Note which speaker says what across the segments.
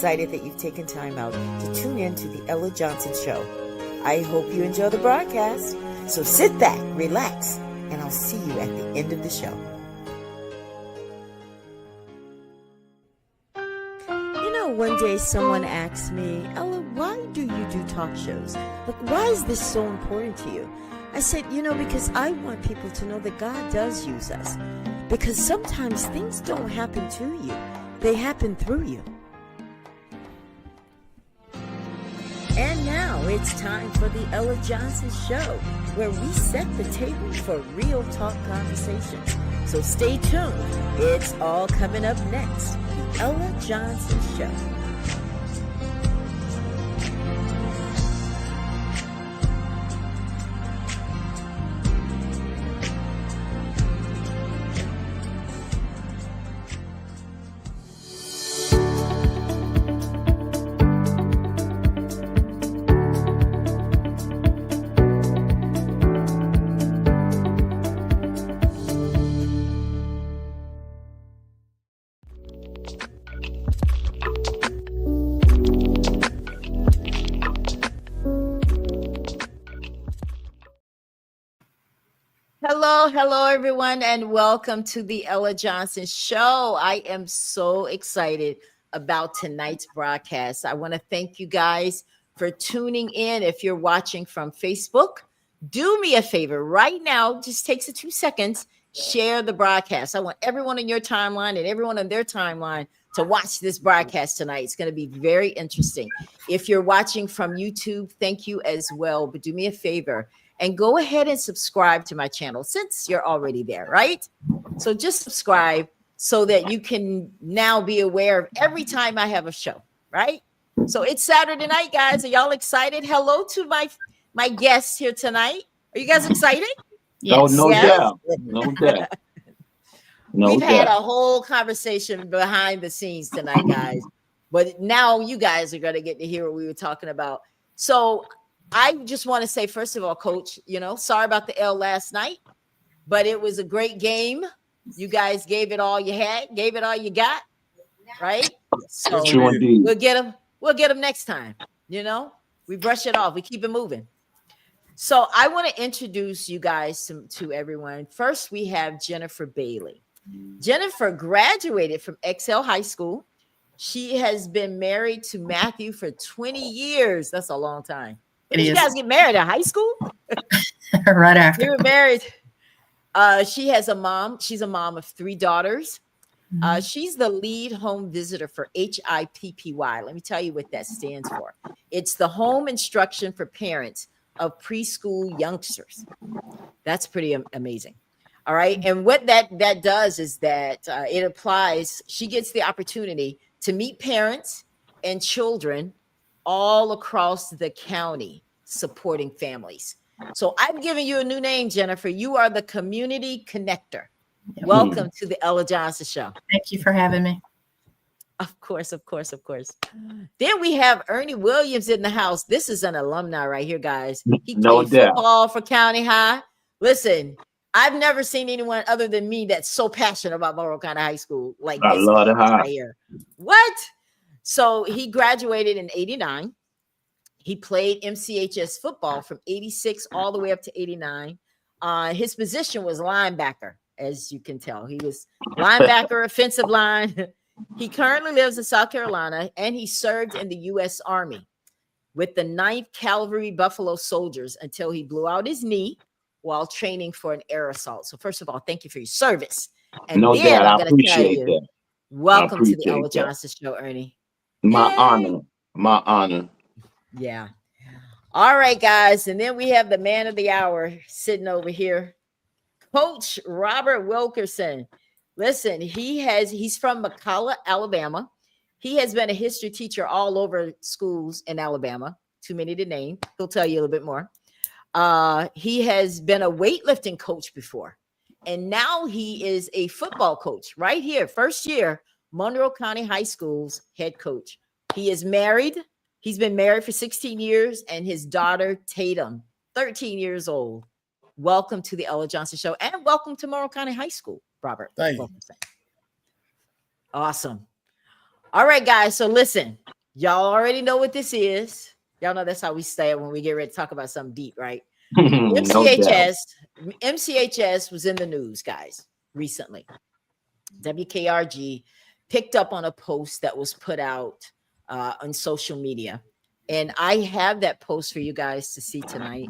Speaker 1: excited that you've taken time out to tune in to the Ella Johnson Show. I hope you enjoy the broadcast. So sit back, relax, and I'll see you at the end of the show. You know, one day someone asked me, Ella, why do you do talk shows? Like, why is this so important to you? I said, because I want people to know that God does use us. Because sometimes things don't happen to you. They happen through you. And now it's time for the Ella Johnson Show, where we set the table for real talk conversations. So stay tuned. It's all coming up next. The Ella Johnson Show. Hello, everyone, and welcome to the Ella Johnson Show. I am so excited about tonight's broadcast. I want to thank you guys for tuning in. If you're watching from Facebook, do me a favor right now. Just takes 2 seconds. Share the broadcast. I want everyone in your timeline and everyone on their timeline to watch this broadcast tonight. It's going to be very interesting. If you're watching from YouTube, thank you as well. But do me a favor and go ahead and subscribe to my channel since you're already there, right? So just subscribe so that you can now be aware of every time I have a show, right? So it's Saturday night, guys. Are y'all excited? Hello to my guests here tonight. Are you guys excited?
Speaker 2: Yes.
Speaker 3: No
Speaker 1: Yes?
Speaker 3: doubt. No doubt.
Speaker 1: We've had a whole conversation behind the scenes tonight, guys. But now you guys are going to get to hear what we were talking about. So I just want to say, first of all, Coach, sorry about the L last night, but it was a great game. You guys gave it all you had, gave it all you got, right? So we'll get them. We'll get them next time. We brush it off. We keep it moving. So I want to introduce you guys to everyone. First, we have Jennifer Bailey. Jennifer graduated from Excel High School. She has been married to Matthew for 20 years. That's a long time. Did you guys get married in high school?
Speaker 2: Right after.
Speaker 1: We were married. She has a mom. She's a mom of 3 daughters. She's the lead home visitor for HIPPY. Let me tell you what that stands for. It's the home instruction for parents of preschool youngsters. That's pretty amazing. All right. And what that does is that it applies. She gets the opportunity to meet parents and children all across the county supporting families. So I've given you a new name, Jennifer. You are the community connector. Yep. Welcome to the Ella Johnson Show.
Speaker 2: Thank you for having me.
Speaker 1: Of course. Then we have Ernie Williams in the house. This is an alumni right here, guys. He played football for County High. Listen, I've never seen anyone other than me that's so passionate about Monroe County High School like this right here. What? So he graduated in 89. He played MCHS football from 86 all the way up to 89. His position was linebacker, as you can tell. He was linebacker, offensive line. He currently lives in South Carolina, and he served in the U.S. Army with the 9th Cavalry Buffalo Soldiers until he blew out his knee while training for an air assault. So first of all, thank you for your service. And
Speaker 3: no
Speaker 1: then
Speaker 3: doubt.
Speaker 1: I'm going to tell you,
Speaker 3: that.
Speaker 1: Welcome to the Ella Johnson Show, Ernie.
Speaker 3: My honor.
Speaker 1: Yeah. All right, guys. And then we have the man of the hour sitting over here, Coach Robert Wilkerson. Listen, he's from McCalla, Alabama. He has been a history teacher all over schools in Alabama. Too many to name. He'll tell you a little bit more. He has been a weightlifting coach before. And now he is a football coach right here. First year, Monroe County High School's head coach. He is married. He's been married for 16 years, and his daughter, Tatum, 13 years old. Welcome to the Ella Johnson Show, and welcome to Monroe County High School, Robert.
Speaker 4: Thank you.
Speaker 1: Awesome. All right, guys. So listen, y'all already know what this is. Y'all know that's how we stay when we get ready to talk about something deep, right?
Speaker 3: No doubt.
Speaker 1: MCHS was in the news, guys, recently. WKRG picked up on a post that was put out on social media. And I have that post for you guys to see tonight.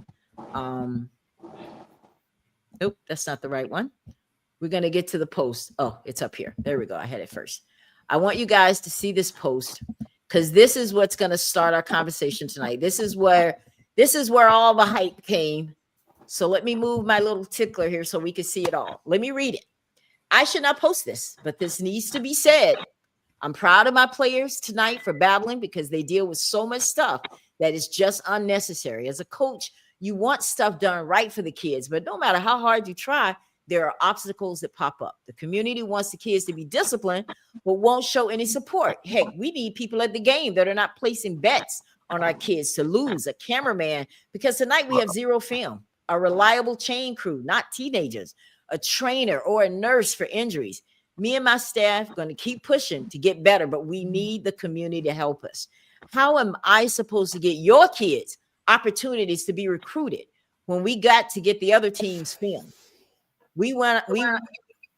Speaker 1: Nope, that's not the right one. We're going to get to the post. Oh, it's up here. There we go. I had it first. I want you guys to see this post because this is what's going to start our conversation tonight. This is where all the hype came. So let me move my little tickler here so we can see it all. Let me read it. I should not post this, but this needs to be said. I'm proud of my players tonight for battling because they deal with so much stuff that is just unnecessary. As a coach, you want stuff done right for the kids, but no matter how hard you try, there are obstacles that pop up. The community wants the kids to be disciplined, but won't show any support. Heck, we need people at the game that are not placing bets on our kids to lose, a cameraman, because tonight we have zero film, a reliable chain crew, not teenagers, a trainer or a nurse for injuries. Me and my staff going to keep pushing to get better, but we need the community to help us. How am I supposed to get your kids opportunities to be recruited when we got to get the other team's film? We want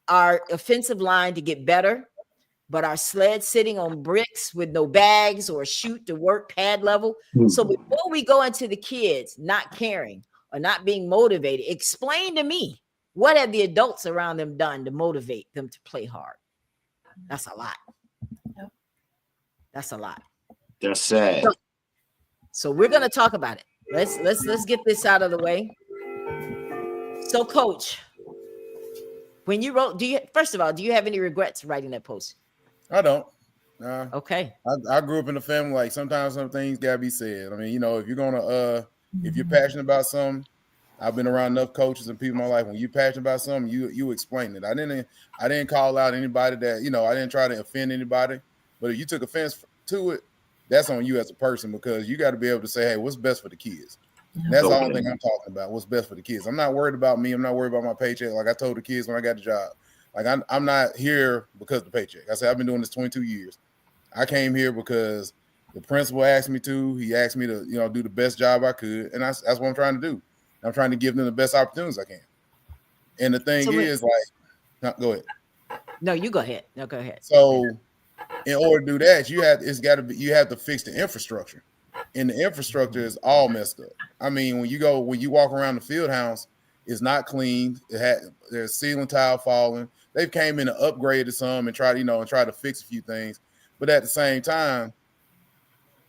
Speaker 1: our offensive line to get better, but our sled sitting on bricks with no bags or shoot to work pad level. So before we go into the kids not caring or not being motivated, explain to me, what have the adults around them done to motivate them to play hard? That's a lot. That's a lot.
Speaker 3: That's sad.
Speaker 1: So we're going to talk about it. Let's get this out of the way. So, Coach, when you wrote, do you have any regrets writing that post?
Speaker 4: I don't.
Speaker 1: Okay.
Speaker 4: I grew up in a family, like sometimes some things gotta be said. I mean, if you're gonna if you're passionate about something, I've been around enough coaches and people in my life. When you're passionate about something, you explain it. I didn't call out anybody that, I didn't try to offend anybody. But if you took offense to it, that's on you as a person, because you got to be able to say, hey, what's best for the kids? And that's the only thing I'm talking about. What's best for the kids. I'm not worried about me. I'm not worried about my paycheck. Like I told the kids when I got the job, like I'm not here because of the paycheck. I said, I've been doing this 22 years. I came here because the principal asked me to. He asked me to, do the best job I could. And that's what I'm trying to do. I'm trying to give them the best opportunities I can. And the thing is, go ahead.
Speaker 1: No, you go ahead. No, go ahead.
Speaker 4: So in order to do that, you have to fix the infrastructure. And the infrastructure is all messed up. I mean, when you walk around the field house, it's not clean. There's ceiling tile falling. They've came in and upgraded some and tried to fix a few things. But at the same time,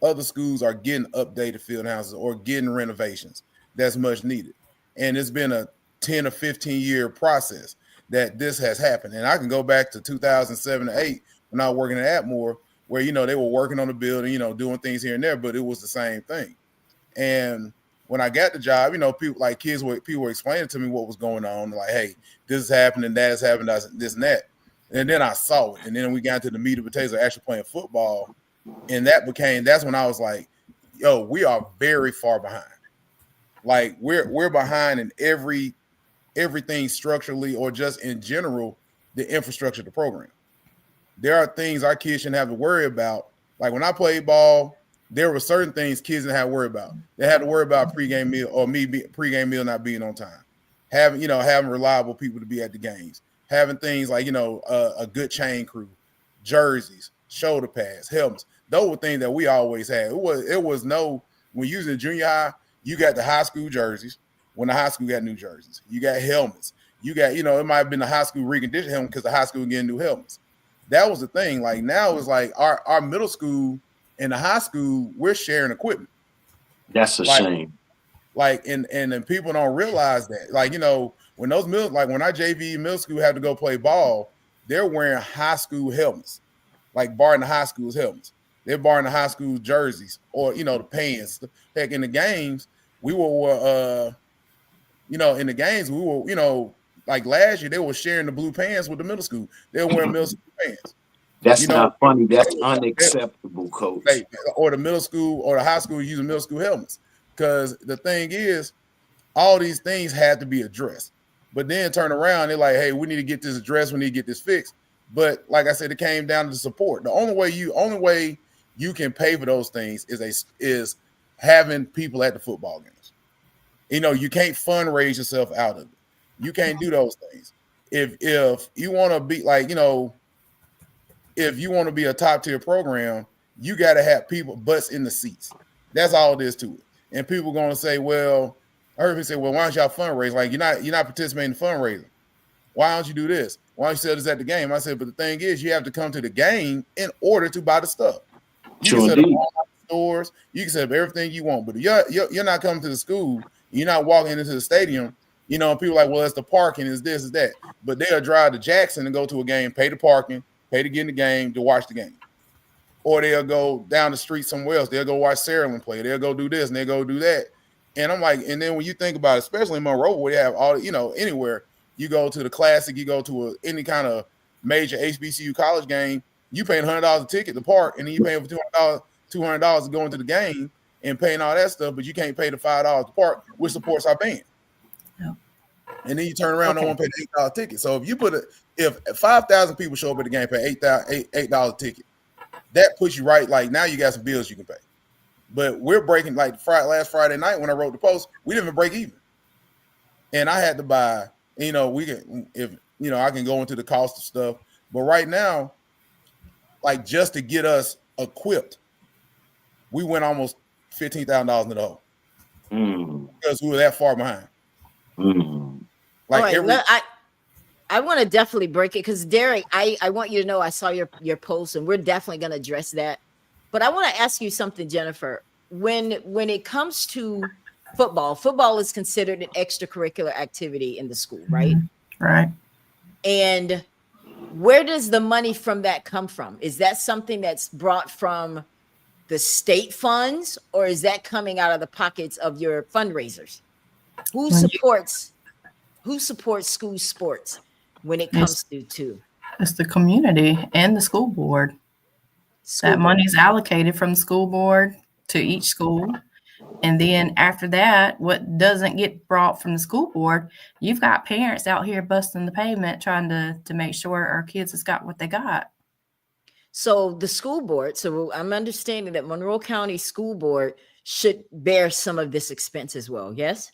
Speaker 4: other schools are getting updated field houses or getting renovations that's much needed. And it's been a 10 or 15 year process that this has happened. And I can go back to 2007 to 8 when I was working at Atmore, where, they were working on the building, doing things here and there, but it was the same thing. And when I got the job, people were explaining to me what was going on. Like, hey, this is happening, that is happening, this and that. And then I saw it. And then we got into the meat and potatoes of actually playing football. And that's when I was like, yo, we are very far behind. Like we're behind in everything structurally or just in general, the infrastructure of the program. There are things our kids shouldn't have to worry about. Like when I played ball, there were certain things kids didn't have to worry about. They had to worry about pregame meal or pregame meal not being on time. Having reliable people to be at the games. Having things like, a good chain crew, jerseys, shoulder pads, helmets. Those were things that we always had. When you was in junior high, you got the high school jerseys. When the high school got new jerseys, you got helmets. You got, it might have been the high school reconditioned helmet because the high school getting new helmets. That was the thing. Like now it's like our middle school and the high school, we're sharing equipment.
Speaker 3: That's a shame.
Speaker 4: Like, and people don't realize that. Like, when those when our JV middle school have to go play ball, they're wearing high school helmets, like barring the high school's helmets. They're barring the high school jerseys or, the pants. Heck, in the games, we were, in the games, we were, like last year, they were sharing the blue pants with the middle school. They were wearing middle school pants.
Speaker 3: That's not funny. That's unacceptable, Coach.
Speaker 4: Or the middle school or the high school using middle school helmets. Because the thing is, all these things had to be addressed. But then turn around, they're like, hey, we need to get this addressed. We need to get this fixed. But like I said, it came down to the support. The only way you can pay for those things is having people at the football games. You can't fundraise yourself out of it. You can't do those things. If you want to be like, if you want to be a top tier program, you got to have people butts in the seats. That's all it is to it. And people going to say, well, I heard people say, well, why don't y'all fundraise? Like you're not participating in fundraising. Why don't you do this? Why don't you sell this at the game? I said, but the thing is, you have to come to the game in order to buy the stuff. You can set up online stores, you can set up everything you want, but you're not coming to the school. You're not walking into the stadium. People are like, well, it's the parking, is this, is that. But they'll drive to Jackson and go to a game, pay the parking, pay to get in the game, to watch the game. Or they'll go down the street somewhere else. They'll go watch Saraland play. They'll go do this and they'll go do that. And I'm like, and then when you think about it, especially in Monroe, where they have all, anywhere, you go to the Classic, you go to any kind of major HBCU college game, you paying $100 a ticket to park, and then you paying for $200 to go into the game and paying all that stuff, but you can't pay the $5 to park, which supports our band.
Speaker 2: No.
Speaker 4: And then you turn around, no one paid the $8 ticket. So if 5,000 people show up at the game, pay $8 ticket, that puts you right. Like now, you got some bills you can pay. But we're breaking like last Friday night when I wrote the post, we didn't even break even, and I had to buy. We can I can go into the cost of stuff, but right now, like just to get us equipped, we went almost $15,000 into the hole because we were that far behind. Like
Speaker 1: I want to definitely break it because Derek, I want you to know I saw your post and we're definitely going to address that. But I want to ask you something, Jennifer. When it comes to football is considered an extracurricular activity in the school, right?
Speaker 2: Right.
Speaker 1: And where does the money from that come from? Is that something that's brought from the state funds, or is that coming out of the pockets of your fundraisers? Who supports school sports when it comes to?
Speaker 2: It's the community and the school board. That money's allocated from the school board to each school. And then after that, what doesn't get brought from the school board, you've got parents out here busting the pavement trying to make sure our kids has got what they got.
Speaker 1: So the school board, so I'm understanding that Monroe County School Board should bear some of this expense as well, yes?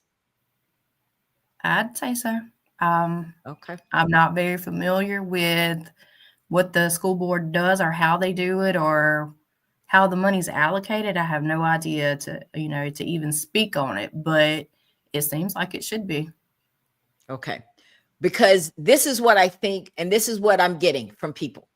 Speaker 2: I'd say so.
Speaker 1: Okay.
Speaker 2: I'm not very familiar with what the school board does or how they do it or how the money's allocated. I have no idea to even speak on it, but it seems like it should be.
Speaker 1: Okay. Because this is what I think, and this is what I'm getting from people.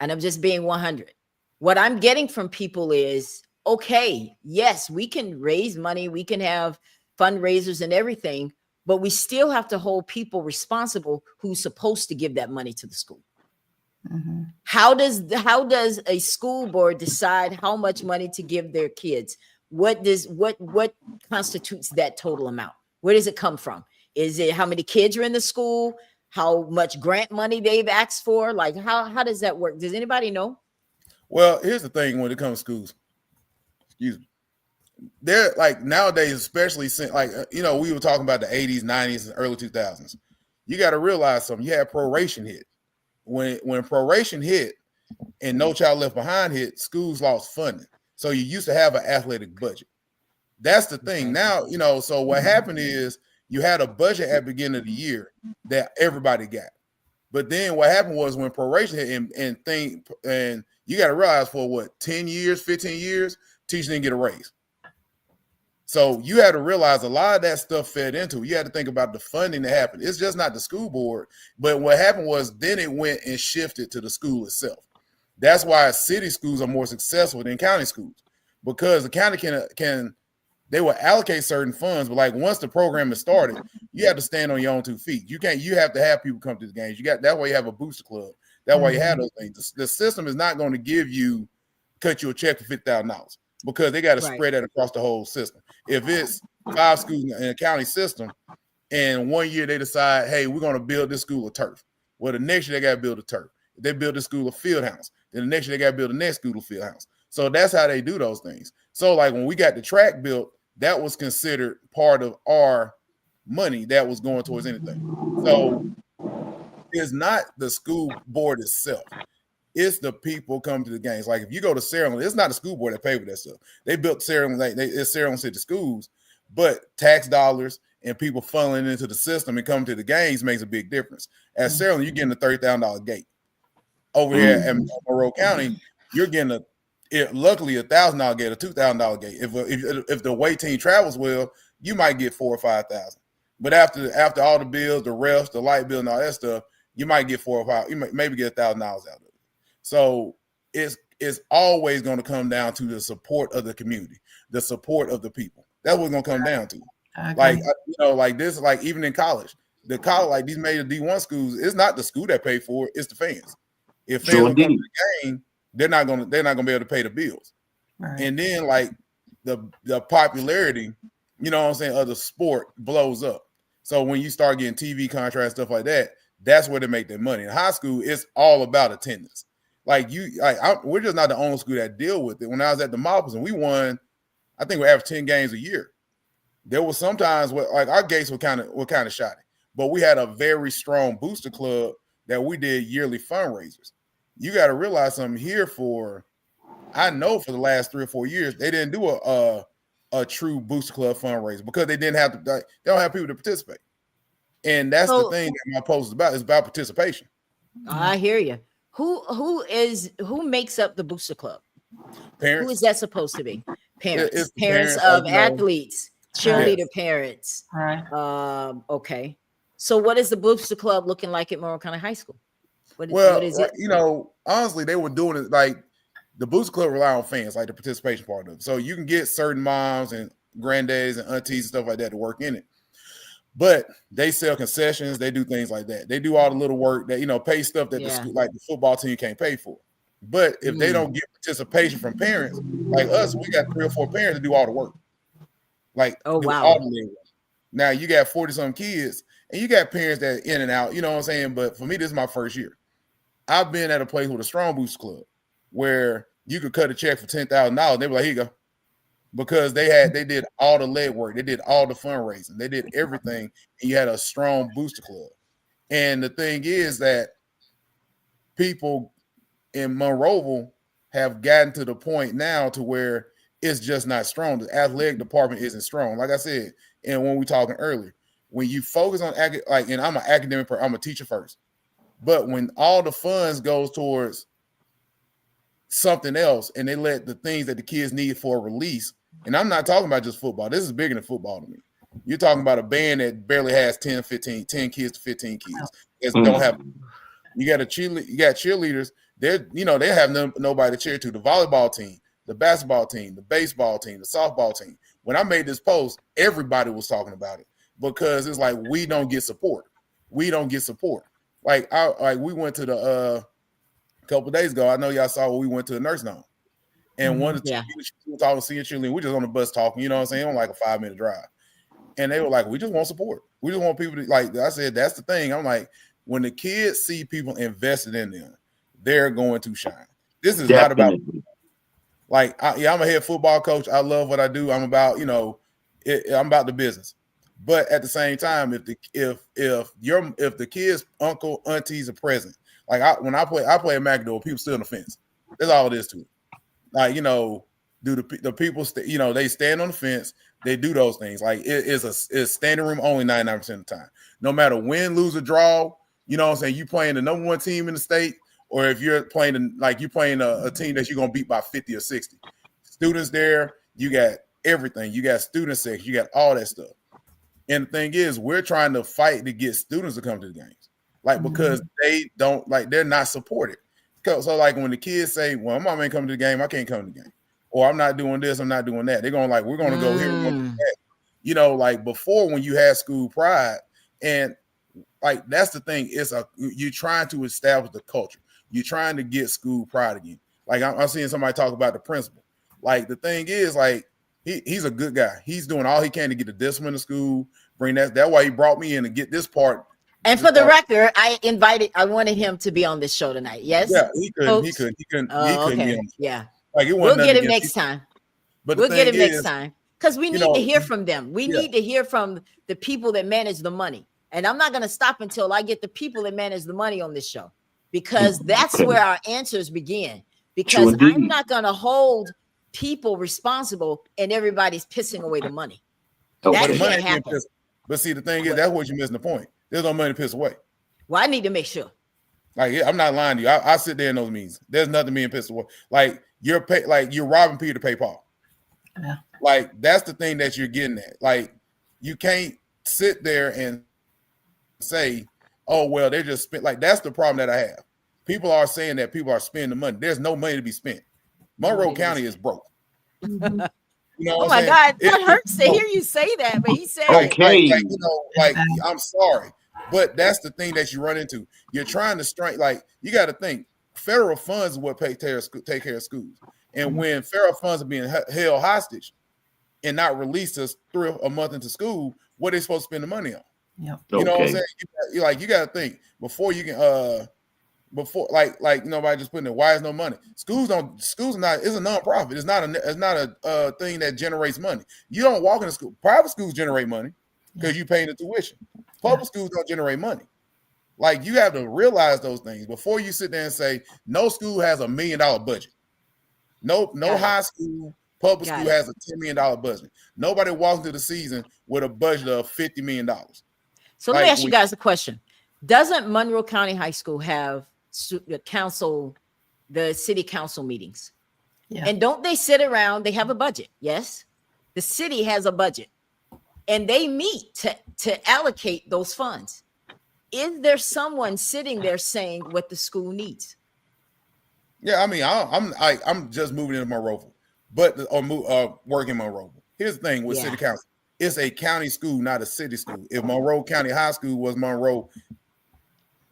Speaker 1: And I'm just being 100. What I'm getting from people is, okay, yes, we can raise money. We can have fundraisers and everything, but we still have to hold people responsible who's supposed to give that money to the school.
Speaker 2: Mm-hmm.
Speaker 1: How does a school board decide how much money to give their kids? What constitutes that total amount? Where does it come from? Is it how many kids are in the school? How much grant money they've asked for? Like how does that work? Does anybody know?
Speaker 4: Well, here's the thing when it comes to schools. Excuse me. They're like nowadays, especially since we were talking about the 80s, 90s, and early 2000s. You got to realize something. You had proration hit. When proration hit and No Child Left Behind hit, schools lost funding. So you used to have an athletic budget. That's the thing. Now, so what happened is you had a budget at the beginning of the year that everybody got. But then what happened was when proration hit and you got to realize for 10 years, 15 years, teachers didn't get a raise. So you had to realize a lot of that stuff fed into it. You had to think about the funding that happened. It's just not the school board. But what happened was then it went and shifted to the school itself. That's why city schools are more successful than county schools, because the county they will allocate certain funds, but like once the program is started, you have to stand on your own 2 feet. You have to have people come to the games. That way you have a booster club. That way you have those things. The system is not going to cut you a check for $50,000 because they got to spread that across the whole system. If it's 5 schools in a county system and 1 year they decide, hey, we're going to build this school of turf. Well, the next year they got to build a turf. If they build a school of field house, then the next year they got to build the next school of field house. So that's how they do those things. So like when we got the track built, that was considered part of our money that was going towards anything. So it's not the school board itself. It's the people come to the games. Like if you go to Sierra, it's not the school board that pay for that stuff. They built Sierra, it's Sierra City schools, but tax dollars and people funneling into the system and coming to the games makes a big difference. At Sierra, you're getting a $30,000 gate. Over here at Monroe County, you're getting luckily $1,000 gate, a $2,000 gate. If the away team travels well, you might get $4,000 or $5,000. But after all the bills, the refs, the light bill, and all that stuff, you might get $4,000 or $5,000. You maybe get $1,000 out of it. So it's always going to come down to the support of the community, the support of the people. That's what it's going to come down to. Like like this, like even in college, like these major D1 schools, it's not the school that pay for it; it's the fans. If fans don't come to the game, they're not going to be able to pay the bills. Right. And then like the popularity, you know what I'm saying, of the sport blows up. So when you start getting TV contracts, stuff like that, that's where they make their money. In high school, it's all about attendance. Like we're just not the only school that deal with it. When I was at the Moppers and we won, I think we averaged 10 games a year. There was sometimes where like our gates were kind of shoddy, but we had a very strong booster club that we did yearly fundraisers. You got to realize something here I know for the last 3 or 4 years, they didn't do a true booster club fundraiser because they didn't have they don't have people to participate. And that's the thing that my post is about. It's about participation.
Speaker 1: I hear you. Who makes up the booster club?
Speaker 4: Parents.
Speaker 1: Who is that supposed to be? Parents.
Speaker 4: It's
Speaker 1: parents of athletes, cheerleader parents.
Speaker 2: All right.
Speaker 1: Okay. So what is the booster club looking like at Monroe County High School? What is it?
Speaker 4: You know, honestly, they were doing it like the booster club rely on fans, like the participation part of it. So you can get certain moms and granddads and aunties and stuff like that to work in it. But they sell concessions. They do things like that. They do all the little work that, pay stuff that the school, like the football team can't pay for. But if they don't get participation from parents, like us, we got 3 or 4 parents to do all the work. Like, all the work. Now you got 40-some kids and you got parents that are in and out, you know what I'm saying? But for me, this is my first year. I've been at a place with a strong boost club where you could cut a check for $10,000. They were like, here you go. Because they did all the leg work, they did all the fundraising, they did everything, and you had a strong booster club. And the thing is that people in Monroeville have gotten to the point now to where it's just not strong. The athletic department isn't strong. Like I said, and when we were talking earlier, when you focus on and I'm an academic person, I'm a teacher first. But when all the funds goes towards something else and they let the things that the kids need for a release, and I'm not talking about just football. This is bigger than football to me. You're talking about a band that barely has 10 kids to 15 kids. Don't have. You got cheerleaders. They have nobody to cheer to. The volleyball team, the basketball team, the baseball team, the softball team. When I made this post, everybody was talking about it because it's like we don't get support. We don't get support. Like we went to the a couple of days ago. I know y'all saw we went to the nursing home. And one of the we were talking senior cheerleading, we just on the bus talking, you know what I'm saying, on like a 5-minute drive. And they were like, we just want support. We just want people to, like I said, that's the thing. I'm like, when the kids see people invested in them, they're going to shine. This is not about, like, I'm a head football coach. I love what I do. I'm about, I'm about the business. But at the same time, if the kids' uncle, aunties are present, like when I play a McDowell, people still on the fence. That's all it is to it. Like, do the people, they stand on the fence. They do those things. Like it's standing room only 99% of the time. No matter win, lose, or draw, you know what I'm saying? You playing the number 1 team in the state, or if you're playing a team that you're going to beat by 50 or 60. Students there, you got everything. You got student section. You got all that stuff. And the thing is, we're trying to fight to get students to come to the games. Like, because they're not supported. So like when the kids say, well, my mom ain't coming to the game, I can't come to the game. Or I'm not doing this, I'm not doing that. They're going like, we're going to go here, we're going to do that. Like before when you had school pride, and like that's the thing, you're trying to establish the culture. You're trying to get school pride again. Like I'm seeing somebody talk about the principal. Like the thing is, like he's a good guy. He's doing all he can to get the discipline to school. That's why he brought me in to get this part.
Speaker 1: And for the record, I wanted him to be on this show tonight. Yes.
Speaker 4: Yeah, he couldn't be on.
Speaker 1: Yeah.
Speaker 4: Like
Speaker 1: we'll get him next time.
Speaker 4: But
Speaker 1: we'll get him next time because we need to hear from them. We need to hear from the people that manage the money. And I'm not going to stop until I get the people that manage the money on this show, because that's where our answers begin. Because I'm not going to hold people responsible and everybody's pissing away the money. That can't happen.
Speaker 4: But see, the thing is, that's what you're missing the point. There's no money to piss away.
Speaker 1: Well, I need to make sure.
Speaker 4: Like, I'm not lying to you. I sit there in those meetings. There's nothing being pissed away. Like, you're robbing Peter to pay Paul.
Speaker 2: Yeah.
Speaker 4: Like, that's the thing that you're getting at. Like, you can't sit there and say, oh, well, they're just spent. Like, that's the problem that I have. People are saying that people are spending the money. There's no money to be spent. Monroe County is broke. You know
Speaker 1: oh my God, that hurts to hear you say that, but he said
Speaker 3: okay.
Speaker 4: I'm sorry. But that's the thing that you run into. You're trying to strike, like, you got to think federal funds is what take care of schools. And when federal funds are being held hostage and not released a month into school, what are they supposed to spend the money on?
Speaker 2: Yep.
Speaker 4: You know what I'm saying? You got to think before you can, nobody just putting there, why is no money? Schools are not, it's a nonprofit. It's not a thing that generates money. You don't walk into school. Private schools generate money because you paying the tuition. Public schools don't generate money. Like, you have to realize those things before you sit there and say, no school has $1 million budget. No high school, public school has a $10 million budget. Nobody walks into the season with a budget of $50 million.
Speaker 1: So let me ask you guys a question. Doesn't Monroe County High School have the city council meetings? Yeah. And don't they sit around? They have a budget. Yes. The city has a budget. And they meet to allocate those funds. Is there someone sitting there saying what the school needs?
Speaker 4: Yeah, I mean, I'm just moving into Monroe, working in Monroe. Here's the thing with city council: it's a county school, not a city school. If Monroe County High School was Monroe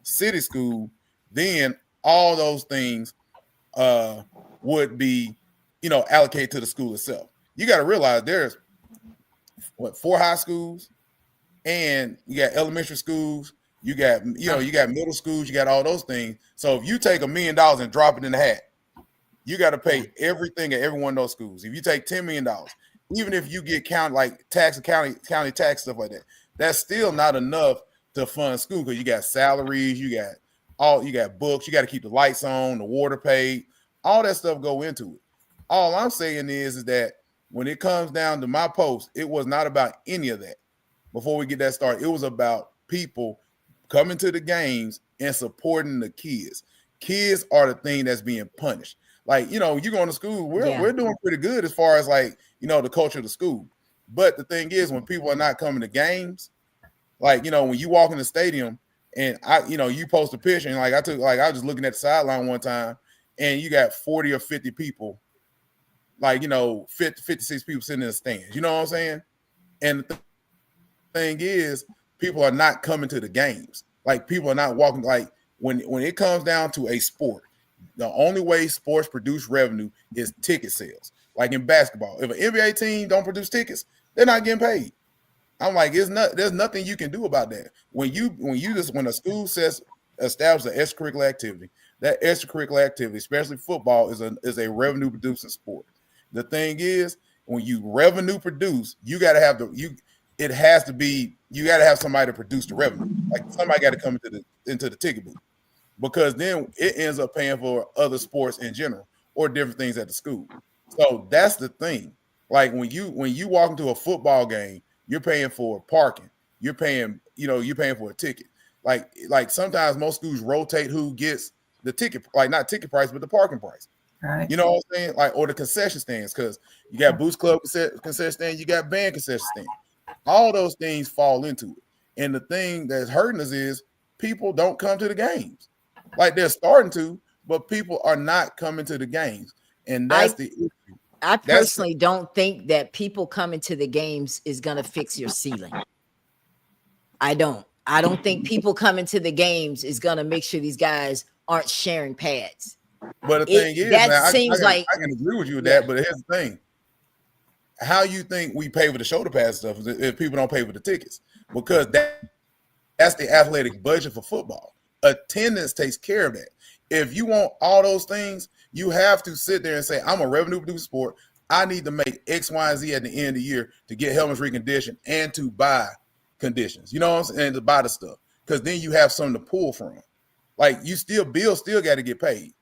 Speaker 4: City School, then all those things would be, allocated to the school itself. You got to realize there's 4 high schools, and you got elementary schools, you got middle schools, you got all those things. So if you take $1 million and drop it in the hat, you got to pay everything at every one of those schools. If you take $10 million, even if you get county tax, stuff like that, that's still not enough to fund school, because you got salaries, you got books, you got to keep the lights on, the water paid, all that stuff go into it. All I'm saying is that when it comes down to my post, it was not about any of that. Before we get that started, it was about people coming to the games and supporting the kids. Kids are the thing that's being punished. Like, you going to school, we're doing pretty good as far as the culture of the school. But the thing is, when people are not coming to games, when you walk in the stadium and you post a picture, and I was just looking at the sideline one time, and you got 40 or 50 people, 56 people sitting in the stands. You know what I'm saying? And the thing is, people are not coming to the games. Like, people are not walking. Like, when it comes down to a sport, the only way sports produce revenue is ticket sales. Like in basketball, if an NBA team don't produce tickets, they're not getting paid. I'm like, there's nothing you can do about that. When a school establishes an extracurricular activity, that extracurricular activity, especially football, is a revenue producing sport. The thing is, when you revenue produce, you got to have you got to have somebody to produce the revenue. Like, somebody got to come into the ticket booth, because then it ends up paying for other sports in general or different things at the school. So that's the thing. Like, when you walk into a football game, you're paying for parking. You're paying for a ticket. Like sometimes most schools rotate who gets the ticket, like not ticket price, but the parking price.
Speaker 2: Right.
Speaker 4: You know what I'm saying? Like, or the concession stands, because you got Boost Club concession stand, you got band concession stand. All those things fall into it. And the thing that's hurting us is people don't come to the games. Like, they're starting to, but people are not coming to the games. And that's the issue.
Speaker 1: I personally don't think that people coming to the games is going to fix your ceiling. I don't think people coming to the games is going to make sure these guys aren't sharing pads.
Speaker 4: But the thing is, I can agree with you with that. But here's the thing: how you think we pay for the shoulder pad stuff if people don't pay for the tickets? Because that's the athletic budget for football. Attendance takes care of that. If you want all those things, you have to sit there and say, I'm a revenue producing sport. I need to make X, Y, and Z at the end of the year to get helmets reconditioned and to buy conditions. You know what I'm saying? And to buy the stuff, because then you have something to pull from. Like you bills still got to get paid.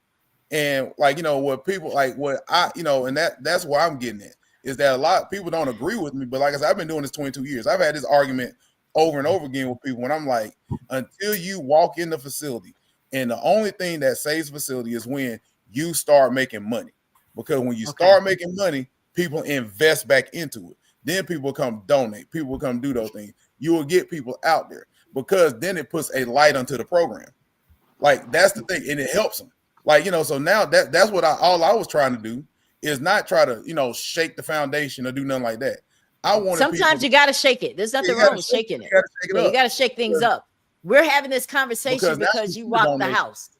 Speaker 4: And like, you know, what people like what I, you know, and that's where I'm getting at is that a lot of people don't agree with me. But like I said, I've been doing this 22 years. I've had this argument over and over again with people when I'm like, until you walk in the facility, and the only thing that saves facility is when you start making money. Because when you start making money, people invest back into it. Then people come donate. People come do those things. You will get people out there because then it puts a light onto the program. Like that's the thing, and it helps them. Like, you know, so now that's what all I was trying to do is not try to, you know, shake the foundation or do nothing like that. I wanted
Speaker 1: sometimes you got to shake it. There's nothing wrong with shaking it. You got to shake things up. We're having this conversation because you rock the house.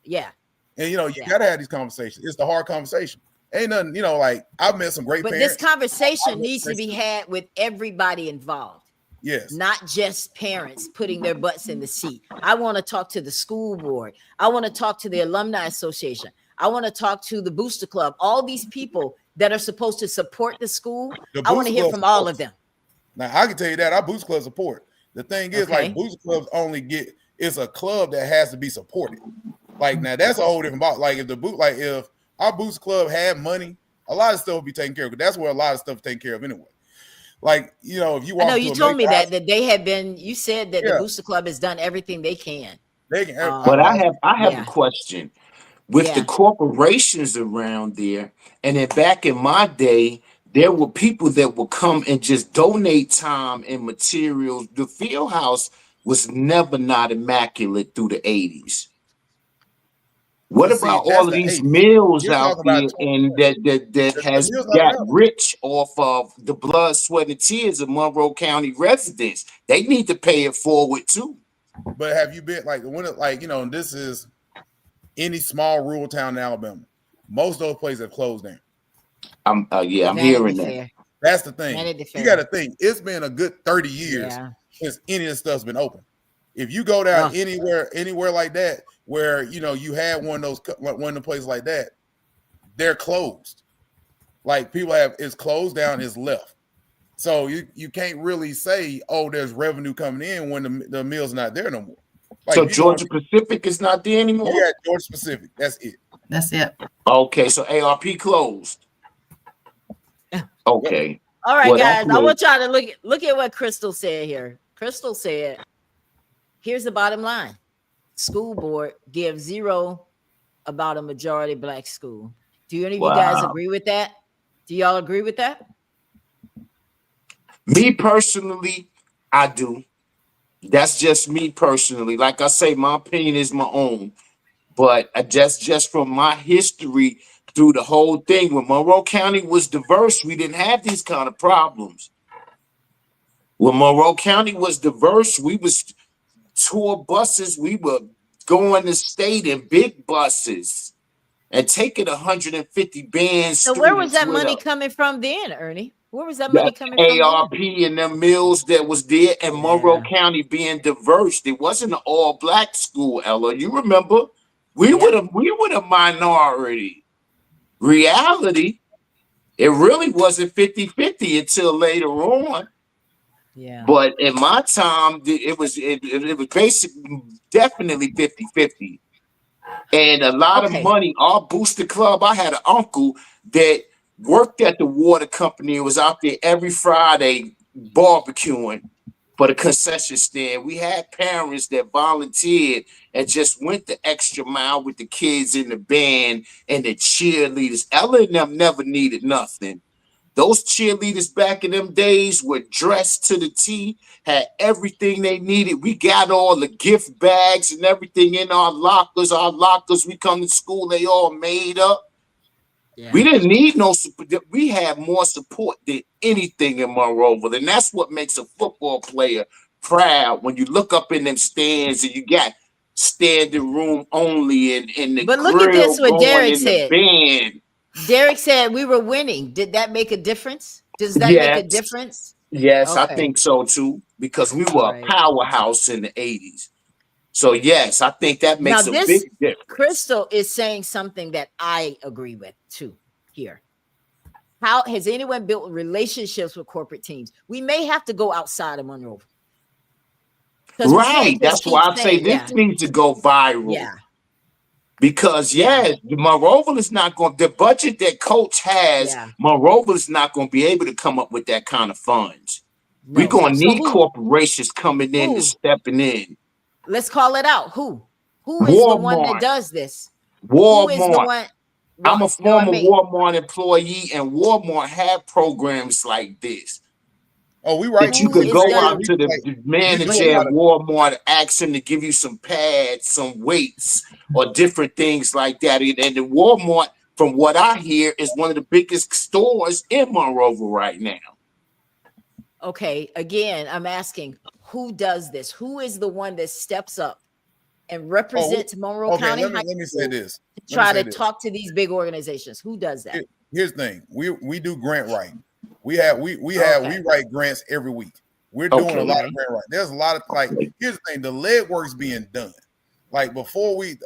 Speaker 1: Yeah.
Speaker 4: And, you know, you got to have these conversations. It's the hard conversation. Ain't nothing, you know, like I've met some great parents.
Speaker 1: But this conversation needs to be had with everybody involved.
Speaker 4: Yes.
Speaker 1: Not just parents putting their butts in the seat. I want to talk to the school board. I want to talk to the alumni association. I want to talk to the booster club. All these people that are supposed to support the school. I want to hear from all of them.
Speaker 4: Now, I can tell you that our booster club support. The thing is, like, booster clubs only it's a club that has to be supported. Like, now that's a whole different box. Like, if our booster club had money, a lot of stuff would be taken care of. That's where a lot of stuff is taken care of anyway. Like, you know, if you walk, I know
Speaker 1: you told me that they have been. You said that the booster club has done everything they can.
Speaker 3: But I have a question with the corporations around there. And then back in my day, there were people that would come and just donate time and materials. The field house was never not immaculate through the 80s. What about all of these mills out there and that has got rich off of the blood, sweat, and tears of Monroe County residents? They need to pay it forward too.
Speaker 4: But have you been like you know, this is any small rural town in Alabama. Most of those places have closed down.
Speaker 3: I'm hearing that.
Speaker 4: That's the thing. You got to think it's been a good 30 years since any of this stuff's been open. If you go down anywhere like that, where you know you had one of the places like that, they're closed. Like people it's closed down, it's left. So you can't really say, oh, there's revenue coming in when the mill's not there no more. Like,
Speaker 3: so Georgia Pacific is not there anymore.
Speaker 4: Yeah, Georgia Pacific. That's it.
Speaker 2: That's it.
Speaker 3: Okay, so ARP closed. Okay.
Speaker 1: All right, guys. I want y'all to look at what Crystal said here. Crystal said, here's the bottom line. School board gives 0 about a majority black school. Do any of you guys agree with that? Do y'all agree with that?
Speaker 3: Me personally, I do. That's just me personally. Like I say, my opinion is my own. But just from my history through the whole thing, when Monroe County was diverse, we didn't have these kind of problems. When Monroe County was diverse, we was tour buses. We were going to state in big buses and taking 150 bands.
Speaker 1: So where was that money coming from then, Ernie? Where was that money coming from?
Speaker 3: ARP and the mills that was there, and Monroe County being diverse. It wasn't an all-black school, Ella. You remember? We were a minority. Reality, it really wasn't 50-50 until later on.
Speaker 1: Yeah.
Speaker 3: But in my time, it was basically definitely 50-50. And a lot of money. Our booster club, I had an uncle that worked at the water company and was out there every Friday barbecuing for the concession stand. We had parents that volunteered and just went the extra mile with the kids in the band and the cheerleaders. Ella and them never needed nothing. Those cheerleaders back in them days were dressed to the T, had everything they needed. We got all the gift bags and everything in our lockers. Our lockers, we come to school, they all made up. Yeah. We didn't need no support. We had more support than anything in Monroeville. And that's what makes a football player proud when you look up in them stands and you got standing room only and the
Speaker 1: but look at this what Derek said.
Speaker 3: Band.
Speaker 1: Derek said we were winning. Did that make a difference? Does that make a difference?
Speaker 3: Yes, okay. I think so too, because we were a powerhouse in the 80s. So yes, I think that makes a big difference.
Speaker 1: Crystal is saying something that I agree with too here. How has anyone built relationships with corporate teams? We may have to go outside of Monroe.
Speaker 3: Right. That's why I say this
Speaker 1: yeah,
Speaker 3: needs to go viral.
Speaker 1: yeah,
Speaker 3: Because
Speaker 1: yeah,
Speaker 3: Monroeville is not going. The budget that coach has,
Speaker 1: yeah.
Speaker 3: Monroeville is not going to be able to come up with that kind of funds. We're
Speaker 1: No.
Speaker 3: going to
Speaker 1: So
Speaker 3: need corporations coming in and
Speaker 1: who?
Speaker 3: stepping in.
Speaker 1: Let's call it out. Who? Who is the one that
Speaker 3: Walmart.
Speaker 1: does this? Who is the
Speaker 3: Walmart.
Speaker 1: one?
Speaker 3: I'm
Speaker 1: What?
Speaker 3: a
Speaker 1: No, I
Speaker 3: former
Speaker 1: mean,
Speaker 3: Walmart employee, and Walmart have programs like this
Speaker 4: Oh, we write.
Speaker 3: that you
Speaker 1: who
Speaker 3: could
Speaker 1: is
Speaker 3: go
Speaker 1: gonna?
Speaker 3: out to the
Speaker 4: We do
Speaker 3: manager
Speaker 4: a
Speaker 3: at
Speaker 4: lot of.
Speaker 3: Walmart, ask him to give you some pads, some weights, or different things like that. And the Walmart, from what I hear, is one of the biggest stores in Monroeville right now.
Speaker 1: Okay, again, I'm asking, who does this? Who is the one that steps up and represents Monroe
Speaker 4: Okay.
Speaker 1: County
Speaker 4: Let
Speaker 1: High
Speaker 4: me say
Speaker 1: School
Speaker 4: this.
Speaker 1: to
Speaker 4: Let me
Speaker 1: try
Speaker 4: say
Speaker 1: to
Speaker 4: this.
Speaker 1: talk to these big organizations? Who does that?
Speaker 4: Here's the thing. We do grant writing. We write grants every week. We're doing a lot of grant writing. There's a lot of here's the thing, the lead work's being done. Like before we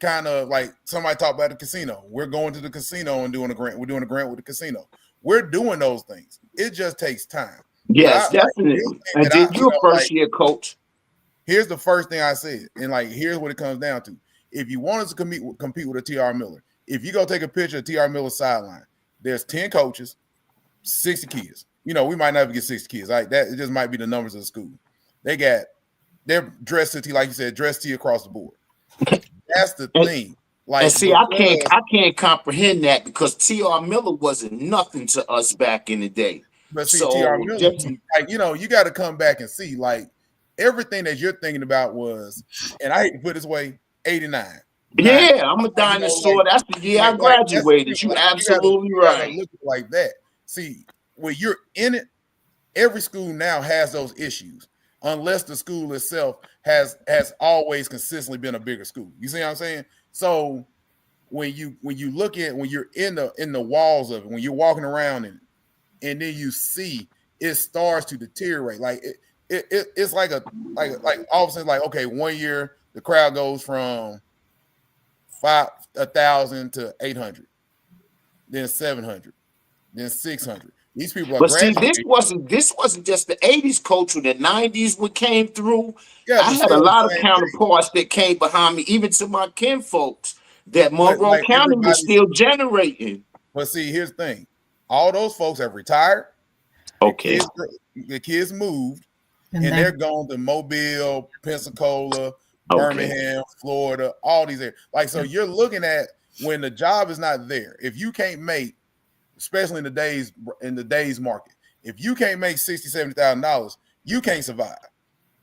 Speaker 4: kind of like somebody talked about the casino. We're going to the casino and doing a grant. We're doing a grant with the casino. We're doing those things. It just takes time.
Speaker 3: Yes, definitely. And then you're first year coach.
Speaker 4: Here's the first thing I said, and here's what it comes down to. If you want us to compete with a TR Miller, if you go take a picture of TR Miller's sideline, there's 10 coaches, 60 kids. We might not even get 60 kids. Like that, it just might be the numbers of the school. They're dressed to T, like you said, dressed T across the board. That's the thing.
Speaker 3: Like, and see, I can't comprehend that because TR Miller wasn't nothing to us back in the day.
Speaker 4: But see, TR Miller, you got to come back and see, everything that you're thinking about was, and I hate to put it this way, 89.
Speaker 3: Yeah, I'm a dinosaur. That's the year I graduated. You absolutely right.
Speaker 4: Look like that. See, when you're in it, every school now has those issues, unless the school itself has always consistently been a bigger school. You see what I'm saying? So when you look at, when you're in the walls of it, when you're walking around and then you see it starts to deteriorate. It's like all of a sudden, okay, one year the crowd goes from 1,000 to 800, then 700, then 600. These people are.
Speaker 3: But see, this wasn't just the 80s coach. When the 90s what came through, I had a lot of counterparts that came behind me, even to my kinfolks, that Monroe County was still generating.
Speaker 4: But see, here's the thing: all those folks have retired.
Speaker 3: Okay,
Speaker 4: the kids moved, and they're going to Mobile, Pensacola, Birmingham, Florida, all these areas. So you're looking at when the job is not there. If you can't make, especially in the days market, if you can't make $60,000, $70,000, you can't survive.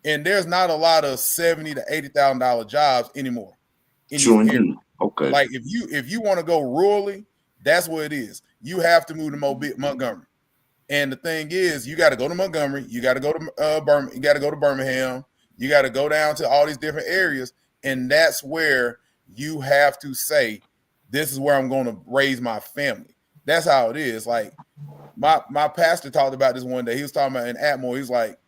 Speaker 4: And there's not a lot of $70,000 to $80,000 jobs anymore.
Speaker 3: Okay.
Speaker 4: If you want to go rurally, that's what it is. You have to move to Montgomery. And the thing is, you got to go to Montgomery, you got to go to Birmingham, you got to go to Birmingham, you got to go down to all these different areas, and that's where you have to say, this is where I'm going to raise my family. That's how it is. Like my pastor talked about this one day. He was talking about in Atmore. He's like,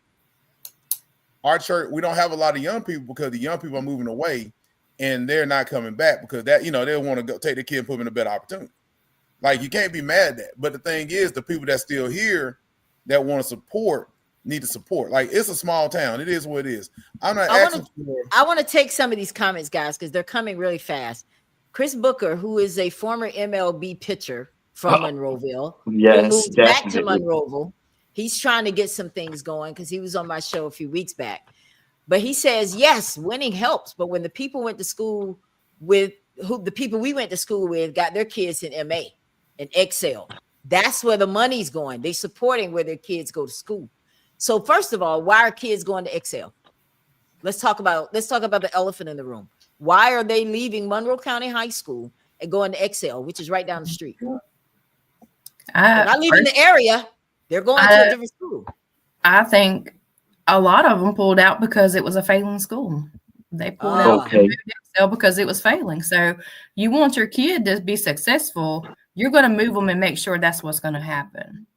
Speaker 4: our church, we don't have a lot of young people because the young people are moving away, and they're not coming back because they want to go take the kid and put them in a better opportunity. You can't be mad at that. But the thing is, the people that's still here that want to support need to support. It's a small town. It is what it is. I'm not asking for.
Speaker 1: I want to take some of these comments, guys, because they're coming really fast. Chris Booker, who is a former MLB pitcher from Monroeville, moved back to Monroeville. He's trying to get some things going because he was on my show a few weeks back. But he says, yes, winning helps. But when the people went to school with the people we went to school with got their kids in MA and Excel, that's where the money's going. They're supporting where their kids go to school. So first of all, why are kids going to Excel? Let's talk about the elephant in the room. Why are they leaving Monroe County High School and going to Excel, which is right down the street? They're not leaving the area. They're going to a different school.
Speaker 2: I think a lot of them pulled out because it was a failing school. They pulled out Excel because it was failing. So you want your kid to be successful, you're going to move them and make sure that's what's going to happen.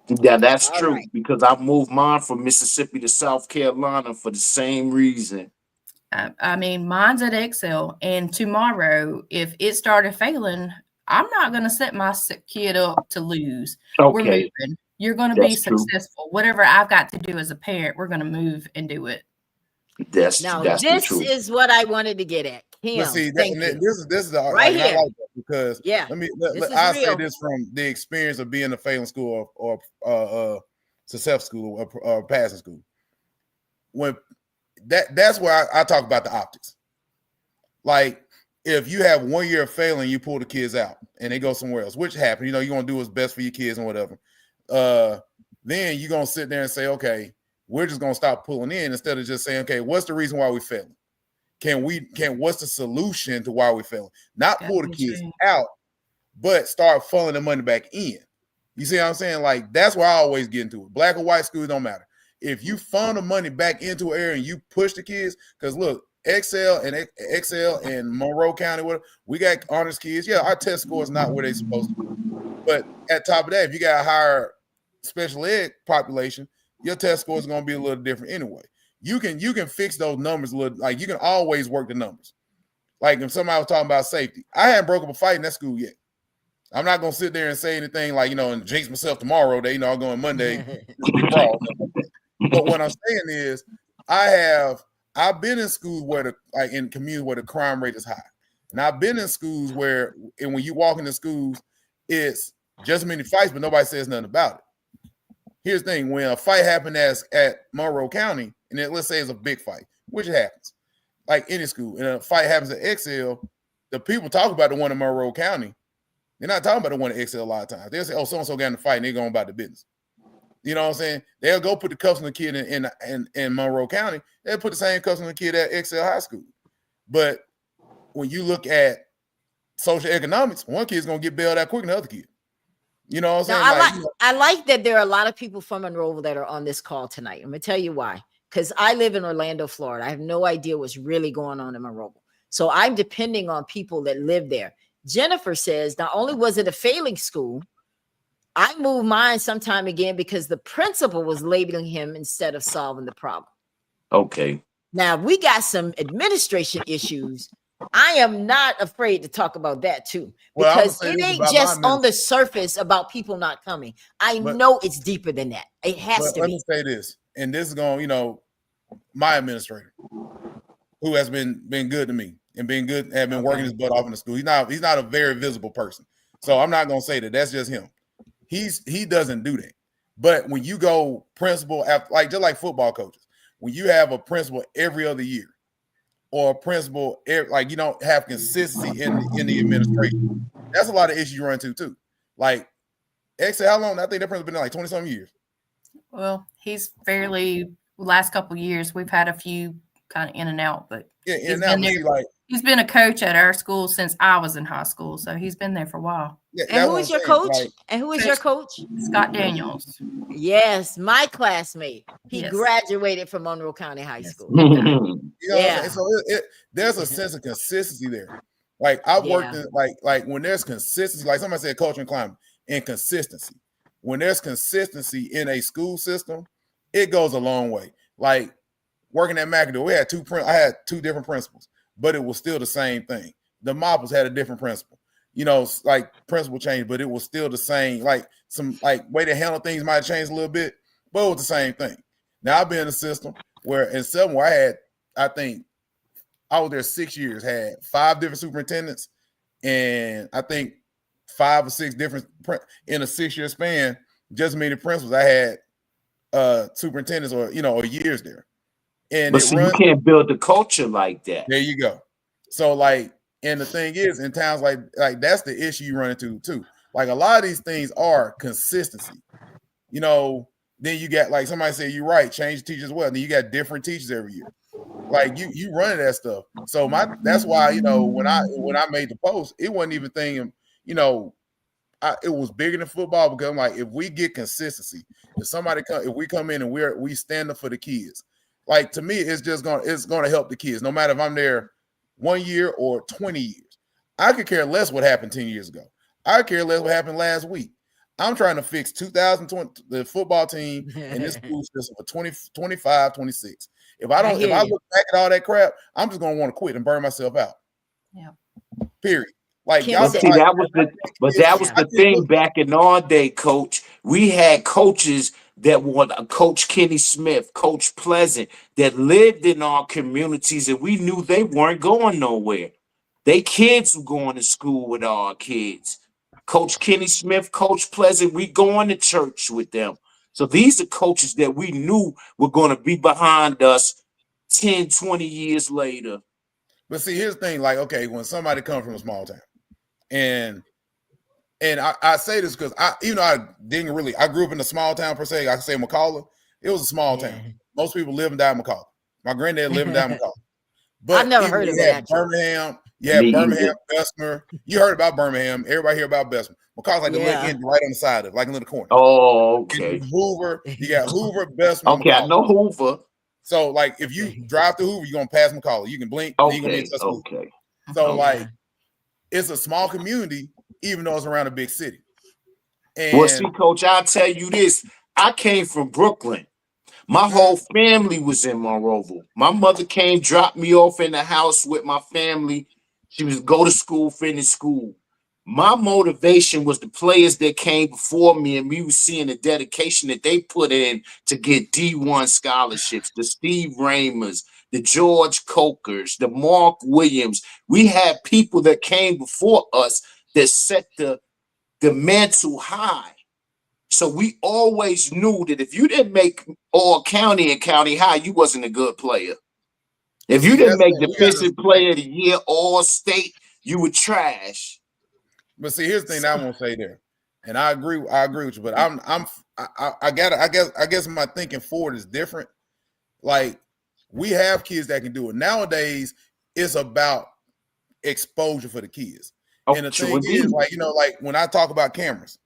Speaker 3: Yeah, that's true. Because I moved mine from Mississippi to South Carolina for the same reason.
Speaker 2: I mean, mine's at Excel, and tomorrow, if it started failing, I'm not going to set my kid up to lose. We're moving. you're going to be successful. Whatever I've got to do as a parent, we're going to move and do it.
Speaker 3: That's
Speaker 1: this is what I wanted to get at. Kim,
Speaker 4: see,
Speaker 1: thank you.
Speaker 4: This is the
Speaker 1: right here.
Speaker 4: I like that because I say this from the experience of being a failing school or success school or passing school. When that's where I talk about the optics. Like if you have 1 year of failing, you pull the kids out and they go somewhere else, which happens. You know, you're gonna do what's best for your kids and whatever. Then you're gonna sit there and say, okay, we're just gonna stop pulling in instead of just saying, okay, what's the reason why we're failing? What's the solution to why we're failing? Not pull the kids out, but start funneling the money back in. You see what I'm saying? Like that's why I always get into it. Black or white school don't matter. If you funnel the money back into an area and you push the kids, because look, Excel and Monroe County, we got honors kids. Yeah, our test score is not where they're supposed to be. But at top of that, if you got a higher special ed population, your test score is going to be a little different anyway. You can fix those numbers a little. Like you can always work the numbers. Like if somebody was talking about safety, I haven't broke up a fight in that school yet. I'm not going to sit there and say anything like, and jinx myself tomorrow. I'm going Monday. But what I'm saying is, I've been in schools where in communities where the crime rate is high, and I've been in schools where, and when you walk into schools, it's just many fights, but nobody says nothing about it. Here's the thing: when a fight happened at Monroe County, and let's say it's a big fight, which happens, like any school, and a fight happens at XL, the people talk about the one in Monroe County. They're not talking about the one at XL a lot of times. They'll say, "Oh, so and so got in the fight," and they're going about the business. You know what I'm saying? They'll go put the cuffs on the kid in Monroe County. They'll put the same cuffs on the kid at XL High School. But when you look at social economics, one kid's gonna get bailed out quicker than the other kid. You know what I'm saying?
Speaker 1: I like that there are a lot of people from Monroe that are on this call tonight. I'm gonna tell you why. Because I live in Orlando, Florida. I have no idea what's really going on in Monroe. So I'm depending on people that live there. Jennifer says not only was it a failing school, I moved mine sometime again because the principal was labeling him instead of solving the problem.
Speaker 3: Okay.
Speaker 1: Now we got some administration issues. I am not afraid to talk about that too, because it ain't just on the surface about people not coming. I know it's deeper than that. It has to be.
Speaker 4: Let me say this, and this is going, my administrator, who has been good to me and been good, have been working his butt off in the school. He's not a very visible person, so I'm not gonna say that. That's just him. He doesn't do that. But when you go principal, just like football coaches, when you have a principal every other year, or a principal like you don't have consistency in the administration, that's a lot of issues you run into too. Like XL, how long? I think that principal been there like 20-some years.
Speaker 2: Well, he's last couple of years we've had a few kind of in and out, but he's been a coach at our school since I was in high school, so he's been there for a while.
Speaker 1: Yeah, and who is your coach? Your coach?
Speaker 2: Scott Daniels.
Speaker 1: Yes, my classmate. He graduated from Monroe County High School.
Speaker 4: So there's a sense of consistency there. Like I've worked in like when there's consistency, like somebody said, culture and climate and consistency. When there's consistency in a school system, it goes a long way. Like working at McAdoo, I had two different principals, but it was still the same thing. The Mopples had a different principal. Like principal change, but it was still the same. Like some way to handle things might have changed a little bit, but it was the same thing. Now I've been in a system where I think I was there 6 years, had 5 different superintendents, and I think 5 or 6 different in a 6-year span. Just many principals. I had superintendents or years there. And
Speaker 3: you can't build the culture like that.
Speaker 4: There you go. So and the thing is, in towns like that's the issue you run into too. Like a lot of these things are consistency. Then you got like somebody said, you're right, change teachers as well. Then you got different teachers every year. Like you running that stuff. So that's why when I made the post, it wasn't even thinking it was bigger than football, because I'm like, if we get consistency, if we come in and we stand up for the kids, like to me, it's gonna help the kids. No matter if I'm there 1 year or 20 years, I could care less what happened 10 years ago. I care less what happened last week. I'm trying to fix 2020, the football team and this school system for 2025, 26. If I look back at all that crap, I'm just gonna want to quit and burn myself out.
Speaker 2: Yeah.
Speaker 4: Period. Like
Speaker 3: that was the thing back in our day, Coach. We had coaches that were Coach Kenny Smith, Coach Pleasant, that lived in our communities, and we knew they weren't going nowhere. They kids were going to school with our kids. Coach Kenny Smith, Coach Pleasant, we going to church with them. So these are coaches that we knew were going to be behind us 10, 20 years later.
Speaker 4: But see, here's the thing, like, okay, when somebody comes from a small town, and I say this because I grew up in a small town per se. I can say McCalla, it was a small town. Most people living down McCalla. My granddad living down McCalla. But
Speaker 1: I've never heard of it.
Speaker 4: Birmingham, you had Birmingham, Bessemer. You heard about Birmingham. Everybody hear about Bessemer. McCall's like the little end right on the side of it, like in the corner.
Speaker 3: Oh, okay.
Speaker 4: Hoover, you got Hoover, Bessemer.
Speaker 3: Okay, I know Hoover.
Speaker 4: So, like, if you drive through Hoover, you're gonna pass McCalla. You can blink.
Speaker 3: Okay,
Speaker 4: you're gonna be
Speaker 3: okay.
Speaker 4: So, like, it's a small community, even though it's around a big city.
Speaker 3: And well, see, Coach, I'll tell you this. I came from Brooklyn. My whole family was in Monroeville. My mother came, dropped me off in the house with my family. She was go to school, finish school. My motivation was the players that came before me, and we were seeing the dedication that they put in to get D1 scholarships, the Steve Ramers, the George Cokers, the Mark Williams. We had people that came before us that set the mantle high. So we always knew that if you didn't make all county and county high, you wasn't a good player. If you didn't make defensive player of the year, all state, you were trash.
Speaker 4: But see, here's the thing I won't say there, and I agree with you. But I guess my thinking forward is different. Like, we have kids that can do it nowadays. It's about exposure for the kids, and the thing is, like, like when I talk about cameras.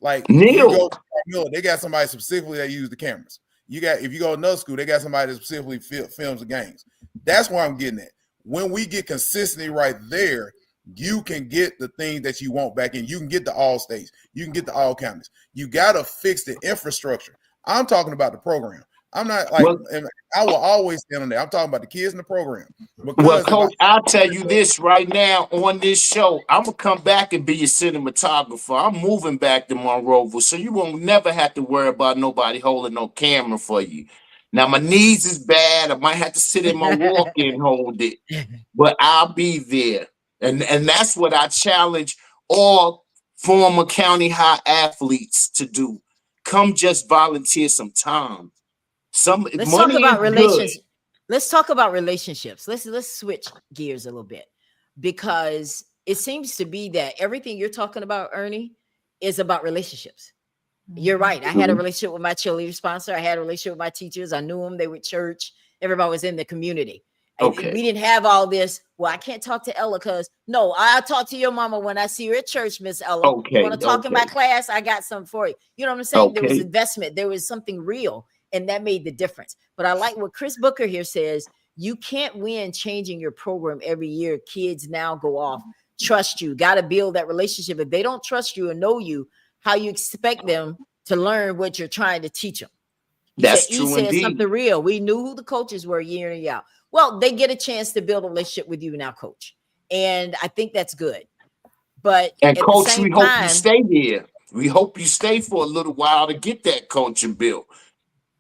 Speaker 4: Like, you go to Miller, they got somebody specifically that use the cameras. If you go to another school, they got somebody that specifically films the games. That's where I'm getting at. When we get consistency right there, you can get the things that you want back in. You can get the all states. You can get the all counties. You got to fix the infrastructure. I'm talking about the program. I'm not like, and I will always stand on that. I'm talking about the kids in the program.
Speaker 3: Well, Coach, I'll tell you this right now on this show. I'm going to come back and be your cinematographer. I'm moving back to Monroeville, so you won't never have to worry about nobody holding no camera for you. Now, my knees is bad. I might have to sit in my walk-in and hold it, but I'll be there. And that's what I challenge all former county high athletes to do. Come just volunteer some time.
Speaker 1: Let's talk about relations. Let's talk about relationships. Let's switch gears a little bit, because it seems to be that everything you're talking about, Ernie, is about relationships. You're right. I had a relationship with my cheerleader sponsor. I had a relationship with my teachers. I knew them. They were at church. Everybody was in the community. Okay. We didn't have all this. Well, I can't talk to Ella because I'll talk to your mama when I see her at church, Miss Ella. Okay. You want to talk in my class? I got something for you. You know what I'm saying? Okay. There was investment. There was something real. And that made the difference. But I like what Chris Booker here says. You can't win changing your program every year. Kids now go off. Trust you. Got to build that relationship. If they don't trust you and know you, how you expect them to learn what you're trying to teach them? He said something real. We knew who the coaches were year in and year out. Well, they get a chance to build a relationship with you now, Coach. And I think that's good. But
Speaker 3: Coach, we hope you stay here. We hope you stay for a little while to get that coaching bill.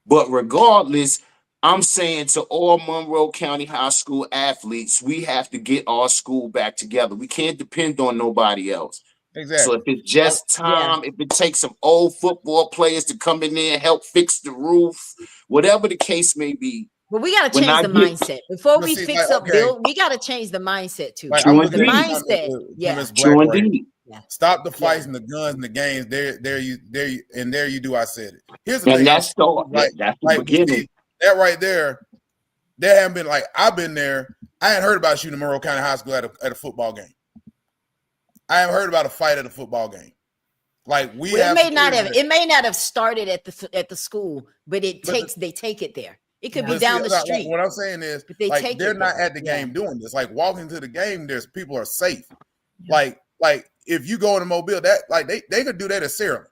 Speaker 3: But regardless, I'm saying to all Monroe County High School athletes, we have to get our school back together. We can't depend on nobody else. Exactly. So if it's just time, if it takes some old football players to come in there and help fix the roof, whatever the case may be.
Speaker 1: Well, we got to change the mindset. Before we fix up build, we got to change the mindset too.
Speaker 4: Like,
Speaker 1: the mindset.
Speaker 3: True indeed.
Speaker 4: Stop the fights and the guns and the games. There you do. I said it. Here's the thing.
Speaker 3: And that's the beginning.
Speaker 4: That right there, there haven't been, like, I've been there. I hadn't heard about shooting Monroe County High School at a football game. I haven't heard about a fight at a football game. Like,
Speaker 1: it may not have started at the school, but they take it there. It could be down the street.
Speaker 4: What I'm saying is, like, they're not at the game doing this. Like, walking to the game, there's people are safe. Yeah. Like if you go into Mobile, that, like, they could do that at Saraland.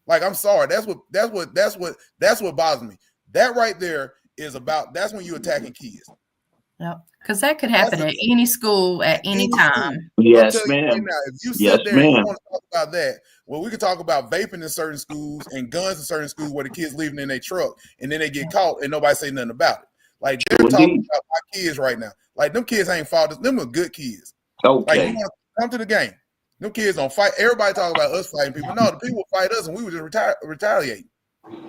Speaker 4: Like, I'm sorry, that's what bothers me. That right there is about, that's when you're attacking kids.
Speaker 2: Yep. Because that could happen at any school at any time.
Speaker 3: Yes,
Speaker 4: I'm telling you right
Speaker 3: ma'am.
Speaker 4: now, if you
Speaker 3: Yes,
Speaker 4: sit there and you
Speaker 3: ma'am.
Speaker 4: want to talk about that, well, we could talk about vaping in certain schools and guns in certain schools where the kids leaving in their truck and then they get caught and nobody say nothing about it. Like they're talking
Speaker 3: Indeed.
Speaker 4: about my kids right now. Like them kids ain't fought. Them are good kids. Like you
Speaker 3: Okay.
Speaker 4: want to come to the game. Them kids don't fight. Everybody talk about us fighting people. No, the people fight us and we would just retaliate.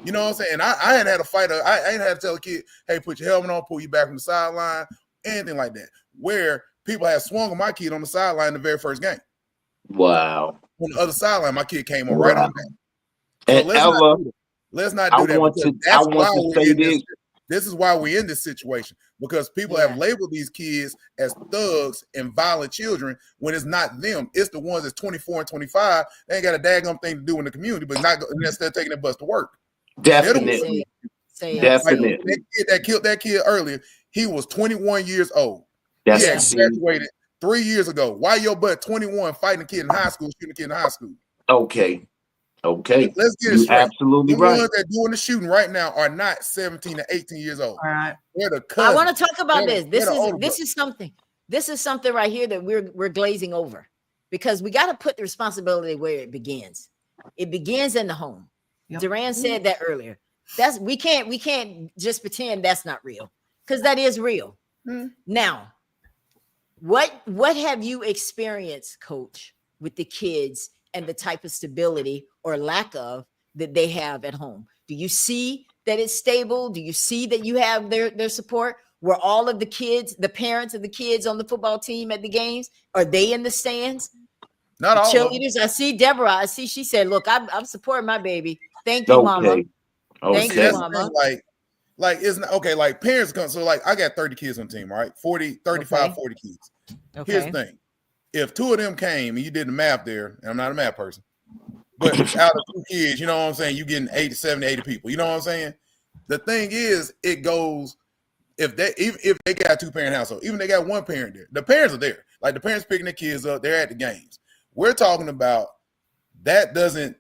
Speaker 4: You know what I'm saying? I ain't had a fight. I ain't had to tell a kid, hey, put your helmet on, pull you back from the sideline, anything like that. Where people had swung on my kid on the sideline the very first game.
Speaker 3: Wow.
Speaker 4: On the other sideline, my kid came on right on back. So
Speaker 3: And Ella,
Speaker 4: let's not do that.
Speaker 3: I want to say this.
Speaker 4: This is why we're in this situation, because people have labeled these kids as thugs and violent children when it's not them. It's the ones that's 24 and 25. They ain't got a daggum thing to do in the community, but not instead taking their bus to work.
Speaker 3: Definitely. Definitely.
Speaker 4: Like, that kid that killed that kid earlier, he was 21 years old.
Speaker 3: That's
Speaker 4: he had graduated 3 years ago. Why your butt 21 fighting a kid in high school, shooting a kid in high school?
Speaker 3: Okay.
Speaker 4: Let's get it straight.
Speaker 3: Absolutely
Speaker 4: the
Speaker 3: right.
Speaker 4: ones that doing the shooting right now are not 17 to 18 years old.
Speaker 2: All right.
Speaker 4: They're the cousins.
Speaker 1: I want to talk about this. This is something right here that we're glazing over, because we got to put the responsibility where it begins. It begins in the home. Yep. Duran said that earlier. We can't just pretend that's not real, because that is real. Now, what have you experienced, Coach, with the kids and the type of stability or lack of that they have at home? Do you see that it's stable? Do you see that you have their support? Were all of the kids, the parents of the kids on the football team at the games? Are they in the stands?
Speaker 4: Not all
Speaker 1: cheerleaders. I see Deborah. I see she said, look, I'm supporting my baby. Thank you, Mama. Thank you, Mama.
Speaker 4: Like it's not okay. Like parents come. So like I got 30 kids on the team, right? 35, 40 kids. Here's the thing. If 2 of them came and you did the math there, and I'm not a math person, but out of 2 kids, you know what I'm saying? You getting 80, 70, 80 people. You know what I'm saying? The thing is, it goes, if they got a 2-parent household, even if they got 1 parent there, the parents are there. Like the parents picking their kids up, they're at the games. We're talking about that doesn't,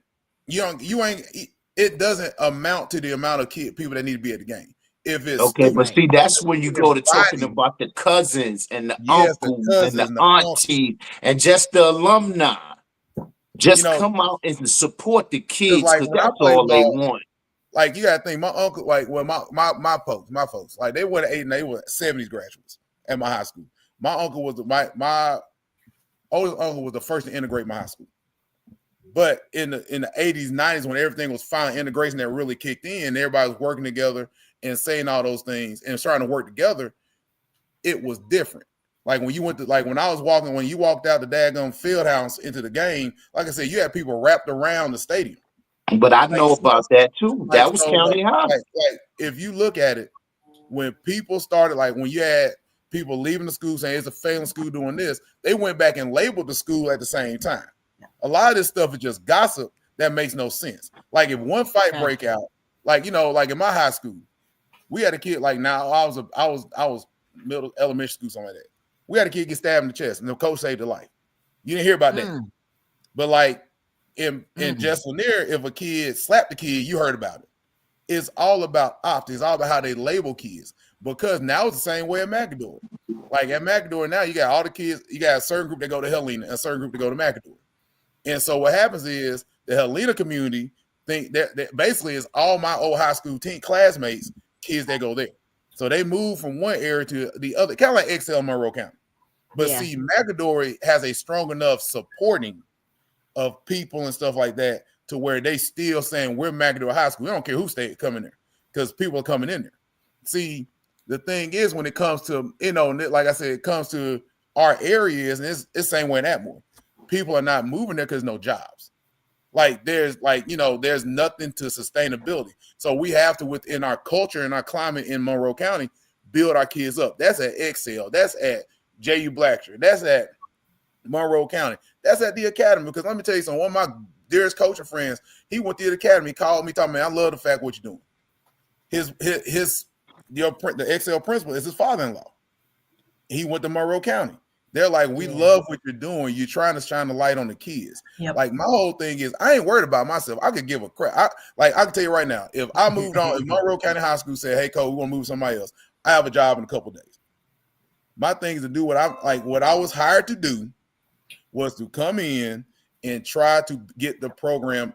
Speaker 4: it doesn't amount to the amount of people that need to be at the game. If it's
Speaker 3: okay, but see, that's when you go to talking about the cousins and the uncles and the aunties and just the alumni. Just come out and support the kids, because that's all they want.
Speaker 4: Like you gotta think, my uncle, like my folks, like they were 80 and they were 70s graduates at my high school. My uncle was my oldest uncle was the first to integrate my high school. But in the 80s, 90s, when everything was finally integration that really kicked in, everybody was working together and saying all those things and starting to work together, it was different. Like when you went to, like when you walked out the daggone field house into the game, like I said, you had people wrapped around the stadium.
Speaker 3: But I know about that too. That was county high.
Speaker 4: Like if you look at it, when people started, like when you had people leaving the school saying it's a failing school doing this, they went back and labeled the school at the same time. A lot of this stuff is just gossip that makes no sense. Like if one fight break out, like like in my high school, we had a kid, like now I was middle elementary school, something like that. We had a kid get stabbed in the chest and the coach saved their life. You didn't hear about that. But like in Just Lanier, if a kid slapped the kid, you heard about it. It's all about optics. It's all about how they label kids. Because now it's the same way at McAdoo. Like at McAdoo now, you got all the kids, you got a certain group that go to Helena and a certain group that go to McAdoo. And so what happens is the Helena community think that basically is all my old high school classmates, kids that go there. So they move from one area to the other, kind of like XL Monroe County. But see, McAdoo has a strong enough supporting of people and stuff like that to where they still saying we're McAdoo High School. We don't care who state coming there because people are coming in there. See, the thing is when it comes to, like I said, it comes to our areas, and it's the same way in Atmore. People are not moving there because no jobs. Like there's nothing to sustainability. So we have to, within our culture and our climate in Monroe County, build our kids up. That's at Excel. That's at J.U. Blacksher. That's at Monroe County. That's at the academy. Because let me tell you something. One of my dearest coaching friends, he went to the academy, called me, talking, man, I love the fact what you're doing. The Excel principal is his father-in-law. He went to Monroe County. They're like, we love what you're doing. You're trying to shine the light on the kids. Yep. Like my whole thing is, I ain't worried about myself. I could give a crap. I can tell you right now, if I moved on, if Monroe County High School said, hey, Cole, we want to move somebody else, I have a job in a couple of days. My thing is to do what I was hired to do was to come in and try to get the program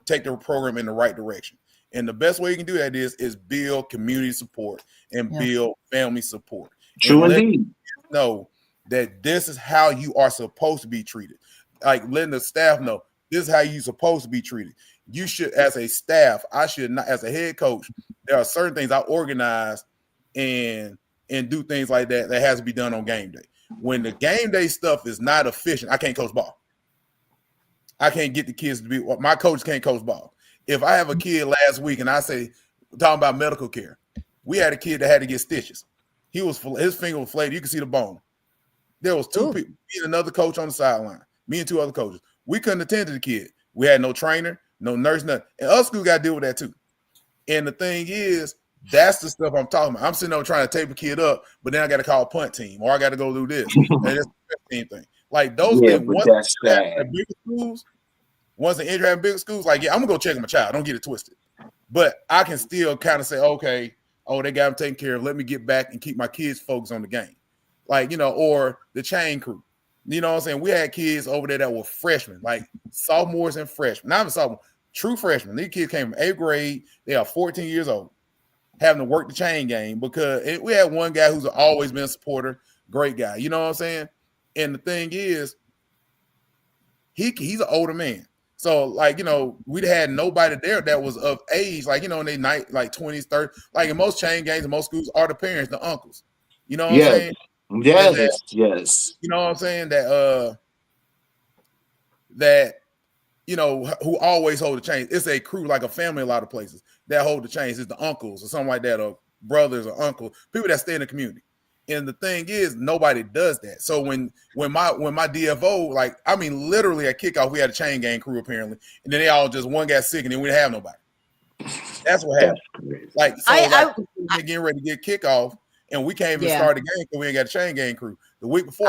Speaker 4: take the program in the right direction. And the best way you can do that is build community support and build family support.
Speaker 3: True
Speaker 4: and
Speaker 3: indeed.
Speaker 4: Know that this is how you are supposed to be treated. Like letting the staff know this is how you're supposed to be treated. You should, as a staff, I should not, as a head coach, there are certain things I organize and do things like that has to be done on game day. When the game day stuff is not efficient, I can't coach ball. I can't get the kids to be, my coach can't coach ball. If I have a kid last week and I say, talking about medical care, we had a kid that had to get stitches. His finger was flayed. You can see the bone. There was two people, me and another coach on the sideline, me and two other coaches. We couldn't attend to the kid. We had no trainer, no nurse, nothing. And other school got to deal with that too. And the thing is, that's the stuff I'm talking about. I'm sitting there trying to tape a kid up, but then I got to call a punt team or I got to go do this. And it's the same thing. Like those things, once bigger schools, once the injury in bigger schools, like, I'm going to go check my child. Don't get it twisted. But I can still kind of say, okay, they got him taken care of. Let me get back and keep my kids focused on the game. Like, or the chain crew. You know what I'm saying? We had kids over there that were freshmen, like sophomores and freshmen. Not even sophomore, true freshmen. These kids came from 8th grade. They are 14 years old, having to work the chain game because we had one guy who's always been a supporter, great guy. You know what I'm saying? And the thing is, he's an older man. So, like, we'd had nobody there that was of age, like, in their night, like 20s, 30s. Like in most chain gangs in most schools are the parents, the uncles. You know what I'm saying?
Speaker 3: Yes, yes.
Speaker 4: You know what I'm saying? That who always hold the chains. It's a crew, like a family, a lot of places that hold the chains. It's the uncles or something like that, or brothers or uncles, people that stay in the community. And the thing is, nobody does that. So when my DFO, like, I mean, literally at kickoff, we had a chain gang crew apparently, and then one got sick, and then we didn't have nobody. That's what happened. Like, so getting ready to get kickoff, and we can't even start the game because we ain't got a chain gang crew. The week before,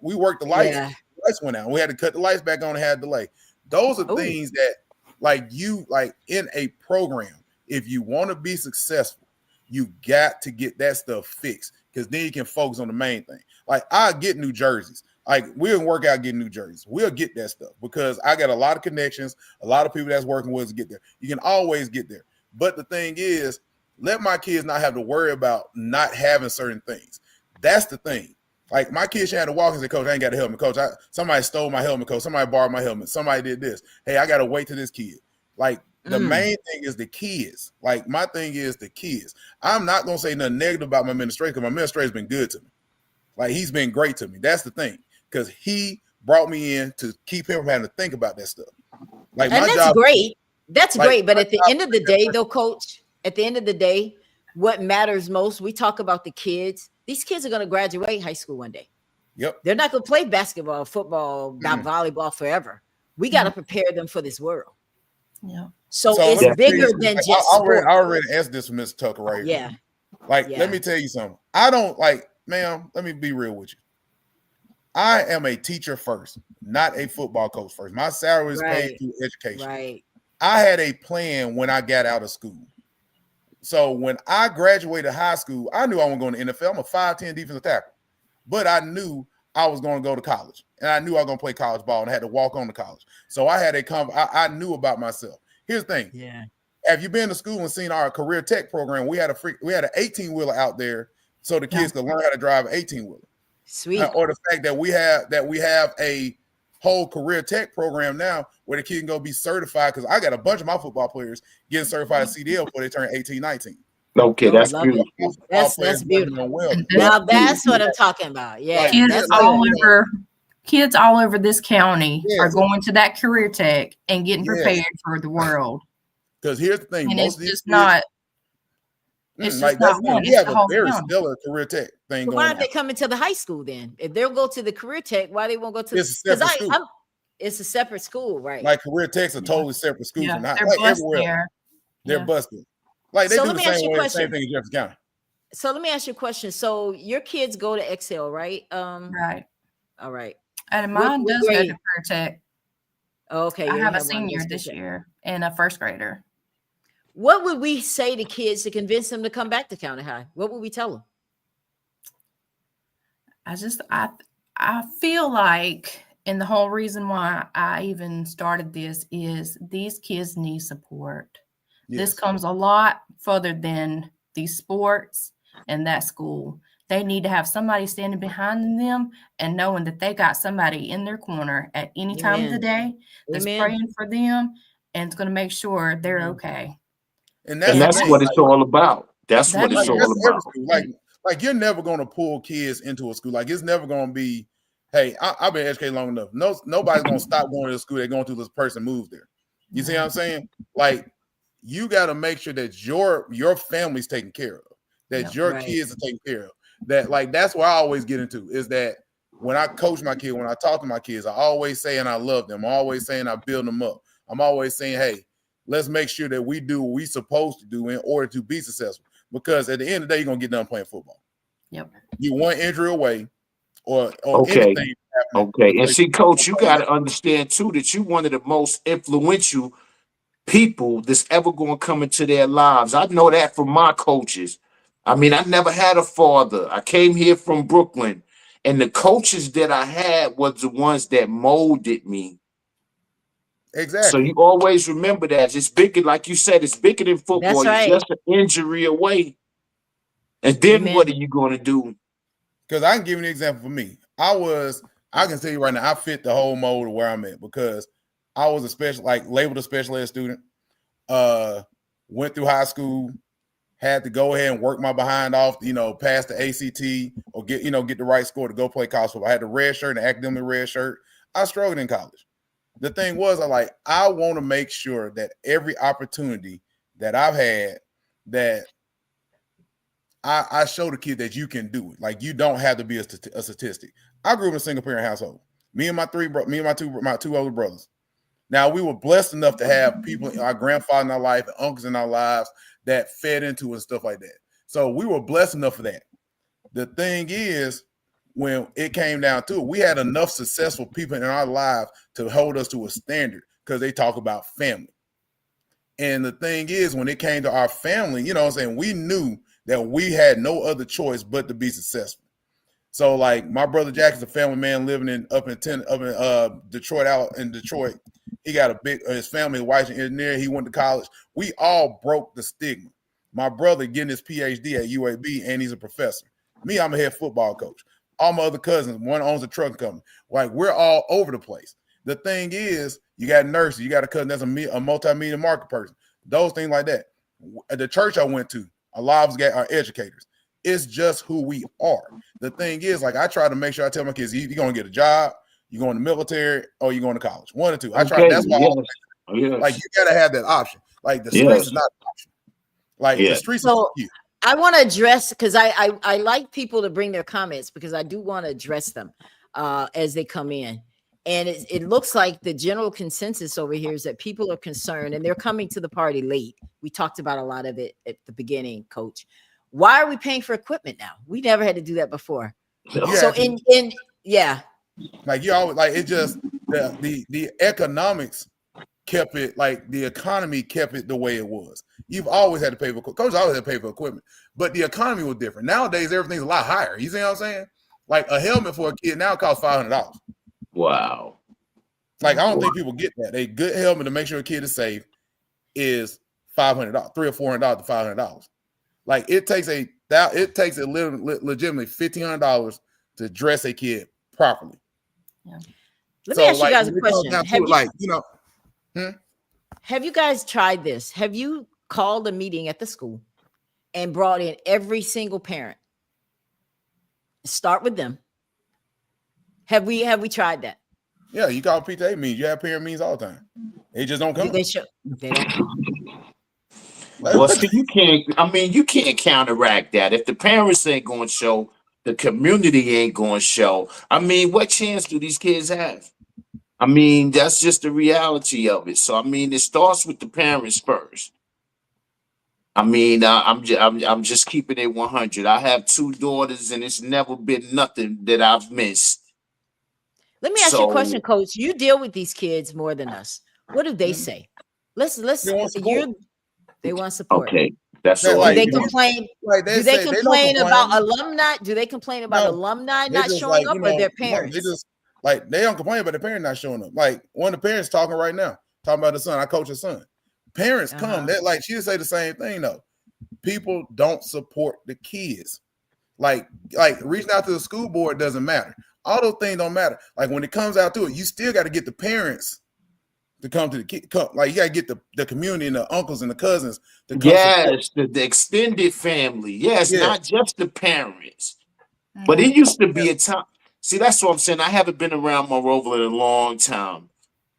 Speaker 4: we worked the lights. The lights went out. We had to cut the lights back on and had delay. Those are things that, like in a program, if you want to be successful, you got to get that stuff fixed because then you can focus on the main thing. Like, I get new jerseys. Like, we'll work out getting new jerseys. We'll get that stuff because I got a lot of connections, a lot of people that's working with us to get there. You can always get there. But the thing is, let my kids not have to worry about not having certain things. That's the thing. Like, my kids had to walk and say, Coach, I ain't got a helmet. Coach, somebody stole my helmet. Coach, somebody borrowed my helmet. Somebody did this. Hey, I got to wait to this kid. Like, the main thing is the kids. Like, my thing is the kids. I'm not going to say nothing negative about my administrator because my administrator's been good to me. Like, he's been great to me. That's the thing. Because he brought me in to keep him from having to think about that stuff. Like,
Speaker 1: and that's great. That's great. But at the end of the day, though, Coach, at the end of the day, what matters most, we talk about the kids. These kids are going to graduate high school one day.
Speaker 4: Yep.
Speaker 1: They're not going to play basketball, football, not volleyball forever. We got to prepare them for this world.
Speaker 2: Yeah.
Speaker 1: So it's bigger than just sport.
Speaker 4: I already asked this from Mr. Tucker right here.
Speaker 1: Yeah.
Speaker 4: Like, let me tell you something. I don't ma'am, let me be real with you. I am a teacher first, not a football coach first. My salary is paid through education.
Speaker 1: Right.
Speaker 4: I had a plan when I got out of school. So when I graduated high school, I knew I was going to NFL. I'm a 5'10" defensive tackle. But I knew I was going to go to college. And I knew I was going to play college ball and I had to walk on to college. So I had I knew about myself. Here's the thing.
Speaker 1: Yeah.
Speaker 4: Have you been to school and seen our career tech program? We had an 18-wheeler out there so the kids could learn how to drive an 18-wheeler.
Speaker 1: Sweet.
Speaker 4: Or the fact that we have a whole career tech program now where the kid can go be certified, because I got a bunch of my football players getting certified at CDL before they turn 18, 19.
Speaker 3: Okay, that's beautiful.
Speaker 1: That's beautiful. Now that's what I'm talking about. Yeah.
Speaker 2: Kids all over this county are going to that career tech and getting prepared for the world.
Speaker 4: Because here's the thing.
Speaker 2: And
Speaker 4: most
Speaker 2: it's just not. It's just not one.
Speaker 4: We have a very stellar career tech thing going on.
Speaker 1: Why aren't they coming to the high school then? If they'll go to the career tech, why they won't go to?
Speaker 4: It's a separate school.
Speaker 1: It's a separate school, right?
Speaker 4: Like career techs are totally separate schools.
Speaker 2: Yeah,
Speaker 4: Not
Speaker 2: they're
Speaker 4: like
Speaker 2: busted
Speaker 4: everywhere. They're busted. Like they do the same thing in Jefferson County.
Speaker 1: So let me ask you a question. So your kids go to Excel, right?
Speaker 2: Right.
Speaker 1: All right.
Speaker 2: And mine does go to career tech.
Speaker 1: Okay.
Speaker 2: I have a senior this year and a first grader.
Speaker 1: What would we say to kids to convince them to come back to County High? What would we tell them?
Speaker 2: I feel like, and the whole reason why I even started this is these kids need support.
Speaker 4: Yes.
Speaker 2: This comes a lot further than these sports and that school. They need to have somebody standing behind them and knowing that they got somebody in their corner at any time of the day that's praying for them and it's going to make sure they're okay.
Speaker 3: And that's what it's all about. That's what it's all about.
Speaker 4: Like you're never going to pull kids into a school. Like it's never going to be, hey, I've been educated long enough. Nobody's going to stop going to the school they're going to this person moves there. You see what I'm saying? Like you got to make sure that your family's taken care of, that your kids are taken care of. That like that's what I always get into is that when I coach my kid, when I talk to my kids, I always say and I love them. I'm always saying I build them up. I'm always saying, hey, let's make sure that we do what we're supposed to do in order to be successful. Because at the end of the day, you're gonna get done playing football.
Speaker 2: Yep.
Speaker 4: You one injury away, or
Speaker 3: okay.
Speaker 4: anything.
Speaker 3: Okay. And see, Coach, you got to understand too that you're one of the most influential people that's ever going to come into their lives. I know that from my coaches. I mean, I never had a father. I came here from Brooklyn, and the coaches that I had was the ones that molded me.
Speaker 4: Exactly.
Speaker 3: So you always remember that. It's bigger, like you said, it's bigger than football. It's just an injury away. And then what are you going to do?
Speaker 4: Because I can give you an example for me. I can tell you right now, I fit the whole mold of where I'm at because I was labeled a special ed student, went through high school, had to go ahead and work my behind off, pass the ACT or get the right score to go play college football. I had the red shirt, the academic red shirt. I struggled in college. The thing was, I want to make sure that every opportunity that I've had, that I show the kid that you can do it. Like you don't have to be a statistic. I grew up in a single parent household. Me and my two older brothers. Now we were blessed enough to have people, our grandfather in our life, and uncles in our lives that fed into it and stuff like that. So we were blessed enough for that. The thing is, when it came down to it, we had enough successful people in our lives to hold us to a standard because they talk about family. And the thing is, when it came to our family, we knew that we had no other choice but to be successful. So like my brother Jack is a family man living up in Detroit, out in Detroit. He got his family, his wife's an engineer. He went to college. We all broke the stigma. My brother getting his PhD at UAB and he's a professor. Me, I'm a head football coach. All my other cousins, one owns a truck company. Like we're all over the place. The thing is, you got nurses, you got a cousin that's a multimedia market person, those things like that. At the church I went to, a lot of us are educators. It's just who we are. The thing is, I try to make sure I tell my kids, you're going to get a job, you're going to the military, or you're going to college. One or two. I try. That's why. Yes. You got to have that option. Like the streets is not an option. The streets.
Speaker 1: So I want to address because I like people to bring their comments because I do want to address them as they come in. And it looks like the general consensus over here is that people are concerned and they're coming to the party late. We talked about a lot of it at the beginning, Coach. Why are we paying for equipment now? We never had to do that before. So
Speaker 4: like you always it just the economics kept it, the economy kept it the way it was. You've always had to pay for coaches always had to pay for equipment, but the economy was different. Nowadays everything's a lot higher. You see what I'm saying? Like a helmet for a kid now costs $500.
Speaker 3: Wow.
Speaker 4: I don't think people get that. A good helmet to make sure a kid is safe is $500, $300 or $400 to $500. It takes a legitimately $1,500 to dress a kid properly.
Speaker 1: Yeah. Let me ask you guys a question. Have you guys tried this? Have you called a meeting at the school and brought in every single parent? Start with them. Have we tried that?
Speaker 4: Yeah, you call PTA meetings. You have parent meetings all the time. They just don't come.
Speaker 1: They don't come.
Speaker 3: Well, see, you can't counteract that. If the parents ain't going to show, the community ain't going to show. What chance do these kids have? That's just the reality of it. So, it starts with the parents first. I'm just keeping it 100. I have 2 daughters, and it's never been nothing that I've missed.
Speaker 1: Let me ask you a question, Coach. You deal with these kids more than us. What do they say? They want support.
Speaker 3: Okay. That's
Speaker 4: That,
Speaker 3: all.
Speaker 1: Do
Speaker 4: like,
Speaker 1: they
Speaker 4: you know,
Speaker 1: complain?
Speaker 4: like they
Speaker 1: Do they
Speaker 4: say they don't
Speaker 1: complain about
Speaker 4: complain.
Speaker 1: alumni? Do they complain about
Speaker 4: No,
Speaker 1: alumni
Speaker 4: they
Speaker 1: not
Speaker 4: just
Speaker 1: showing
Speaker 4: like,
Speaker 1: up,
Speaker 4: you
Speaker 1: or
Speaker 4: know,
Speaker 1: their
Speaker 4: no, they
Speaker 1: parents?
Speaker 4: just like they don't complain about the parent not showing up. Like one of the parents talking right now, talking about the son. I coach his son. Parents come. That like she say the same thing though. People don't support the kids. Like reaching out to the school board doesn't matter. All those things don't matter. Like when it comes out to it, you still got to get the parents to come to the kid. Like you got to get the community and the uncles and the cousins to come support.
Speaker 3: Yes, the extended family. Yes,
Speaker 4: Yeah.
Speaker 3: not just the parents. But it used to be a time. See, that's what I'm saying. I haven't been around Monroeville in a long time.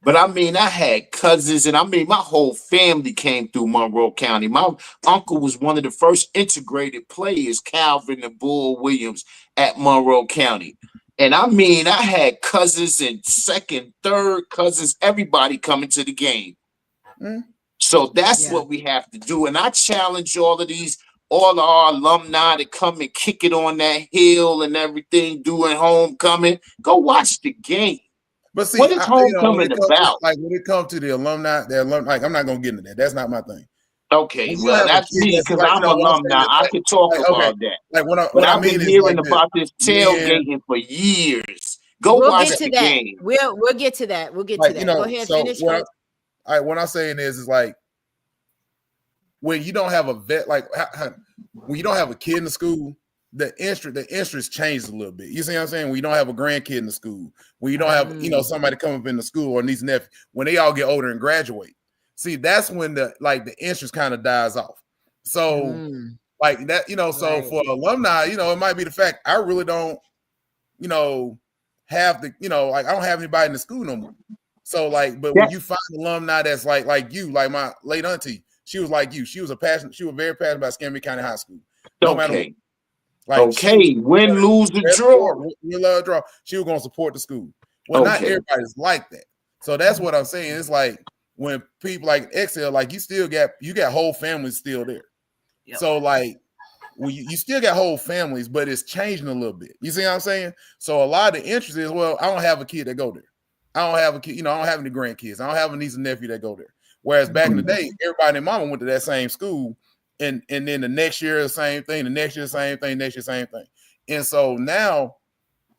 Speaker 3: But I mean, I had cousins, and I mean, my whole family came through Monroe County. My uncle was one of the first integrated players, Calvin and Bull Williams, at Monroe County. And I mean, I had cousins and second, third cousins, everybody coming to the game.
Speaker 4: Mm.
Speaker 3: So that's what we have to do. And I challenge all our alumni to come and kick it on that hill and everything, doing homecoming. Go watch the game.
Speaker 4: But see,
Speaker 3: What is
Speaker 4: you know,
Speaker 3: homecoming about?
Speaker 4: when it comes to the alumni, like I'm not gonna get into that. That's not my thing.
Speaker 3: Okay,
Speaker 4: When you
Speaker 3: well,
Speaker 4: have a
Speaker 3: that's
Speaker 4: kid
Speaker 3: me
Speaker 4: that's
Speaker 3: because
Speaker 4: like, you
Speaker 3: I'm
Speaker 4: know, what I'm saying
Speaker 3: alumni.
Speaker 4: is
Speaker 3: I could talk
Speaker 4: okay,
Speaker 3: about that.
Speaker 4: like
Speaker 3: But
Speaker 4: what I
Speaker 3: I've
Speaker 4: mean
Speaker 3: been
Speaker 4: is like
Speaker 3: hearing
Speaker 4: this.
Speaker 3: about this
Speaker 4: When
Speaker 3: tailgating for years. Go
Speaker 1: We'll
Speaker 3: watch
Speaker 1: get to
Speaker 3: the
Speaker 1: that.
Speaker 3: game.
Speaker 1: We'll get to that. We'll get to
Speaker 4: like you
Speaker 1: that. Go
Speaker 4: know,
Speaker 1: ahead,
Speaker 4: so
Speaker 1: finish, Coach.
Speaker 4: what I'm saying is like when you don't have a vet, like when you don't have a kid in the school, the interest changes a little bit. You see what I'm saying? When you don't have a grandkid in the school, when you don't have, you know, somebody come up in the school or niece and nephew, when they all get older and graduate, see, that's when the interest kind of dies off. So like that, you know, so for alumni, you know, it might be the fact I really don't, you know, have the, you know, like I don't have anybody in the school no more. So like, but when you find alumni that's like you, like my late auntie, she was like you. She was very passionate about Escambia County High School. No matter what. Like
Speaker 3: win, lose, or draw.
Speaker 4: Draw. She was gonna support the school. Well, not everybody's like that. So that's what I'm saying. It's like when people like Excel, like you got whole families still there. Yep. So like you still got whole families, but it's changing a little bit. You see what I'm saying? So a lot of the interest is, well, I don't have a kid that go there. I don't have a kid, you know, I don't have any grandkids. I don't have a niece and nephew that go there. Whereas back in the day, everybody and mama went to that same school, and then the next year the same thing, the next year the same thing, next year same thing. And so now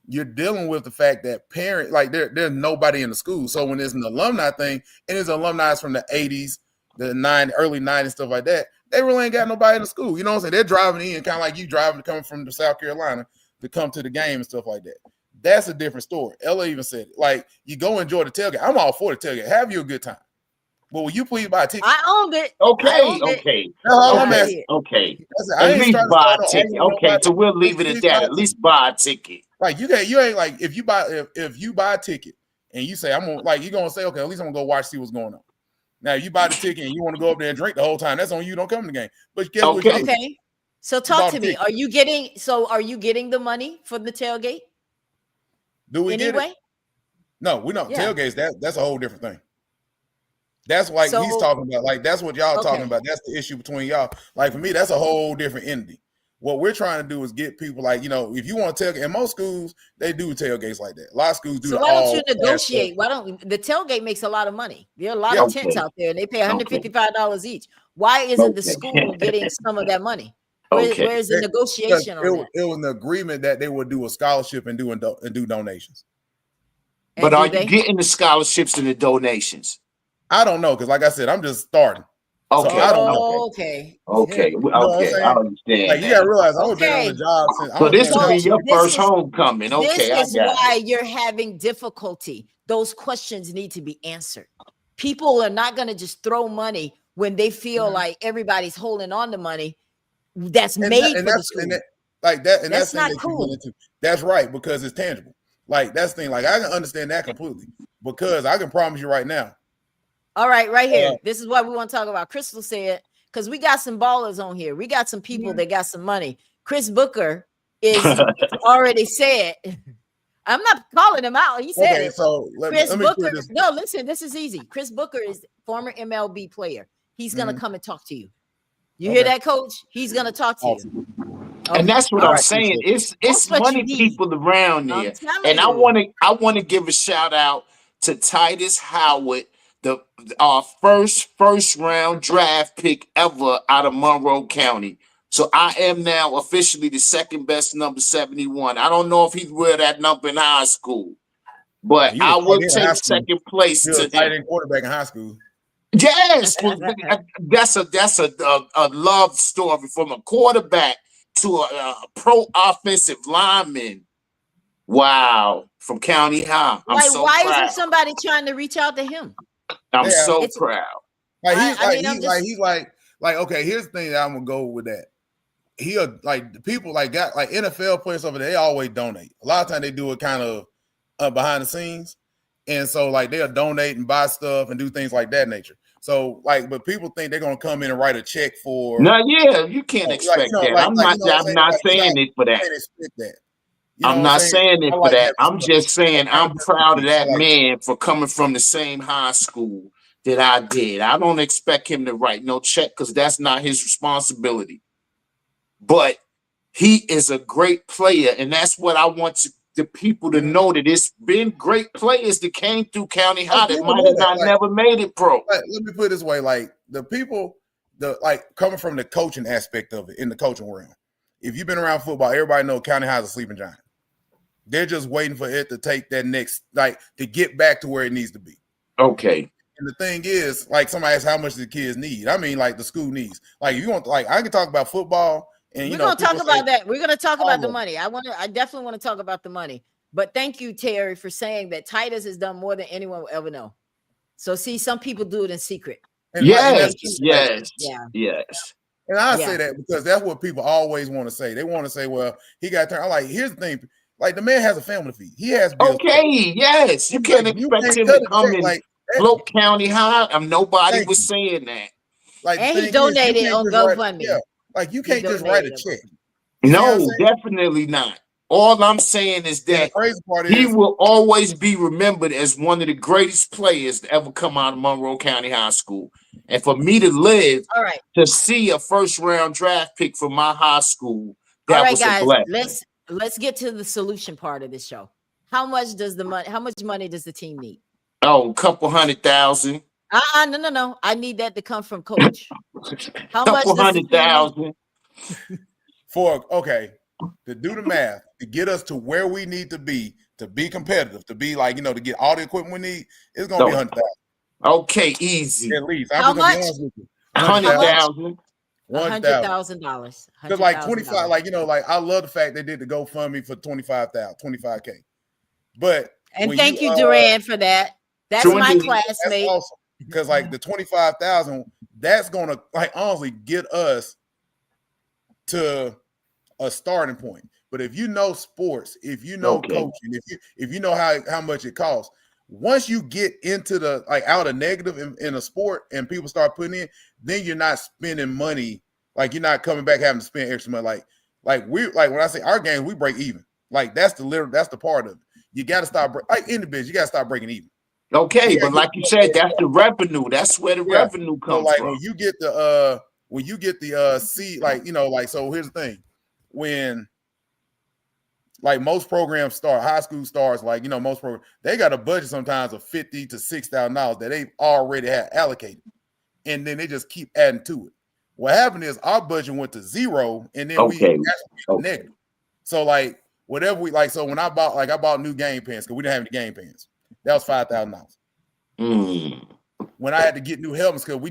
Speaker 4: you're dealing with the fact that parents, like there's nobody in the school. So when there's an alumni thing, and there's alumni from the 80s, the early 90s, stuff like that, they really ain't got nobody in the school. You know what I'm saying? They're driving in, kind of like you coming from South Carolina to come to the game and stuff like that. That's a different story. Ella even said it. Like, you go enjoy the tailgate. I'm all for the tailgate. Have you a good time. But will you please buy a ticket?
Speaker 1: I owned it.
Speaker 3: Okay. At least buy a ticket. Okay, so we'll leave it at that. At least buy a ticket.
Speaker 4: Like you ain't like if you buy a ticket and you say I'm gonna, like, you're gonna say, okay, at least I'm gonna go watch, see what's going on. Now you buy the ticket and you want to go up there and drink the whole time. That's on you. Don't come to the game. But guess what?
Speaker 1: Okay. So talk to me. Are you getting the money for the tailgate?
Speaker 4: Do we
Speaker 1: anyway?
Speaker 4: Get it? No, we don't. Yeah. Tailgates, that's a whole different thing. That's like he's talking about. Like that's what y'all talking about. That's the issue between y'all. Like for me, that's a whole different entity. What we're trying to do is get people, like, you know, if you want to tailgate, in most schools they do tailgates like that. A lot of schools do.
Speaker 1: So why don't you negotiate? Why don't the tailgate makes a lot of money? There are a lot of tents out there, and they pay $155 each. Why isn't the school getting some of that money? Where's the negotiation on that?
Speaker 4: It was an agreement that they would do a scholarship and do donations.
Speaker 3: But are you getting the scholarships and the donations?
Speaker 4: I don't know, because like I said, I'm just starting.
Speaker 3: Okay.
Speaker 4: So I don't know.
Speaker 3: Okay.
Speaker 4: I understand. Like, you gotta realize I've been on the job since.
Speaker 3: So this will be your first homecoming. Okay,
Speaker 1: this is why you're having difficulty. Those questions need to be answered. People are not going to just throw money when they feel like everybody's holding on to money that's made for the school.
Speaker 4: That's
Speaker 1: not cool.
Speaker 4: That's right, because it's tangible. Like that's the thing. Like I can understand that completely, because I can promise you right now.
Speaker 1: All right, right here. This is what we want to talk about. Crystal said, because we got some ballers on here. We got some people that got some money. Chris Booker is already said. I'm not calling him out. He said it.
Speaker 4: So
Speaker 1: Chris Booker. No, listen, this is easy. Chris Booker is former MLB player. He's gonna come and talk to you. You hear that, Coach? He's gonna talk to you.
Speaker 3: And that's what I'm saying. It's money people around there. And I want to give a shout out to Titus Howard, our first round draft pick ever out of Monroe County. So I am now officially the second best number 71. I don't know if he wear that number in high school, but
Speaker 4: You were
Speaker 3: I
Speaker 4: tight
Speaker 3: will
Speaker 4: end in
Speaker 3: take
Speaker 4: high school.
Speaker 3: second place
Speaker 4: You were
Speaker 3: to
Speaker 4: a tight
Speaker 3: him.
Speaker 4: end quarterback in high school.
Speaker 3: Yes, that's a love story from a quarterback to a pro offensive lineman. Wow, from County High. I'm so
Speaker 1: why
Speaker 3: proud.
Speaker 1: isn't somebody trying to reach out to him?
Speaker 3: I'm
Speaker 4: Yeah.
Speaker 3: so proud.
Speaker 4: Like okay, here's the thing that I'm gonna go with that. Like the people like NFL players over there, they always donate. A lot of times they do it kind of behind the scenes. And so like they'll donate and buy stuff and do things like that nature. So like, but people think they're gonna come in and write a check for
Speaker 3: You can't expect that. I'm not saying it for that.
Speaker 4: Expect that.
Speaker 3: I'm not saying it for that. I'm just saying I'm proud of that man for coming from the same high school that I did. I don't expect him to write no check because that's not his responsibility. But he is a great player, and that's what I want the people to know, that it's been great players that came through County High that might have not never made it pro.
Speaker 4: Let me put it this way: like the people, coming from the coaching aspect of it in the coaching realm. If you've been around football, everybody knows County High is a sleeping giant. They're just waiting for it to take that next, to get back to where it needs to be.
Speaker 3: Okay.
Speaker 4: And the thing is, like somebody asked, how much do the kids need? I mean, like the school needs. Like if you want, I can talk about football. And
Speaker 1: we're gonna talk about that. We're gonna talk about the money. I definitely want to talk about the money. But thank you, Terry, for saying that Titus has done more than anyone will ever know. So see, some people do it in secret.
Speaker 3: Yes.
Speaker 4: And I say that because that's what people always want to say. They want to say, well, he got turned. I'm like, here's the thing. Like the man has a family to feed. He has bills.
Speaker 3: Okay, yes. You can't expect him to come in Float County High. Nobody was saying that.
Speaker 4: Like,
Speaker 1: and he donated on GoFundMe.
Speaker 4: Yeah. Like you can't just write a check.
Speaker 3: No, definitely not. All I'm saying is that he will always be remembered as one of the greatest players to ever come out of Monroe County High School. And for me to live to see a first round draft pick from my high school, that was a blessing.
Speaker 1: Let's get to the solution part of this show. How much money does the team need?
Speaker 3: Oh, a couple $100,000.
Speaker 1: No. I need that to come from coach. How
Speaker 3: much? $100,000
Speaker 4: to do the math to get us to where we need to be competitive, to be like, to get all the equipment we need. It's gonna be $100,000.
Speaker 3: Okay, easy.
Speaker 4: At least.
Speaker 1: How much?
Speaker 3: $100,000.
Speaker 1: $100,000.
Speaker 4: Because like 25, I love the fact they did the GoFundMe for 25K. But
Speaker 1: thank you, Duran, for that. That's my classmate.
Speaker 4: That's awesome. Because like the 25,000, that's gonna honestly get us to a starting point. But if you know sports, if you know coaching, if you know how much it costs, once you get into the out of negative in a sport and people start putting in, then you're not spending money. Like you're not coming back having to spend extra money. Like when I say our games, we break even. Like that's the part of it. You got to stop in the business. You got to start breaking even.
Speaker 3: Okay, but like you said, that's the revenue. That's where the revenue comes from.
Speaker 4: When you get the C, so here's the thing. When most programs start, high school starts, most programs, they got a budget sometimes of $50,000 to $6,000 that they already have allocated. And then they just keep adding to it. What happened is our budget went to zero, and then we actually went negative. So whatever so when I bought new game pants because we didn't have any game pants. That was $5,000. When I had to get new helmets because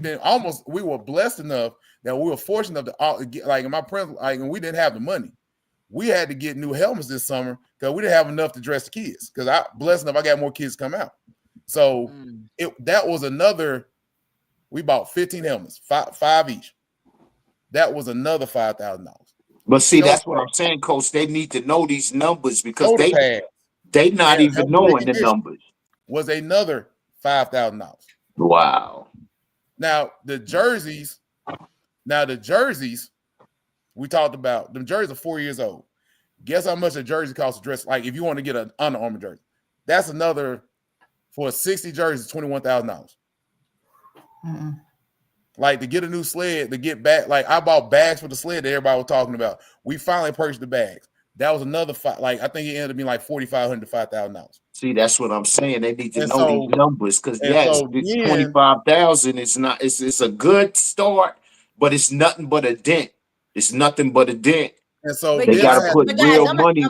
Speaker 4: we were blessed enough that we were fortunate enough to get my parents and we didn't have the money. We had to get new helmets this summer because we didn't have enough to dress the kids. Because I blessed enough, I got more kids come out. So that was another. We bought 15 helmets, five each. That was another $5,000.
Speaker 3: But see, that's what I'm saying, Coach. They need to know these numbers because they not even knowing the numbers.
Speaker 4: Was another $5,000.
Speaker 3: Wow.
Speaker 4: Now the jerseys we talked about. The jerseys are 4 years old. Guess how much a jersey costs to dress? If you want to get an Under Armour jersey, that's another for 60 jerseys, $21,000. To get a new sled, to get back, I bought bags for the sled that everybody was talking about. We finally purchased the bags. That was another like I think it ended up being like $4,500 to $5,000.
Speaker 3: See, that's what I'm saying. They need to
Speaker 4: And
Speaker 3: know these
Speaker 4: so
Speaker 3: numbers because
Speaker 4: and
Speaker 3: yes,
Speaker 4: so
Speaker 3: it's
Speaker 4: then
Speaker 3: 25,000. It's not. It's a good start, but it's nothing but a dent. It's nothing but a dent.
Speaker 4: and so
Speaker 1: But
Speaker 3: They
Speaker 4: then
Speaker 3: got
Speaker 4: I
Speaker 3: to
Speaker 4: had
Speaker 3: put
Speaker 1: but guys,
Speaker 3: real money.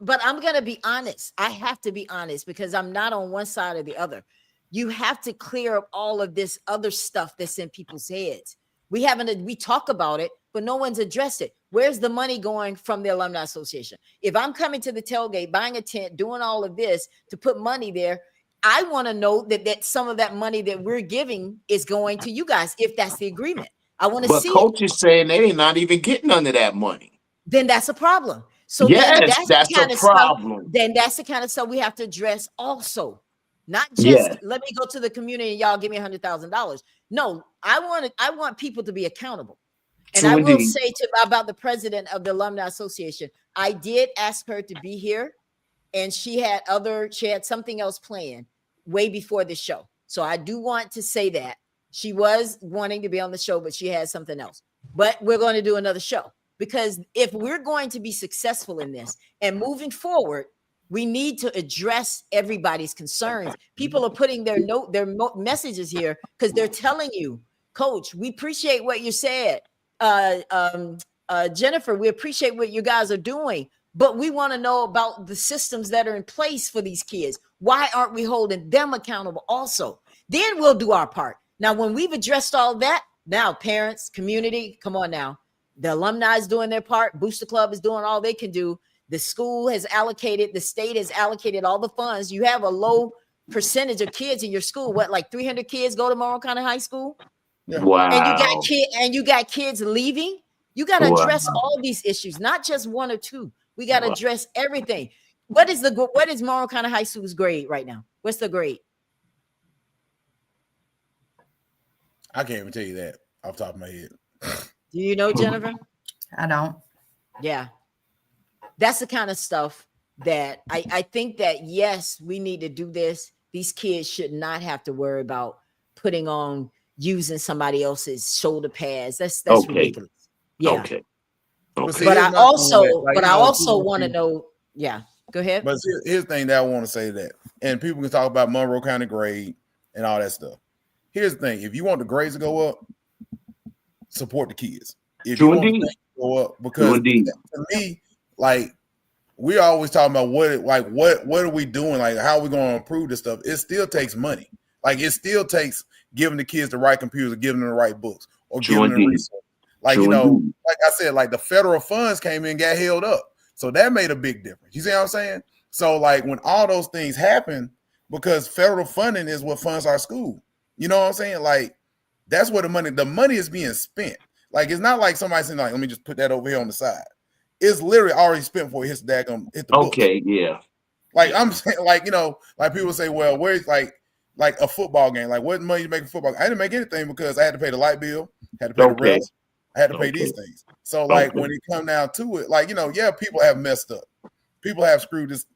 Speaker 1: but I'm gonna be honest. I have to be honest because I'm not on one side or the other. You have to clear up all of this other stuff that's in people's heads. We talk about it, but no one's addressed it. Where's the money going from the Alumni Association? If I'm coming to the tailgate, buying a tent, doing all of this to put money there, I want to know that some of that money that we're giving is going to you guys, if that's the agreement. I want to
Speaker 3: But
Speaker 1: see it.
Speaker 3: coach is saying they not even getting none of that money.
Speaker 1: Then that's a problem. So then
Speaker 3: Yes,
Speaker 1: that's the
Speaker 3: that's a
Speaker 1: kind of stuff.
Speaker 3: problem.
Speaker 1: Then that's the kind of stuff we have to address also. Not just
Speaker 3: Yeah,
Speaker 1: let me go to the community and y'all give me $100,000. No, I want people to be accountable. And I
Speaker 3: true
Speaker 1: will
Speaker 3: indeed.
Speaker 1: say about the president of the Alumni Association, I did ask her to be here, and she had something else planned way before the show. So I do want to say that she was wanting to be on the show, but she had something else. But we're going to do another show because if we're going to be successful in this and moving forward, we need to address everybody's concerns. People are putting their messages here because they're telling you, Coach, we appreciate what you said. Jennifer, we appreciate what you guys are doing, but we want to know about the systems that are in place for these kids. Why aren't we holding them accountable also? Then we'll do our part. Now, when we've addressed all that, now parents, community, come on now. The alumni is doing their part. Booster Club is doing all they can do. The school has allocated, the state has allocated all the funds. You have a low percentage of kids in your school. What, like 300 kids go to Monroe County High School?
Speaker 4: yeah.
Speaker 3: Wow.
Speaker 1: And you got kids leaving. You got to
Speaker 3: Wow.
Speaker 1: address all these issues, not just one or two. We got to address everything. What is Monroe County High School's grade right now? What's the grade?
Speaker 4: I can't even tell you that off the top of my head.
Speaker 1: Do you know, Jennifer?
Speaker 2: I don't.
Speaker 1: Yeah. That's the kind of stuff that I think that, yes, we need to do this. These kids should not have to worry about putting on using somebody else's shoulder pads. That's
Speaker 3: Okay.
Speaker 1: ridiculous. Yeah.
Speaker 3: Okay.
Speaker 4: But, see,
Speaker 1: But I also
Speaker 4: people
Speaker 1: want to know. Yeah. Go ahead.
Speaker 4: But here's the thing that I want to say that, and people can talk about Monroe County grade and all that stuff. Here's the thing: if you want the grades to go up, support the kids. If you want the grades to go up, because to me, like we always talking about what are we doing? Like how are we going to improve this stuff? It still takes money. Like it still takes giving the kids the right computers, or giving them the right books, or giving them resources. Like like I said, like the federal funds came in, got held up, so that made a big difference. You see what I'm saying? So like when all those things happen, because federal funding is what funds our school. You know what I'm saying? Like that's where the money is being spent. Like it's not like somebody saying like, let me just put that over here on the side. It's literally already spent before it hits the books.
Speaker 3: Yeah.
Speaker 4: Like I'm saying, like like people say, well, where's like a football game? Like what money you make a football game? I didn't make anything because I had to pay the light bill, had to pay the rest, I had to pay these things. So like when it come down to it, like people have messed up. People have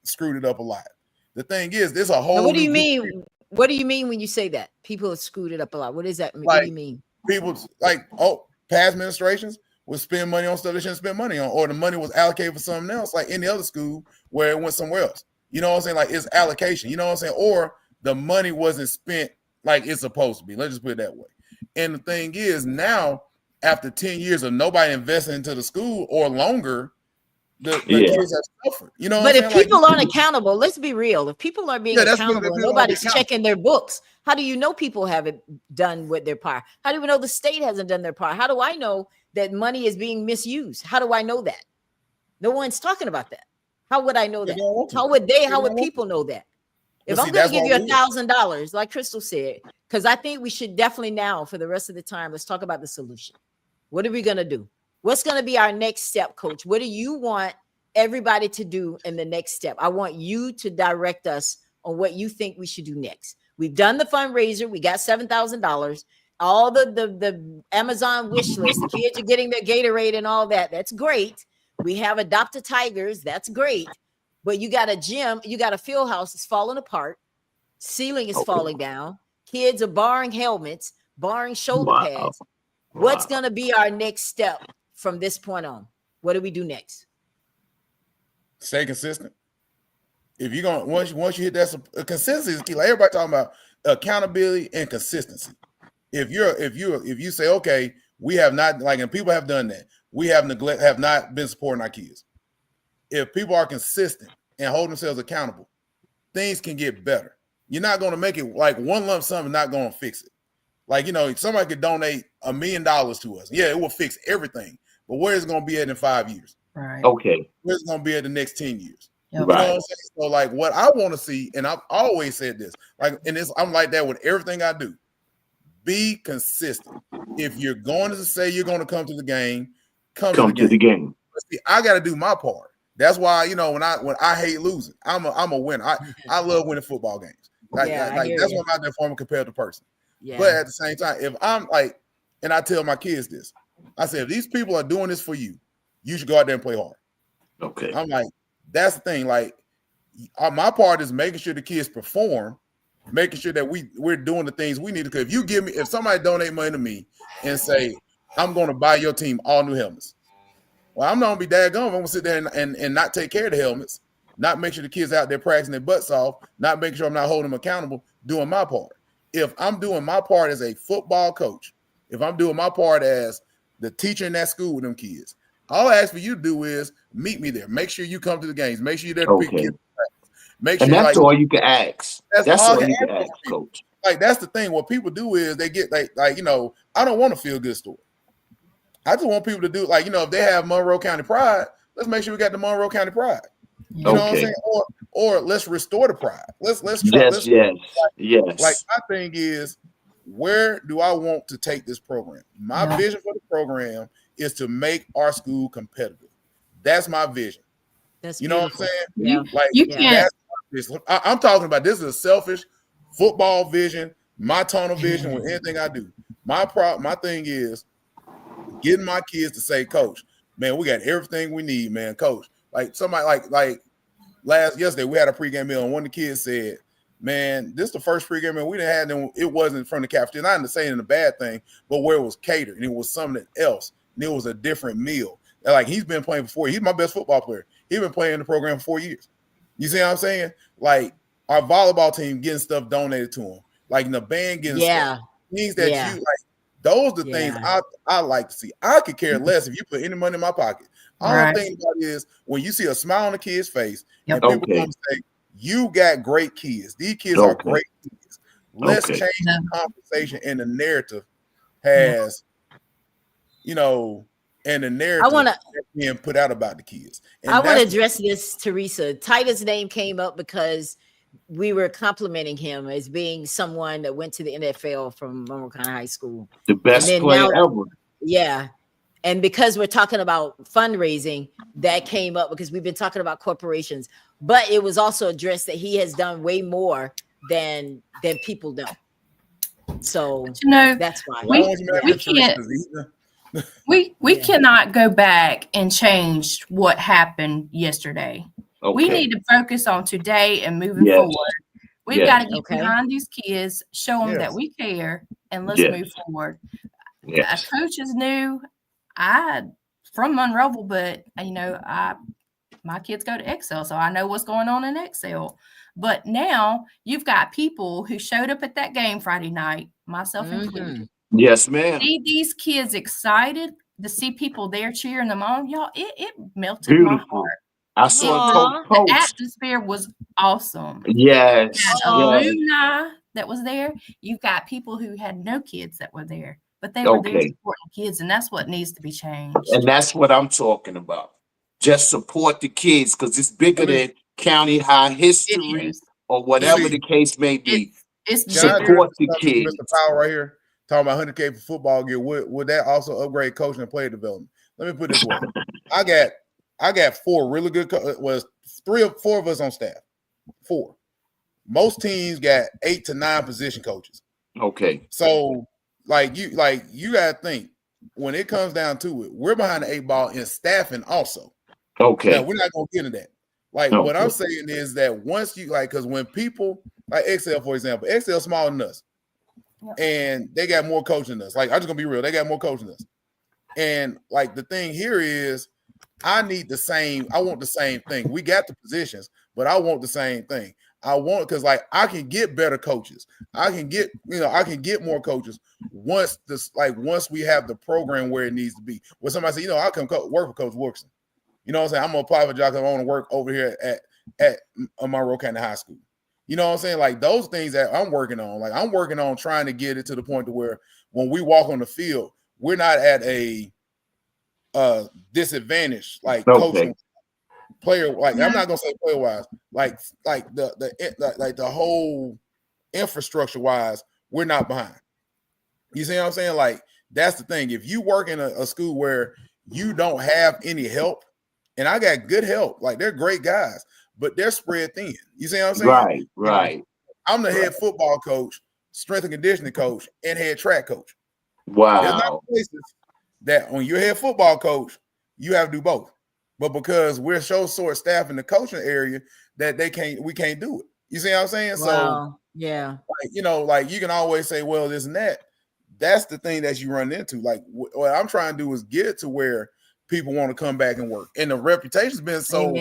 Speaker 4: screwed it up a lot. The thing is, there's a whole.
Speaker 1: Now, what do you mean? What do you mean when you say that people have screwed it up a lot? What does that mean?
Speaker 4: Like,
Speaker 1: what do you mean?
Speaker 4: People past administrations would spend money on stuff they shouldn't spend money on, or the money was allocated for something else, like any other school where it went somewhere else. You know what I'm saying? Like it's allocation. You know what I'm saying? Or the money wasn't spent like it's supposed to be. Let's just put it that way. And the thing is, now after 10 years of nobody investing into the school or longer, the kids have suffered. You know,
Speaker 1: but if people aren't accountable, let's be real. If people are being accountable and nobody's checking their books, how do you know people haven't done with their part? How do we know the state hasn't done their part? How do I know that money is being misused? How do I know that? No one's talking about that. How would I know that? How would people know that? If I'm going to give you $1,000, like Crystal said, because I think we should definitely now for the rest of the time, let's talk about the solution. What are we going to do? What's going to be our next step, Coach? What do you want everybody to do in the next step? I want you to direct us on what you think we should do next. We've done the fundraiser. We got $7,000. All the Amazon wish list. The kids are getting their Gatorade and all that. That's great. We have Adopt a Tigers. That's great. But you got a gym. You got a field house. It's falling apart. Ceiling is falling down. Kids are borrowing helmets, borrowing shoulder pads. What's going to be our next step from this point on? What do we do next?
Speaker 4: Stay consistent. If you're gonna once you hit that consistency is key. Like everybody talking about accountability and consistency. If you say, okay, we have not, like, and people have done that, we have not been supporting our kids. If people are consistent and hold themselves accountable, things can get better. You're not going to make it like one lump sum is not going to fix it. Like, somebody could donate $1 million to us. Yeah, it will fix everything. But where is it going to be at in 5 years?
Speaker 2: Right.
Speaker 3: Okay.
Speaker 4: Where's it going to be at the next 10 years?
Speaker 2: Yep.
Speaker 4: You know what I'm saying? So, like, what I want to see, and I've always said this, like, and I'm like that with everything I do. Be consistent. If you're going to say you're going to come to the game, come to the game. See, I got to do my part. That's why, when I hate losing, I'm a winner. I love winning football games. Like that's what I'm out there for. I'm a competitive person. Yeah. But at the same time, if I'm like, and I tell my kids this, I say, if these people are doing this for you, you should go out there and play hard.
Speaker 3: Okay.
Speaker 4: I'm like, that's the thing. Like, my part is making sure the kids perform, making sure that we're doing the things we need to. Because if somebody donate money to me and say, I'm going to buy your team all new helmets. Well, I'm not going to be daggone. I'm going to sit there and not take care of the helmets, not make sure the kids out there practicing their butts off, not making sure I'm not holding them accountable, doing my part. If I'm doing my part as a football coach, if I'm doing my part as the teacher in that school with them kids, all I ask for you to do is meet me there. Make sure you come to the games. Make sure you're there to pick kids. Make sure,
Speaker 3: and that's all you can ask. That's all you can ask, coach.
Speaker 4: Like, that's the thing. What people do is they get like I don't want to feel good story. I just want people to do, like, if they have Monroe County pride, let's make sure we got the Monroe County pride. You know what I'm saying? Or let's restore the pride. Let's try. Yes. Like, my thing is, where do I want to take this program? My vision for the program is to make our school competitive. That's my vision. That's beautiful. Know what I'm saying?
Speaker 2: Yeah. Like, you can't.
Speaker 4: I'm talking about, this is a selfish football vision, my tunnel vision with anything I do. My thing is getting my kids to say, Coach, man, we got everything we need, man. Coach, like somebody like yesterday we had a pregame meal, and one of the kids said, man, this is the first pregame meal we didn't have, and it wasn't from the cafeteria. Not saying a bad thing, but where it was catered and it was something else, and it was a different meal. Like, he's been playing before. He's my best football player. He's been playing the program for 4 years. You see what I'm saying? Like, our volleyball team getting stuff donated to them, like the band getting stuff. Things that you like. Those are the things I like to see. I could care less if you put any money in my pocket. All I'm thinking about is when you see a smile on a kid's face and people come and say, you got great kids. These kids are great kids. Let's change the conversation, and the narrative has, and the narrative being put out about the kids. And
Speaker 1: I want to address this, Teresa. Titus' name came up because we were complimenting him as being someone that went to the NFL from Monroe County High School.
Speaker 3: The best player ever.
Speaker 1: Yeah. And because we're talking about fundraising, that came up because we've been talking about corporations. But it was also addressed that he has done way more than people know. So that's why.
Speaker 2: We cannot go back and change what happened yesterday. Okay. We need to focus on today and moving forward. We've got to get behind these kids, show them that we care, and let's move forward. As coach is new, from Monroeville, but my kids go to Excel, so I know what's going on in Excel. But now you've got people who showed up at that game Friday night, myself included.
Speaker 3: Yes, ma'am.
Speaker 2: See these kids excited to see people there cheering them on. Y'all, it melted my heart.
Speaker 3: I saw Coach.
Speaker 2: The atmosphere was awesome.
Speaker 3: Yes.
Speaker 2: Alumni that was there. You've got people who had no kids that were there, but they were there supporting kids, and that's what needs to be changed.
Speaker 3: And that's what I'm talking about. Just support the kids, because it's bigger than county high history or whatever the case may be.
Speaker 2: It's
Speaker 3: support the kids.
Speaker 4: Mr. Powell right here talking about $100K for football gear. Would that also upgrade coaching and player development? Let me put it this way. I got 4 really good. Was 3 or 4 of us on staff. 4. Most teams got 8 to 9 position coaches.
Speaker 3: Okay.
Speaker 4: So you gotta think, when it comes down to it, we're behind the 8 ball in staffing also.
Speaker 3: Okay.
Speaker 4: Now, we're not gonna get into that. What I'm saying is that once you because when people like Excel, for example, Excel smaller than us, and they got more coaching than us. Like, I'm just gonna be real, they got more coaching than us. And the thing here is, I need the same. I want the same thing. We got the positions, but I want the same thing. I want because like I can get better coaches. I can get more coaches once we have the program where it needs to be. Where somebody say, I'll come work for Coach Wilkerson. You know what I'm saying? I'm gonna apply for a job because I want to work over here at Monroe County High School. You know what I'm saying? Like those things that I'm working on. Like I'm working on trying to get it to the point to where when we walk on the field, we're not at a disadvantage like coaching player. Like I'm not gonna say player wise. Like the whole infrastructure wise, we're not behind. You see what I'm saying? Like that's the thing. If you work in a school where you don't have any help, and I got good help, like they're great guys, but they're spread thin. You see what I'm saying?
Speaker 3: Right.
Speaker 4: I'm the head football coach, strength and conditioning coach, and head track coach.
Speaker 3: Wow.
Speaker 4: There's not places that when you're head football coach, you have to do both. But because we're so short staff in the coaching area that we can't do it. You see what I'm saying?
Speaker 1: Wow.
Speaker 4: So
Speaker 1: yeah,
Speaker 4: like you can always say, well, this and that. That's the thing that you run into. Like what I'm trying to do is get it to where people want to come back and work. And the reputation's been so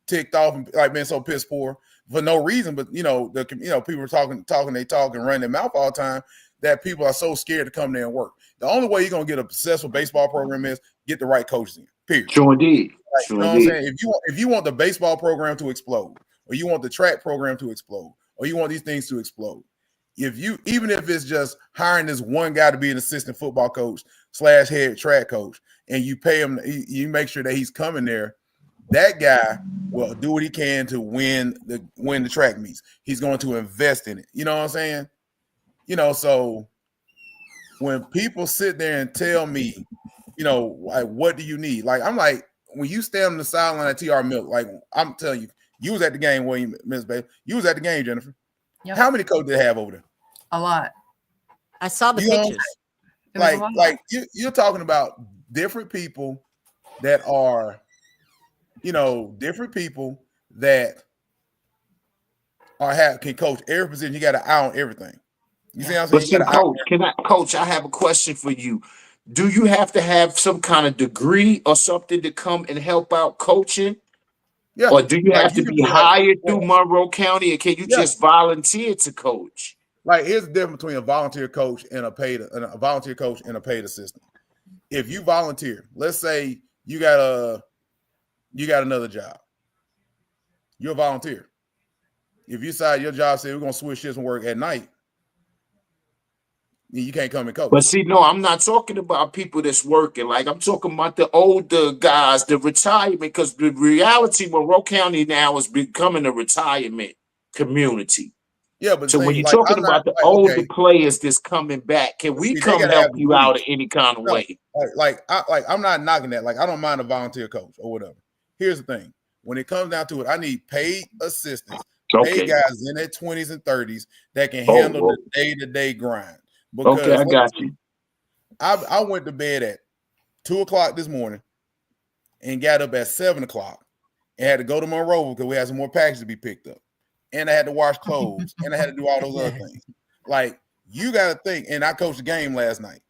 Speaker 4: ticked off and like been so piss poor for no reason. But people are talking, they talk and run their mouth all the time that people are so scared to come there and work. The only way you're gonna get a successful baseball program is get the right coaches in. Period.
Speaker 3: Sure indeed.
Speaker 4: Like, you know what I'm saying? If you want the baseball program to explode, or you want the track program to explode, or you want these things to explode, even if it's just hiring this one guy to be an assistant football coach / head track coach, and you pay him, you make sure that he's coming there, that guy will do what he can to win the track meets. He's going to invest in it. You know what I'm saying? So when people sit there and tell me, like, what do you need? Like, I'm like, when you stand on the sideline at TR Milk, like, I'm telling you, you was at the game, William, Miss Bailey. You was at the game, Jennifer. Yep. How many coaches did they have over there?
Speaker 2: A lot.
Speaker 1: I saw the pictures.
Speaker 4: Like you're talking about different people that are, different people that can coach every position. You got an eye on everything. You see what I'm saying?
Speaker 3: Coach, I have a question for you. Do you have to have some kind of degree or something to come and help out coaching? Yeah. Or do you have to be hired through Monroe County, or can you just volunteer to coach?
Speaker 4: Like, here's the difference between a volunteer coach and a paid assistant. If you volunteer, let's say you got another job, you're a volunteer. If you decide your job says we're gonna switch shifts and work at night, you can't come and coach.
Speaker 3: But see, no, I'm not talking about people that's working. Like, I'm talking about the older guys, the retirement, because the reality, Monroe County now is becoming a retirement community. Yeah, but so when you're talking about the older players that's coming back, can we come help you out in any kind of way?
Speaker 4: I'm not knocking that. Like, I don't mind a volunteer coach or whatever. Here's the thing: when it comes down to it, I need paid assistants, paid guys in their 20s and 30s that can handle the day-to-day grind. Because
Speaker 3: I got you.
Speaker 4: I went to bed at 2:00 this morning and got up at 7:00 and had to go to Monroe because we had some more packages to be picked up. And I had to wash clothes and I had to do all those other things. Like, you got to think, and I coached the game last night.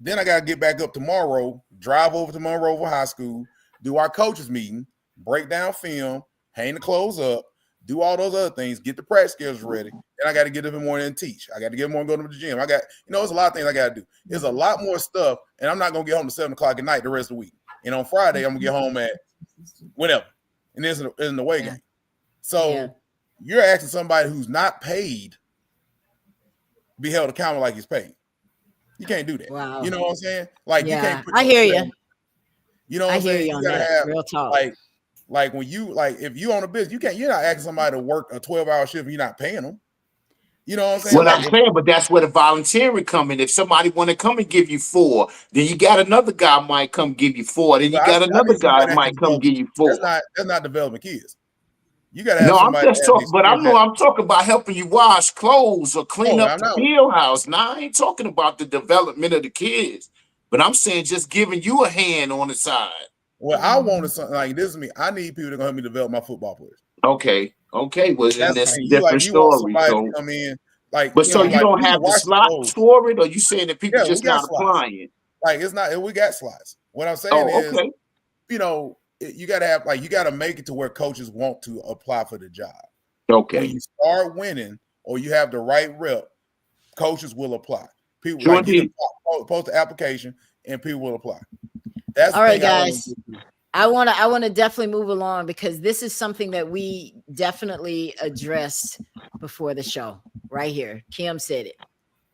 Speaker 4: Then I got to get back up tomorrow, drive over to Monroe High School, do our coaches meeting, break down film, hang the clothes up, do all those other things, get the practice schedules ready. Then I got to get up in the morning and teach. I got to get up in the morning and go to the gym. I got, there's a lot of things I got to do. There's a lot more stuff, and I'm not going to get home to 7:00 at night the rest of the week. And on Friday, I'm going to get home at whatever. And it's in the away game. So you're asking somebody who's not paid be held accountable like he's paid. You can't do that. Wow. You know what I'm saying? Like, you can't put
Speaker 1: I hear you.
Speaker 4: You know what I'm saying?
Speaker 1: You gotta have real talk.
Speaker 4: Like when you if you own a business, you're not asking somebody to work a 12-hour shift and you're not paying them. You know what I'm saying?
Speaker 3: What I'm saying, but that's where the volunteering come in. If somebody want to come and give you 4, then you got another guy might come give you 4. Then you got another guy that might come give you 4.
Speaker 4: That's not developing kids. You gotta have
Speaker 3: I'm just talking, but I'm talking about helping you wash clothes or clean up the field house. Now, I ain't talking about the development of the kids, but I'm saying just giving you a hand on the side.
Speaker 4: Well, I wanted something like this. Is me. I need people to help me develop my football players.
Speaker 3: Okay. Well, then that's a different story. So
Speaker 4: come in, like,
Speaker 3: but so you don't have the slots for it, or you saying that people just not applying?
Speaker 4: Like, it's not. We got slots. What I'm saying is, you got to have you got to make it to where coaches want to apply for the job.
Speaker 3: Okay.
Speaker 4: When you start winning or you have the right rep, coaches will apply. People you post the application and people will apply. That's
Speaker 1: all right, guys. I want to definitely move along because this is something that we definitely addressed before the show right here. Kim said it.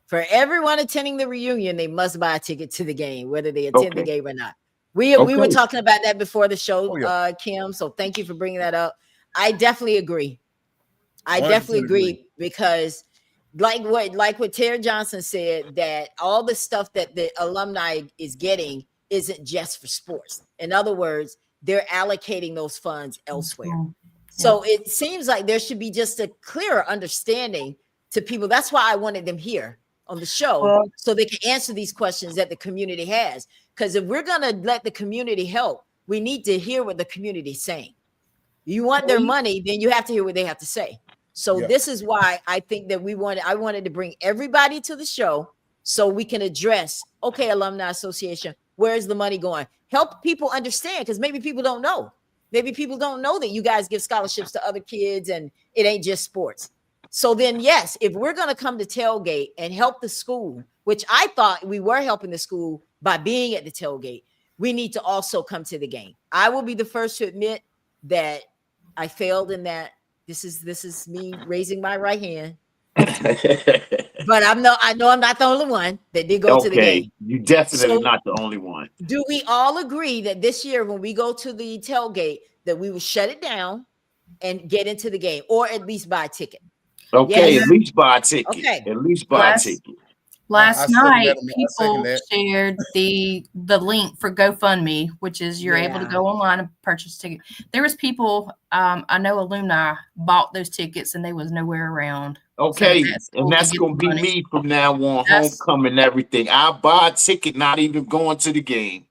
Speaker 1: For everyone attending the reunion, they must buy a ticket to the game, whether they attend the game or not. We were talking about that before the show, Kim. So thank you for bringing that up. I definitely agree. I definitely agree because like what Terry Johnson said, that all the stuff that the alumni is getting isn't just for sports. In other words, they're allocating those funds elsewhere. So it seems like there should be just a clearer understanding to people. That's why I wanted them here on the show so they can answer these questions that the community has. Because if we're going to let the community help, we need to hear what the community is saying. You want their money, then you have to hear what they have to say. So this is why I think that I wanted to bring everybody to the show so we can address, okay, Alumni Association, where's the money going? Help people understand, because maybe people don't know. Maybe people don't know that you guys give scholarships to other kids and it ain't just sports. So then, yes, if we're going to come to tailgate and help the school, which I thought we were helping the school by being at the tailgate, we need to also come to the game. I will be the first to admit that I failed in that. This is me raising my right hand. But I know I'm not the only one that did go to the game.
Speaker 3: You definitely not the only one.
Speaker 1: Do we all agree that this year when we go to the tailgate that we will shut it down and get into the game, or at least buy a ticket?
Speaker 3: Okay, at least buy a ticket.
Speaker 1: Okay.
Speaker 3: At least buy a ticket.
Speaker 2: Last night, people shared the link for GoFundMe, which is you're able to go online and purchase tickets. There was people, I know alumni bought those tickets and they was nowhere around.
Speaker 3: Okay, so and that's going to be me from now on, homecoming and everything. I'll buy a ticket, not even going to the game.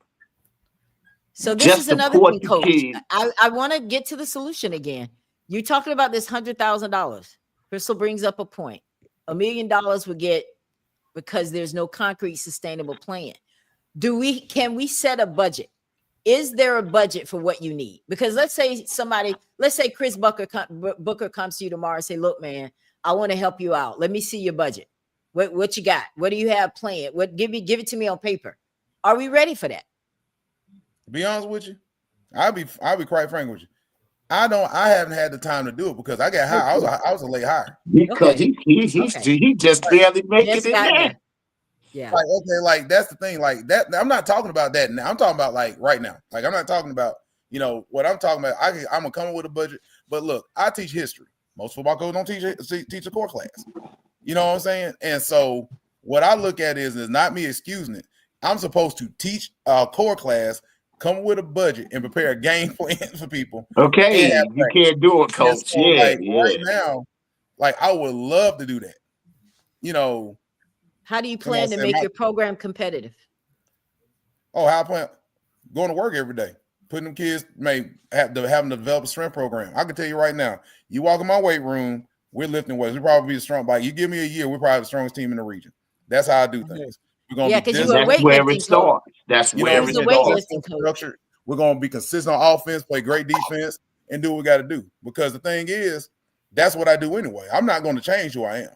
Speaker 1: So this is another thing, Coach. I want to get to the solution again. You're talking about this $100,000. Crystal brings up a point. $1 million would get, because there's no concrete sustainable plan. Can we set a budget? Is there a budget for what you need? Because let's say Chris Booker comes to you tomorrow and say, look, man, I want to help you out. Let me see your budget. What you got? What do you have planned? Give it to me on paper. Are we ready for that?
Speaker 4: To be honest with you, I'll be quite frank with you. I haven't had the time to do it because I got hired. I was a late hire.
Speaker 3: Because he just barely making it there.
Speaker 1: Yeah.
Speaker 4: That's the thing. Like that, I'm not talking about that now. I'm talking about like right now. Like I'm not talking about, what I'm talking about. I'm gonna come up with a budget. But look, I teach history. Most football coaches don't teach a core class. You know what I'm saying? And so what I look at is not me excusing it. I'm supposed to teach a core class, come up with a budget, and prepare a game plan for people.
Speaker 3: Okay, you can't do it, Coach.
Speaker 4: So, right now, I would love to do that.
Speaker 1: How do you plan to make your program competitive?
Speaker 4: Oh, how I plan? Going to work every day, putting them kids, having to develop a strength program. I can tell you right now, you walk in my weight room, we're lifting weights. We probably be the strong. You give me a year, we're probably the strongest team in the region. That's how I do things.
Speaker 1: Because
Speaker 3: that's where it starts. That's where it starts.
Speaker 4: We're going to be consistent on offense, play great defense, and do what we got to do. Because the thing is, that's what I do anyway. I'm not going to change who I am.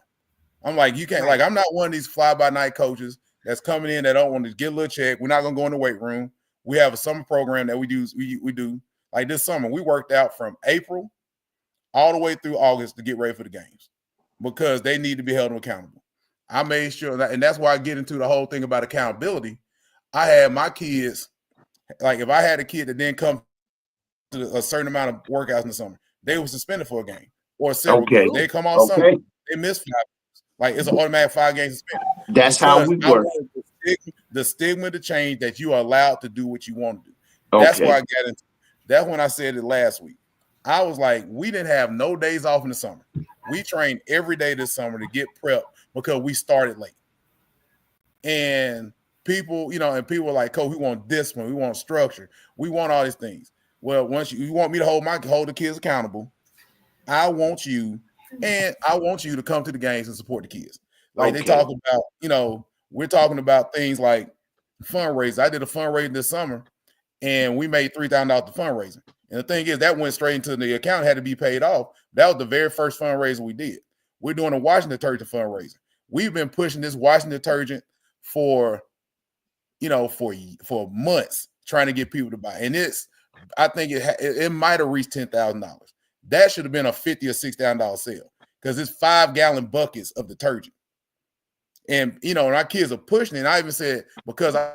Speaker 4: I'm like, you can't, I'm not one of these fly-by-night coaches that's coming in that don't want to get a little check. We're not going to go in the weight room. We have a summer program that we do. We do. Like this summer, we worked out from April all the way through August to get ready for the games because they need to be held accountable. I made sure that, and that's why I get into the whole thing about accountability. I had my kids, if I had a kid that didn't come to a certain amount of workouts in the summer, they were suspended for a game or several games. They come off summer, they miss 5 games. It's an automatic 5 game suspended.
Speaker 3: That's how we work.
Speaker 4: The stigma to change that you are allowed to do what you want to do. That's why I got into. That's when I said it last week. I was like, we didn't have no days off in the summer. We trained every day this summer to get prepped because we started late. And people, and people were like, Coach, we want discipline, we want structure, we want all these things. Well, once you want me to hold the kids accountable, I want you to come to the games and support the kids. They talk about, we're talking about things like fundraisers. I did a fundraiser this summer, and we made $3,000 to fundraising. And the thing is, that went straight into the account, had to be paid off. That was the very first fundraiser we did. We're doing a washing detergent fundraiser. We've been pushing this washing detergent for months, trying to get people to buy. And I think it might have reached $10,000. That should have been a $50,000 or $60,000 sale because it's 5-gallon buckets of detergent. And and our kids are pushing it. And I even said, because I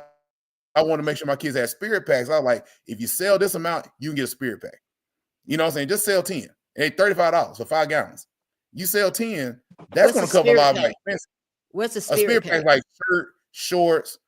Speaker 4: want to make sure my kids have spirit packs. I was like, if you sell this amount, you can get a spirit pack. You know what I'm saying? Just sell 10. It's $35 for 5 gallons. You sell 10, that's going to cover a lot of expenses.
Speaker 1: What's a
Speaker 4: spirit pack? Like shirt, shorts,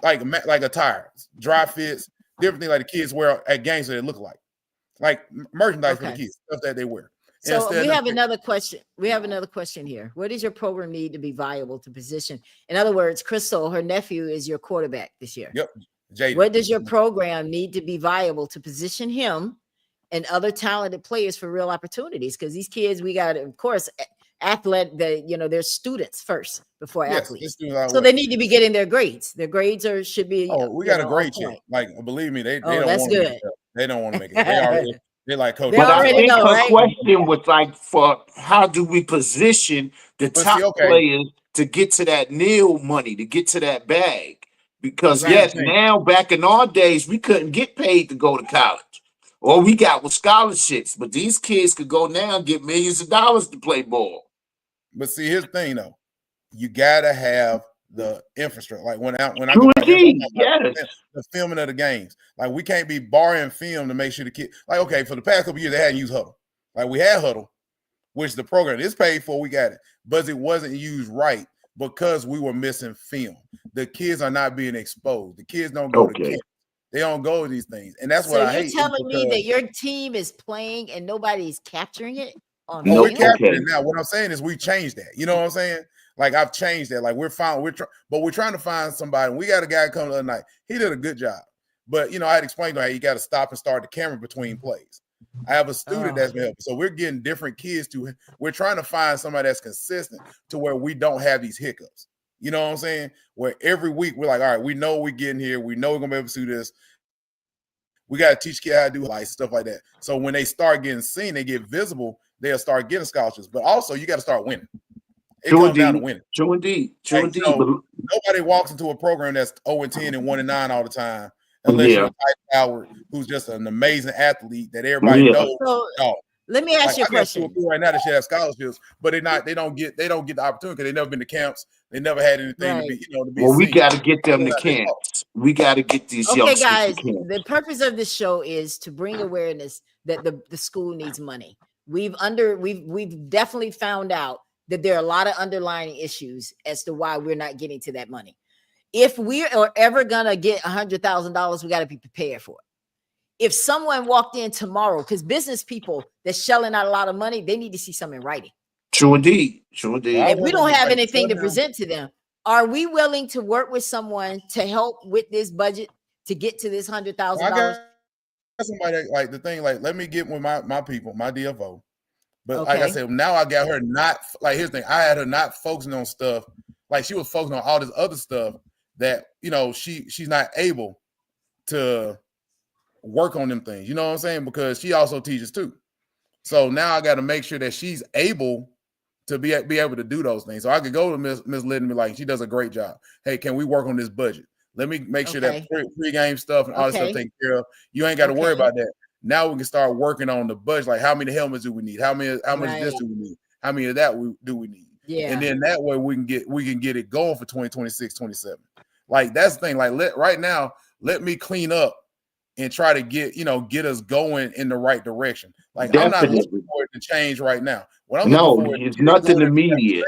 Speaker 4: like attire, dry fits, different things like the kids wear at games that they look like merchandise for the kids, stuff that they wear.
Speaker 1: So we have another question. We have another question here. What does your program need to be viable to position? In other words, Crystal, her nephew is your quarterback this year.
Speaker 4: Yep. Jaden.
Speaker 1: What does your program need to be viable to position him and other talented players for real opportunities? Because these kids, we got, of course, they're students first before athletes. So they need to be getting their grades. Their grades should be.
Speaker 4: Oh, we got a grade check. Like, believe me, they don't
Speaker 1: that's
Speaker 4: want to
Speaker 1: good.
Speaker 4: make it. They don't want to make it. They're like, coach.
Speaker 3: But I think her question was like, for how do we position the top players to get to that NIL money, to get to that bag? Because now back in our days, we couldn't get paid to go to college. All we got was scholarships. But these kids could go now and get millions of dollars to play ball.
Speaker 4: But see, here's the thing, though. You gotta have the infrastructure. Like when I
Speaker 3: go
Speaker 4: back the filming of the games. Like we can't be borrowing film to make sure the kid. Like for the past couple of years they hadn't used Huddle. Like we had Huddle, which the program is paid for. We got it, but it wasn't used right because we were missing film. The kids are not being exposed. The kids don't go to camp. They don't go to these things, and that's what I hate.
Speaker 1: So you're telling me that your team is playing and nobody's capturing it?
Speaker 4: We're capturing it now. What I'm saying is we changed that. You know what I'm saying? Like I've changed that. Like we're trying to find somebody. We got a guy come the other night. He did a good job, but I had explained to him how you got to stop and start the camera between plays. I have a student that's been helping. So we're getting different kids we're trying to find somebody that's consistent to where we don't have these hiccups. You know what I'm saying? Where every week we're like, all right, we know we're getting here. We know we're gonna be able to do this. We got to teach kids how to do like stuff like that. So when they start getting seen, they get visible, they'll start getting scholarships. But also you got to start winning. It comes down to winning.
Speaker 3: True indeed.
Speaker 4: Nobody walks into a program that's 0-10 and 1-9 all the time, unless you're Ty Howard, who's just an amazing athlete that everybody knows.
Speaker 1: So, let me ask you a question.
Speaker 4: Right now, they should have scholarships, but they don't get the opportunity because they never been to camps. They never had anything to be.
Speaker 3: Well, we got to get them to camps. We got to get these youngsters
Speaker 1: guys.
Speaker 3: to camps.
Speaker 1: The purpose of this show is to bring awareness that the school needs money. We've definitely found out that there are a lot of underlying issues as to why we're not getting to that money. If we are ever gonna get $100,000, we got to be prepared for it. If someone walked in tomorrow, because business people that's shelling out a lot of money, they need to see something in writing.
Speaker 3: True indeed.
Speaker 1: If we don't have anything to present to them, are we willing to work with someone to help with this budget to get to this $100,000?
Speaker 4: Somebody like the thing, like let me get with my people, my DFO. But like I said, now I got her not like here's the thing. I had her not focusing on stuff like she was focusing on all this other stuff that she's not able to work on them things. You know what I'm saying? Because she also teaches too. So now I got to make sure that she's able to be able to do those things. So I could go to Miss Lynn and be like, she does a great job. Hey, can we work on this budget? Let me make sure that pre-game stuff and all this stuff taken care of. You ain't got to worry about that. Now we can start working on the budget. Like how many helmets do we need? How much this do we need? How many of that do we need? Yeah. And then that way we can get it going for 2026, 27. Like that's the thing. Like right now, let me clean up and try to get us going in the right direction. Like I'm not looking for it to change right now. What I'm looking for
Speaker 3: is nothing immediate.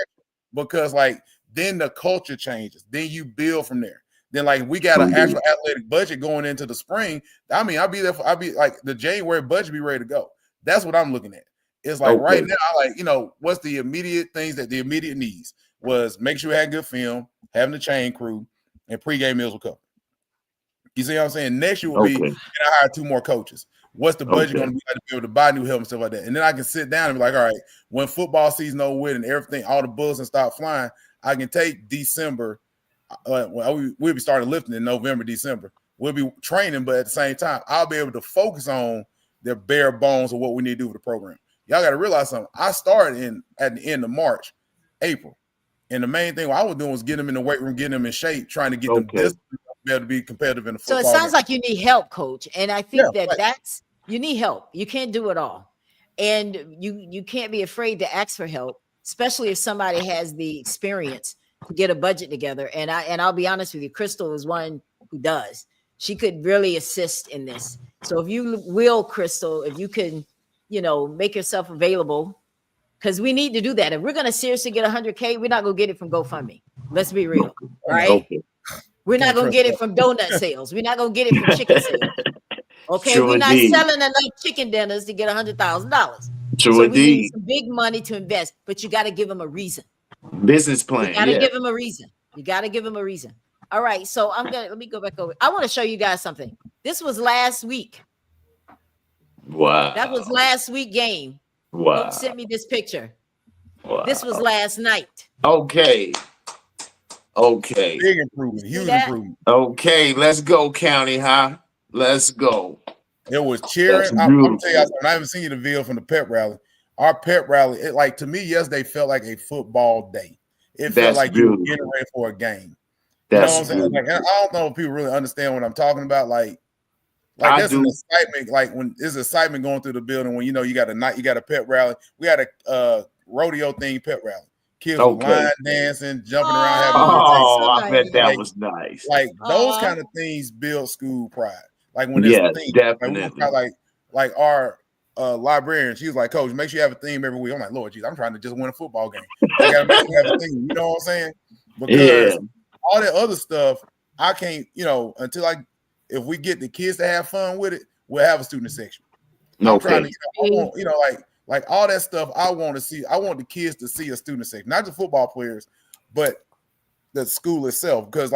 Speaker 4: Because like then the culture changes. Then you build from there. Then like we got an actual athletic budget going into the spring. I mean, I'll be like the January budget be ready to go. That's what I'm looking at. It's like right now, what's the immediate things that the immediate needs was make sure we had good film, having the chain crew, and pregame meals will cover. You see what I'm saying? Next year will be, can I hire 2 more coaches? What's the budget going to be like to be able to buy new helmets, stuff like that? And then I can sit down and be like, all right, when football season over with and everything, all the bullets and start flying, I can take December. We'll be starting lifting in November, December. we'll be training, but at the same time, I'll be able to focus on the bare bones of what we need to do with the program. Y'all got to realize something. I started at the end of March, April. And the main thing I was doing was getting them in the weight room, getting them in shape, trying to get them disciplined to be competitive in the football.
Speaker 1: So it sounds like you need help, Coach. And I think that's you need help. You can't do it all. And you can't be afraid to ask for help, especially if somebody has the experience to get a budget together. And I'll be honest with you, Crystal is one who does. She could really assist in this. So if you will, Crystal, if you can, make yourself available, because we need to do that. If we're going to seriously get 100K, we're not going to get it from GoFundMe. Let's be real, right? Okay. We're not going to get it from donut sales. We're not going to get it from chicken sales. Okay, we're not selling enough chicken dinners to get $100,000. So we need some big money to invest, but you got to give them a reason.
Speaker 3: Business plan.
Speaker 1: You got to give them a reason. You got to give them a reason. All right, so let me go back over. I want to show you guys something. This was last week.
Speaker 3: Wow.
Speaker 1: That was last week game.
Speaker 3: Wow.
Speaker 1: Coach sent me this picture.
Speaker 3: Wow.
Speaker 1: This was last night.
Speaker 3: Okay.
Speaker 4: Big improvement. Huge improvement.
Speaker 3: Okay, let's go, County, huh? Let's go.
Speaker 4: It was cheering. I'm telling you something. I haven't seen the video from the pep rally. Our pep rally, to me, yesterday felt like a football day. It felt like you were getting ready for a game. You know what I'm saying? I don't know if people really understand what I'm talking about. There's an excitement, when there's excitement going through the building when you got a pep rally. We had a rodeo themed pep rally. Kids were line dancing, jumping around, having
Speaker 3: I bet that was nice.
Speaker 4: Those kind of things build school pride. When there's a theme,
Speaker 3: definitely.
Speaker 4: Like our librarian, she was like, Coach, make sure you have a theme every week. I'm like, Lord, geez, I'm trying to just win a football game. I gotta make sure you have a theme. You know what I'm saying? Because all that other stuff, I can't, until if we get the kids to have fun with it, we'll have a student section. I'm trying to, like all that stuff I want to see. I want the kids to see a student section, not just football players, but the school itself. Because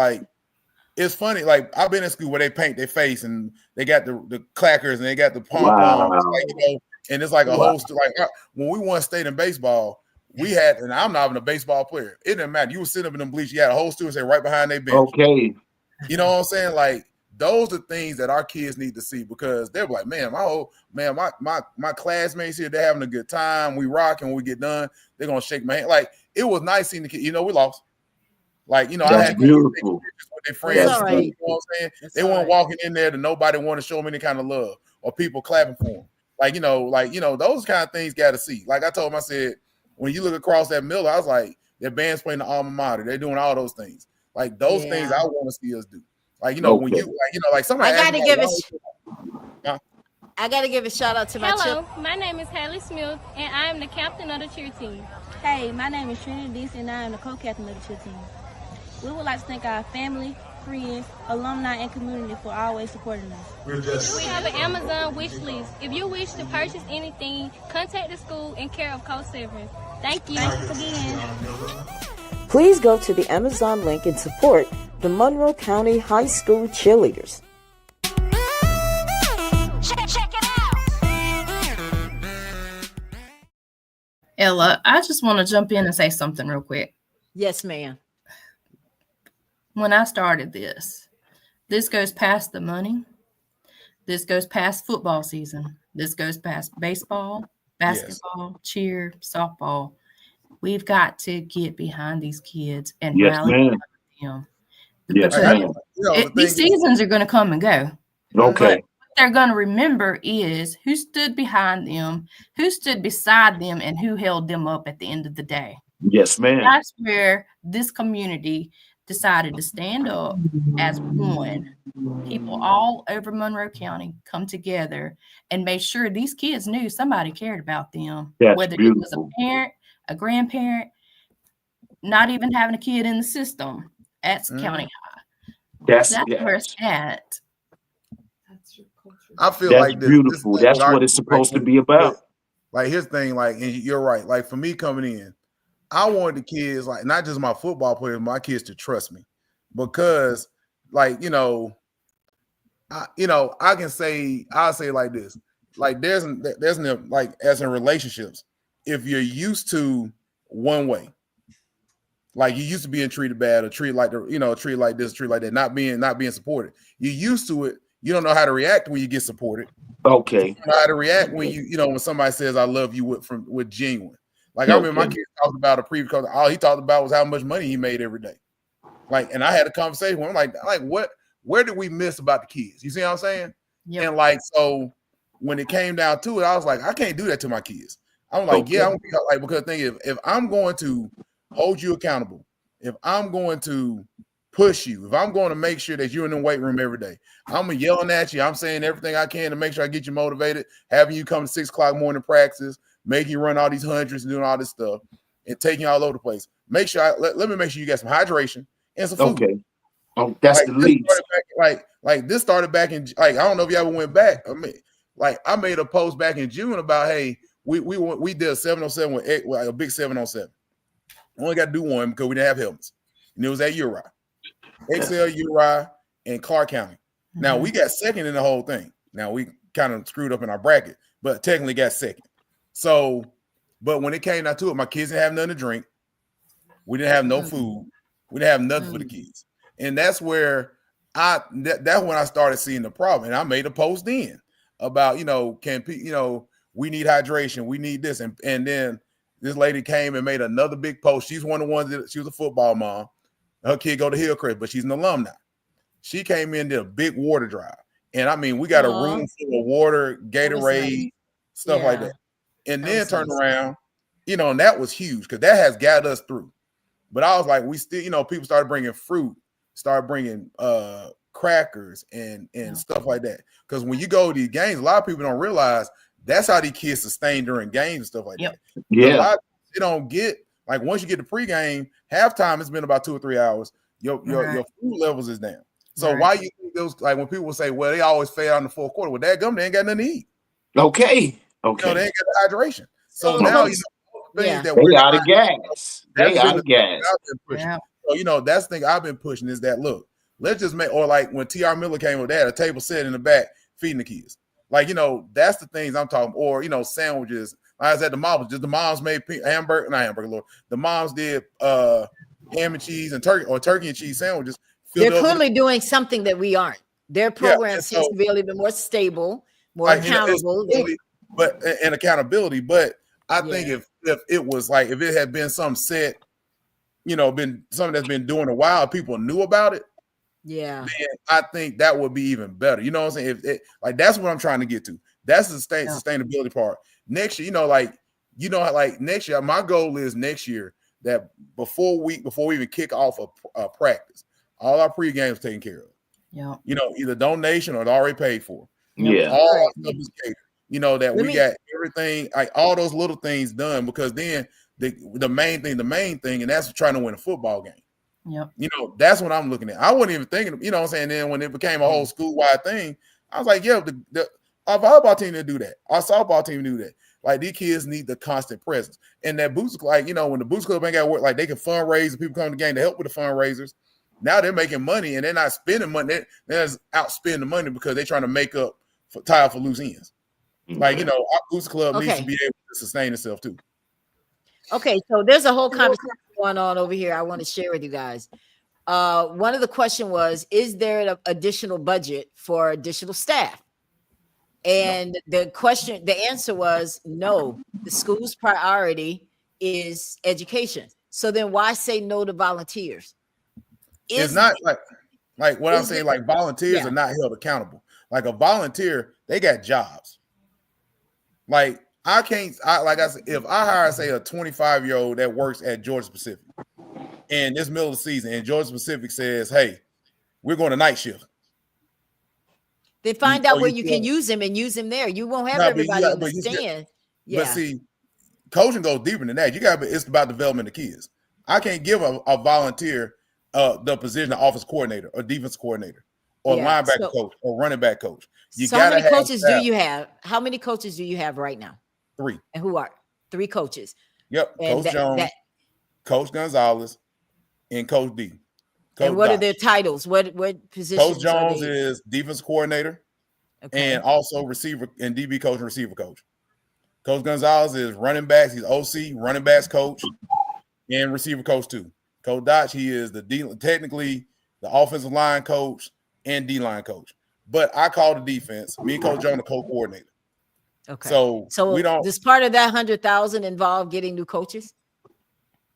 Speaker 4: it's funny, I've been in school where they paint their face and they got the clackers and they got the pom-poms, and it's like a whole when we won state in baseball, we had, and I'm not even a baseball player. It didn't matter. You were sitting up in the bleachers, you had a whole student section right behind their bench.
Speaker 3: Okay.
Speaker 4: You know what I'm saying? Those are things that our kids need to see because they're like, man, my classmates here, they're having a good time. We rock, and when we get done, they're gonna shake my hand. It was nice seeing the kids. We lost. I had
Speaker 3: beautiful
Speaker 4: with their friends.
Speaker 1: That's right.
Speaker 4: You know what I'm saying? They weren't walking in there to nobody want to show them any kind of love or people clapping for them. Those kind of things got to see. I told them, I said, when you look across that middle, I was like, their band's playing the alma mater. They're doing all those things. Those things I want to see us do. When you somebody.
Speaker 1: I gotta give a shout out to my
Speaker 5: Hello, my name is Haley Smith, and I am the captain of the cheer team.
Speaker 6: Hey, my name is Trinity Deese, and I am the co-captain of the cheer team. We would like to thank our family, friends, alumni, and community for always supporting us.
Speaker 5: We have an Amazon wish list. If you wish to purchase anything, contact the school in care of Coach Severin. Thank you.
Speaker 6: Thanks again.
Speaker 7: Please go to the Amazon link and support the Monroe County High School cheerleaders.
Speaker 5: Check it out.
Speaker 2: Ella, I just want to jump in and say something real quick.
Speaker 1: Yes, ma'am.
Speaker 2: When I started this goes past the money. This goes past football season. This goes past baseball, basketball, cheer, softball. We've got to get behind these kids and rally them. These seasons are going to come and go.
Speaker 3: Okay.
Speaker 2: What they're going to remember is who stood behind them, who stood beside them, and who held them up at the end of the day.
Speaker 3: Yes, ma'am.
Speaker 2: That's where this community decided to stand up as one. People all over Monroe County come together and made sure these kids knew somebody cared about them.
Speaker 3: That's
Speaker 2: whether
Speaker 3: beautiful.
Speaker 2: it was a parent, a grandparent, not even having a kid in the system. That's county high. That's where it's at.
Speaker 4: I feel
Speaker 3: that's beautiful. That's what it's supposed to be about.
Speaker 4: Here's the thing, and you're right. For me coming in, I wanted the kids, not just my football players, my kids to trust me, because, I can say, I'll say it like this, there's as in relationships, if you're used to one way, Like you used to being treated bad, or treated like treated like this, treated like that, not being supported. You used to it. You don't know how to react when you get supported.
Speaker 3: Okay.
Speaker 4: You don't know how to react when when somebody says I love you with genuine. Like I remember my kid talked about a previous coach. All he talked about was how much money he made every day. Like, and I had a conversation with him, like what? Where did we miss about the kids? You see what I'm saying? Yep. And like, so when it came down to it, I was like, I can't do that to my kids. I'm like, yeah, I'm like, because the thing is, if I'm going to hold you accountable, if I'm going to push you, if I'm going to make sure that you're in the weight room every day, I'm yelling at you, I'm saying everything I can to make sure I get you motivated, having you come to 6 o'clock morning practice, making you run all these hundreds and doing all this stuff, and taking you all over the place. Make sure let me make sure you get some hydration and some food.
Speaker 3: Okay. Oh, that's like, the least.
Speaker 4: Like this started back in, like, I don't know if you ever went back. I mean, like I made a post back in June about, hey, we did a 707 with a big 707. Only got to do one because we didn't have helmets. And it was at Uri. XL, Uri, and Clark County. Mm-hmm. Now we got second in the whole thing. Now we kind of screwed up in our bracket, but technically got second. So, but when it came down to it, my kids didn't have nothing to drink. We didn't have no food. We didn't have nothing for the kids. And that's where that's when I started seeing the problem. And I made a post then about, we need hydration. We need this. And then this lady came and made another big post. She's one of the ones that she was a football mom. Her kid go to Hillcrest, but she's an alumni. She came in, did a big water drive. And I mean, we got a room full of water, Gatorade, stuff like that. And then turned around, and that was huge because that has got us through. But I was like, we still, people started bringing fruit, started bringing crackers and stuff like that. Because when you go to these games, a lot of people don't realize that's how these kids sustain during games and stuff like that. Yeah. A lot of they don't get, like, once you get to pregame, halftime, it's been about 2 or 3 hours. Your food levels is down. So why you think those, like when people say, well, they always fail out in the fourth quarter, well, that gum, they ain't got nothing to eat.
Speaker 3: Okay.
Speaker 4: They ain't got the hydration. So now,
Speaker 3: they out of gas. They out of gas.
Speaker 4: Yeah. So, that's the thing I've been pushing is that, look, let's just make, or like when T.R. Miller came with, they had a table set in the back feeding the kids. Like, that's the things I'm talking, or, sandwiches. I was at the mom, just the moms made the moms did ham and cheese and turkey and cheese sandwiches.
Speaker 1: They're clearly doing something that we aren't. Their program seems to be a little bit more stable, more accountable.
Speaker 4: And accountability. But I think if it was like, if it had been some set, been something that's been doing a while, people knew about it.
Speaker 1: Yeah.
Speaker 4: Then I think that would be even better. You know what I'm saying? That's what I'm trying to get to. That's the sustainability part. Next year, next year, my goal is next year that before we even kick off a practice, all our pre-games taken care of.
Speaker 2: Yeah.
Speaker 4: Either donation or it's already paid for.
Speaker 3: Yeah.
Speaker 4: All our stuff is catered. That we got everything, like all those little things done, because then the main thing, and that's trying to win a football game.
Speaker 2: Yep.
Speaker 4: That's what I'm looking at. I wasn't even thinking, what I'm saying? Then when it became a whole school-wide thing, I was like, yeah, our volleyball team didn't do that. Our softball team do that. Like, these kids need the constant presence. And that Boots, like, when the Boots Club ain't got to work, like, they can fundraise and people come to the game to help with the fundraisers. Now they're making money and they're not spending money. They're just outspending the money because they're trying to make up for loose ends. Mm-hmm. Like, our Boots Club needs to be able to sustain itself too.
Speaker 1: Okay, so there's a whole conversation going on over here I want to share with you guys. One of the questions was, is there an additional budget for additional staff? And the answer was no. The school's priority is education. So then why say no to volunteers?
Speaker 4: It's not like what I'm saying, like volunteers are not held accountable. Like a volunteer, they got jobs. Like I said, if I hire, say, a 25-year-old that works at Georgia Pacific and it's middle of the season and Georgia Pacific says, hey, we're going to night shift.
Speaker 1: They find out where you can use him and use him there. You won't have everybody understand.
Speaker 4: But see, coaching goes deeper than that. It's about development of kids. I can't give a volunteer the position of offense coordinator or defense coordinator or linebacker coach or running back coach.
Speaker 1: How many coaches do you have? How many coaches do you have right now?
Speaker 4: 3.
Speaker 1: And who are 3 coaches?
Speaker 4: Yep.
Speaker 1: And
Speaker 4: Coach Jones, Coach Gonzalez, and Coach D.
Speaker 1: And what are their titles? What positions?
Speaker 4: Coach Jones is defense coordinator and also receiver and DB coach and receiver coach. Coach Gonzalez is running backs. He's OC, running backs coach, and receiver coach too. Coach Dotch, he is technically the offensive line coach and D-line coach. But I call the defense. Me and Coach John, the co-coordinator.
Speaker 1: Okay.
Speaker 4: So we don't.
Speaker 1: Does part of that 100,000 involve getting new coaches?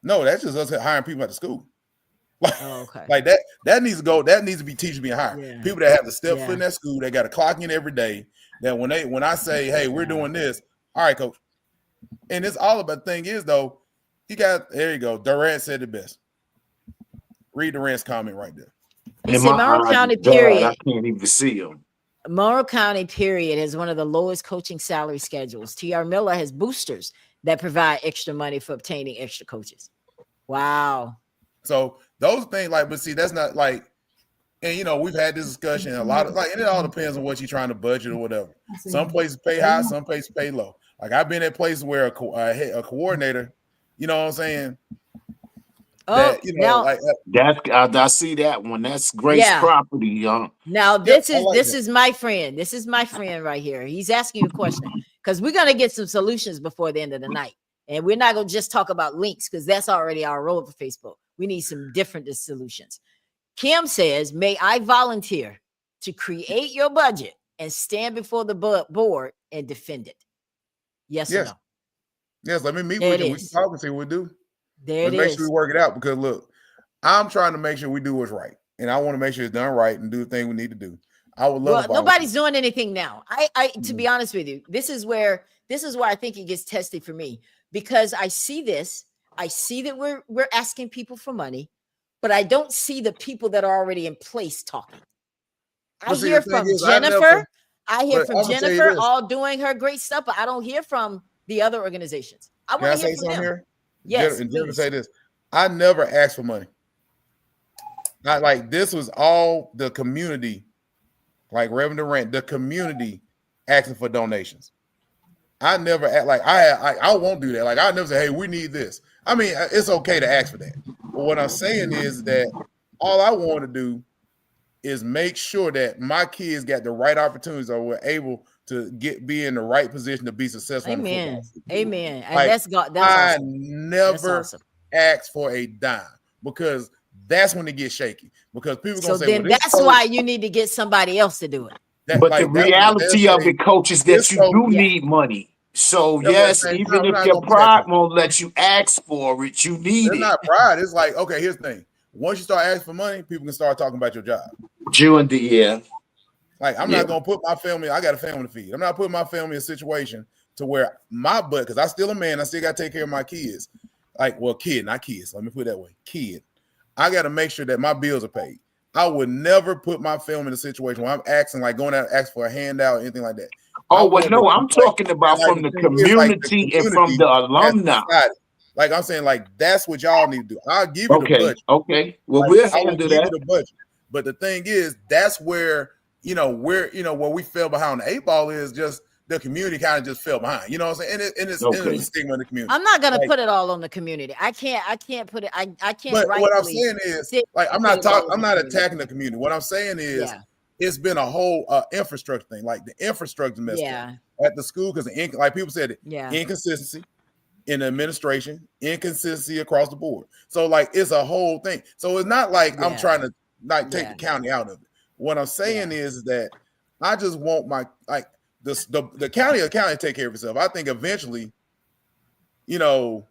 Speaker 4: No, that's just us hiring people at the school.
Speaker 1: Okay.
Speaker 4: Like that needs to go. That needs to be teachers being hired.
Speaker 1: Yeah.
Speaker 4: People that have to step foot in that school. They got to clock in every day. That when I say, hey, we're doing this. All right, coach. And it's all about the thing is though. There you go. Durant said it best. Read Durant's comment right there.
Speaker 1: He said Monroe County, period.
Speaker 3: I can't even see him.
Speaker 1: Monroe County, period, has one of the lowest coaching salary schedules. T.R. Miller has boosters that provide extra money for obtaining extra coaches. Wow.
Speaker 4: So those things, but see, that's not and we've had this discussion. A lot of and it all depends on what you're trying to budget or whatever. Some places pay high, some places pay low. Like I've been at places where a coordinator, you know what I'm saying?
Speaker 3: I see that one. That's Grace property, young.
Speaker 1: Now this is my friend. This is my friend right here. He's asking you a question because we're gonna get some solutions before the end of the night, and we're not gonna just talk about links because that's already our role for Facebook. We need some different solutions. Kim says, "May I volunteer to create your budget and stand before the board and defend it?" Yes or no?
Speaker 4: Yes. Let me meet with you. We can talk and see what we do.
Speaker 1: Let's
Speaker 4: make sure we work it out because look, I'm trying to make sure we do what's right, and I want to make sure it's done right and do the thing we need to do. I would love.
Speaker 1: Well, nobody's doing anything now. To be honest with you, this is where I think it gets testy for me because I see this. I see that we're asking people for money, but I don't see the people that are already in place talking. I hear from Jennifer. I hear from Jennifer all doing her great stuff, but I don't hear from the other organizations. I want to hear from them. Here? Yes,
Speaker 4: and Jennifer say this. I never asked for money. Not like this was all the community, like Reverend Durant, the community asking for donations. I never act like I won't do that. Like I never say, hey, we need this. I mean, it's okay to ask for that. But what I'm saying is that all I want to do is make sure that my kids got the right opportunities or were able to be in the right position to be successful.
Speaker 1: Amen. Amen. And
Speaker 4: like,
Speaker 1: that's awesome.
Speaker 4: I never asked for a dime because that's when it gets shaky. Because people gonna say,
Speaker 1: then that's why you need to get somebody else to do it.
Speaker 3: But the reality of it, coach, is that you do need money. So yes, even if your pride won't let you ask for it, you need it.
Speaker 4: It's not pride. It's like, okay, here's the thing. Once you start asking for money, people can start talking about your job. Like I'm not gonna put my family. I got a family to feed. I'm not putting my family in a situation to where my butt, because I'm still a man. I still got to take care of my kids. Kid, not kids. Let me put it that way. Kid. I got to make sure that my bills are paid. I would never put my family in a situation where I'm asking, going out and ask for a handout or anything like that.
Speaker 3: Oh, well, no, I'm talking about from the community and from the alumni.
Speaker 4: Like I'm saying, that's what y'all need to do. I'll give you the budget.
Speaker 3: Okay. Well, we'll handle that.
Speaker 4: You the budget. But the thing is, that's where where we fell behind the 8 ball is just the community kind of just fell behind. You know what I'm saying? And it's a stigma in the community.
Speaker 1: I'm not gonna put it all on the community. I can't put it. I can't.
Speaker 4: But what I'm saying is, I'm not attacking the community. What I'm saying is, it's been a whole infrastructure thing. Like the infrastructure messed up at the school because like people said it. Inconsistency in the administration, inconsistency across the board. So it's a whole thing. So it's not like I'm trying to take the county out of it. What I'm saying is that I just want my the county take care of itself. I think eventually, eventually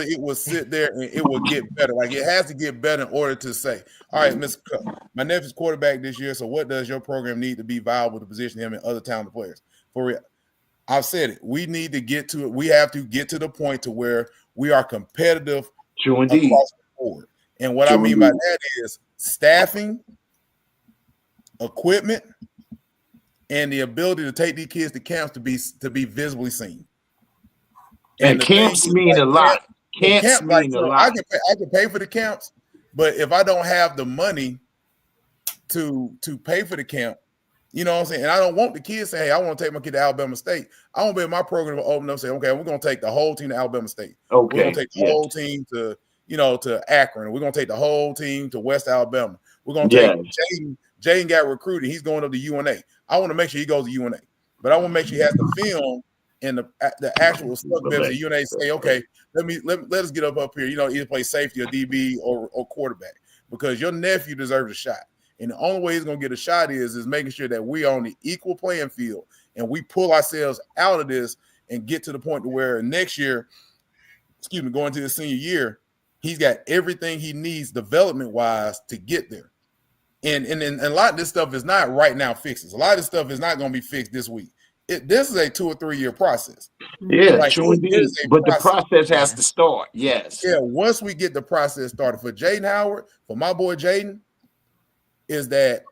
Speaker 4: it will sit there and it will get better. Like it has to get better in order to say, all right, Mr. Cook, my nephew's quarterback this year. So what does your program need to be viable to position him and other talented players? For real. I've said it. We need to get to it. We have to get to the point to where we are competitive across the board. And what I mean by that is staffing, equipment, and the ability to take these kids to camps to be visibly seen.
Speaker 3: And camps mean a lot. Camps mean a lot.
Speaker 4: I can pay for the camps, but if I don't have the money to pay for the camp, you know what I'm saying? And I don't want the kids to say, hey, I want to take my kid to Alabama State. I want to be in my program to open up and say, okay, we're going to take the whole team to Alabama State.
Speaker 3: Okay.
Speaker 4: We're going to take the whole team to Akron. We're going to take the whole team to West Alabama. We're going to take Jaden got recruited. He's going up to UNA. I want to make sure he goes to UNA. But I want to make sure he has the film and the actual stuff better. You and they say, okay, let us get up here. Either play safety or DB or quarterback, because your nephew deserves a shot. And the only way he's gonna get a shot is making sure that we are on the equal playing field and we pull ourselves out of this and get to the point to where next year, going to the senior year, he's got everything he needs development wise to get there. And a lot of this stuff is not right now fixes. A lot of this stuff is not going to be fixed this week. This is a 2 or 3 year process.
Speaker 3: Yeah, true indeed. But the process has to start. Yes.
Speaker 4: Yeah. Once we get the process started for Jaden Howard, for my boy Jaden, is that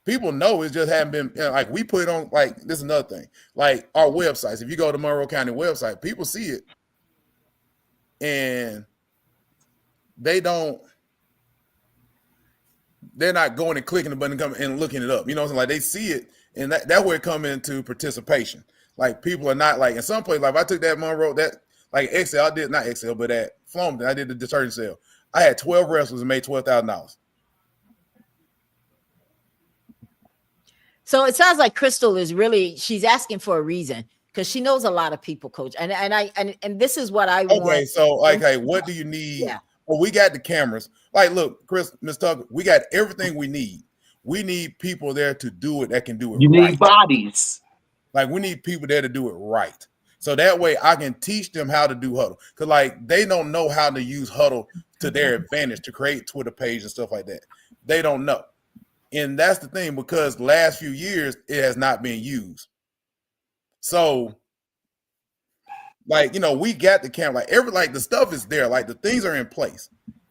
Speaker 4: people know it just haven't been like we put it on. Like, this is another thing. Like our websites. If you go to Monroe County website, people see it, and they're not going and clicking the button and looking it up. You know what I'm saying? Like, they see it, and that's where it comes into participation. Like, people are not like in some places. Like, if I took that Monroe, that like Excel, I did not Excel, but at Flomaton, I did the detergent sale. I had 12 wrestlers and made $12,000.
Speaker 1: So it sounds like Crystal is she's asking for a reason, because she knows a lot of people, Coach. And this is what I want.
Speaker 4: Okay, so like, hey, what do you need?
Speaker 1: Yeah.
Speaker 4: Well, we got the cameras. Like, look, Chris, Ms. Tucker, we got everything we need. We need people there to do it that can do it.
Speaker 3: You
Speaker 4: right.
Speaker 3: need bodies.
Speaker 4: Like, we need people there to do it right. So that way I can teach them how to do huddle. Because, like, they don't know how to use huddle to their advantage to create Twitter page and stuff like that. They don't know. And that's the thing, because the last few years it has not been used. So, like, we got the camera, like the stuff is there, like the things are in place.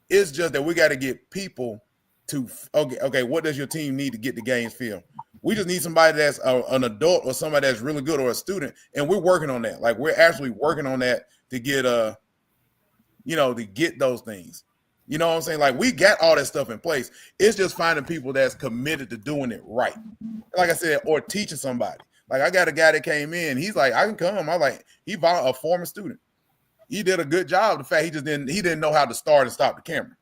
Speaker 4: It's just that we got to get people to okay, what does your team need to get the games film? We just need somebody that's an adult or somebody that's really good, or a student, and we're working on that. Like, we're actually working on that to get to get those things. You know what I'm saying? Like, we got all that stuff in place. It's just finding people that's committed to doing it right. Like I said, or teaching somebody. Like, I got a guy that came in. He's like, I can come. I'm like, he's a former student. He did a good job. The fact he didn't know how to start and stop the camera.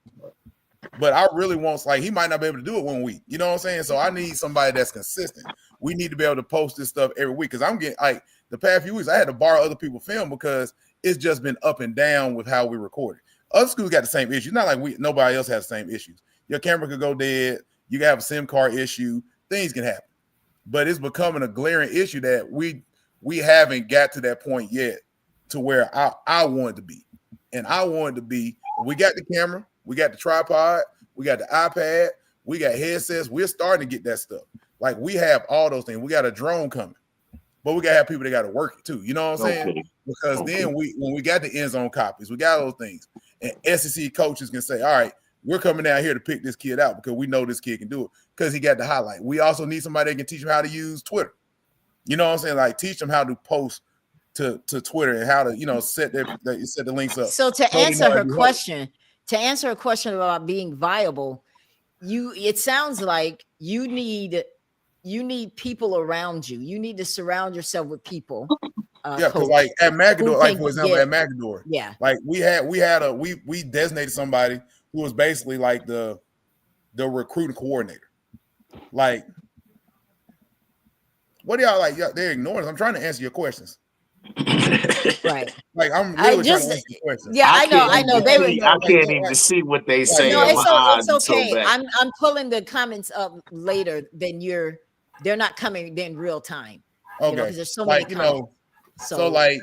Speaker 4: But I really want, like, he might not be able to do it 1 week. You know what I'm saying? So I need somebody that's consistent. We need to be able to post this stuff every week, because I'm getting, like, the past few weeks I had to borrow other people's film because it's just been up and down with how we record it. Other schools got the same issues. Not like nobody else has the same issues. Your camera could go dead. You can have a SIM card issue. Things can happen. But it's becoming a glaring issue that we haven't got to that point yet to where I wanted to be. And I wanted to be, we got the camera, we got the tripod, we got the iPad, we got headsets. We're starting to get that stuff. Like, we have all those things. We got a drone coming. But we got to have people that got to work it too. You know what I'm saying? Because then when we got the end zone copies, we got those things. And SEC coaches can say, all right, we're coming down here to pick this kid out because we know this kid can do it because he got the highlight. We also need somebody that can teach him how to use Twitter. You know what I'm saying? Like, teach them how to post to Twitter and how to, set the links up.
Speaker 1: So to answer her question about being viable, it sounds like you need people around you. You need to surround yourself with people.
Speaker 4: Because like at Magador, like for example, at Magador, like we designated somebody who was basically like the recruiting coordinator. Like, what do y'all like? They're ignoring us. I'm trying to answer your questions.
Speaker 1: Right.
Speaker 4: Like, I'm really trying to answer your questions.
Speaker 1: Yeah, I know.
Speaker 3: I can't even see what they say.
Speaker 1: No, it's okay. So I'm pulling the comments up later. They're not coming in real time.
Speaker 4: Okay.
Speaker 1: Because there's so many comments.
Speaker 4: So like,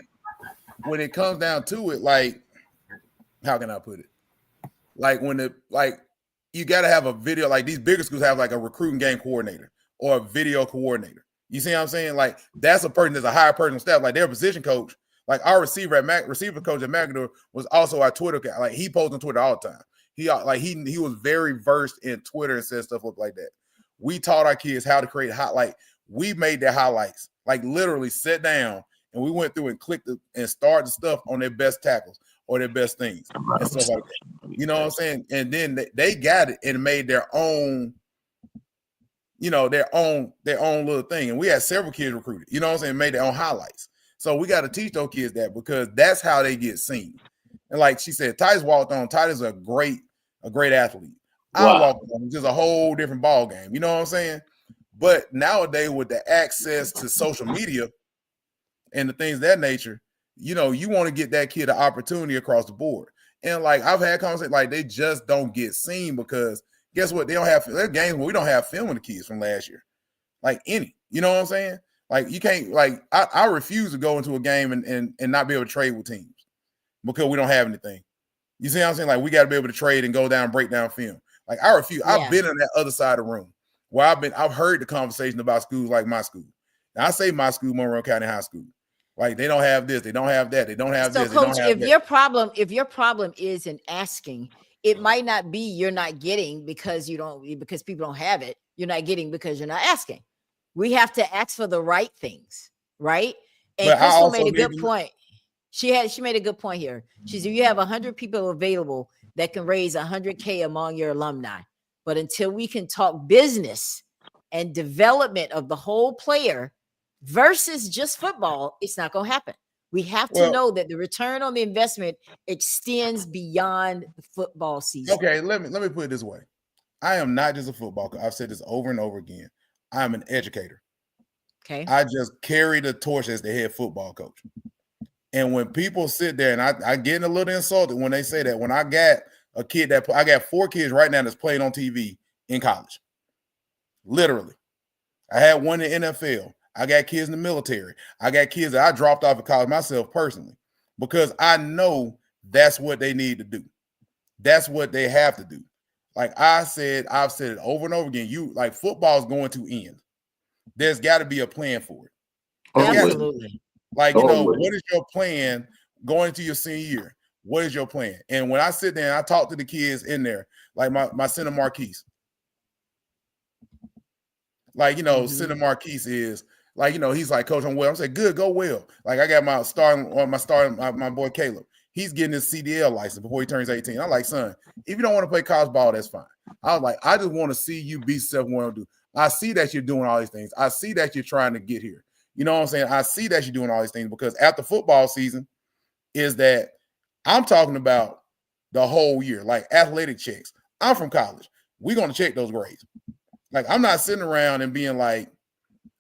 Speaker 4: when it comes down to it, like, how can I put it? Like, you got to have a video. Like, these bigger schools have like a recruiting game coordinator or a video coordinator. You see what I'm saying? Like, that's a person that's a higher person staff. Like, their position coach, like our receiver coach at Magador was also our Twitter. Like, he posts on Twitter all the time. He was very versed in Twitter and said stuff like that. We taught our kids how to create we made their highlights. Like, literally sit down and we went through and clicked and started the stuff on their best tackles or their best things and stuff like that. You know what I'm saying? And then they got it and made their own, their own little thing. And we had several kids recruited, you know what I'm saying, made their own highlights. So we got to teach those kids that, because that's how they get seen. And like she said, Titus walked on. Titus is a great athlete. Wow. I walked on, just a whole different ball game. You know what I'm saying? But nowadays with the access to social media, and the things of that nature, you want to get that kid an opportunity across the board. And like I've had conversations, like they just don't get seen because guess what? They don't have their games where we don't have film of the kids from last year. Like any, you know what I'm saying? Like you can't, like I refuse to go into a game and not be able to trade with teams because we don't have anything. You see what I'm saying? Like we got to be able to trade and go down, break down film. Like I refuse. Yeah. I've been in that other side of the room where I've heard the conversation about schools like my school. Now, I say my school, Monroe County High School. Like they don't have this, they don't have that, they don't have this.
Speaker 1: So, Coach, if your problem is in asking, it might not be you're not getting because people don't have it. You're not getting because you're not asking. We have to ask for the right things, right? And Crystal made a good point. She made a good point here. She said you have 100 people available that can raise $100K among your alumni, but until we can talk business and development of the whole player versus just football, it's not going to happen. We have to know that the return on the investment extends beyond the football season.
Speaker 4: Okay, let me put it this way. I am not just a football coach. I've said this over and over again. I'm an educator.
Speaker 1: Okay.
Speaker 4: I just carry the torch as the head football coach. And when people sit there, and I get a little insulted when they say that, when I got a kid I got 4 kids right now that's playing on TV in college. Literally. I had one in the NFL. I got kids in the military. I got kids that I dropped off of college myself personally because I know that's what they need to do. That's what they have to do. Like I've said it over and over again. Like football is going to end. There's got to be a plan for it.
Speaker 1: Absolutely.
Speaker 4: Like, what is your plan going into your senior year? What is your plan? And when I sit there and I talk to the kids in there, like my center Marquise, like, center Marquise is like, he's like, Coach, I'm well. I'm saying, good, go well. Like I got my boy Caleb. He's getting his CDL license before he turns 18. I'm like, son, if you don't want to play college ball, that's fine. I was like, I just want to see you be self-want. I see that you're doing all these things. I see that you're trying to get here. You know what I'm saying? I see that you're doing all these things because after football season is that I'm talking about the whole year, like athletic checks. I'm from college. We're going to check those grades. Like, I'm not sitting around and being like,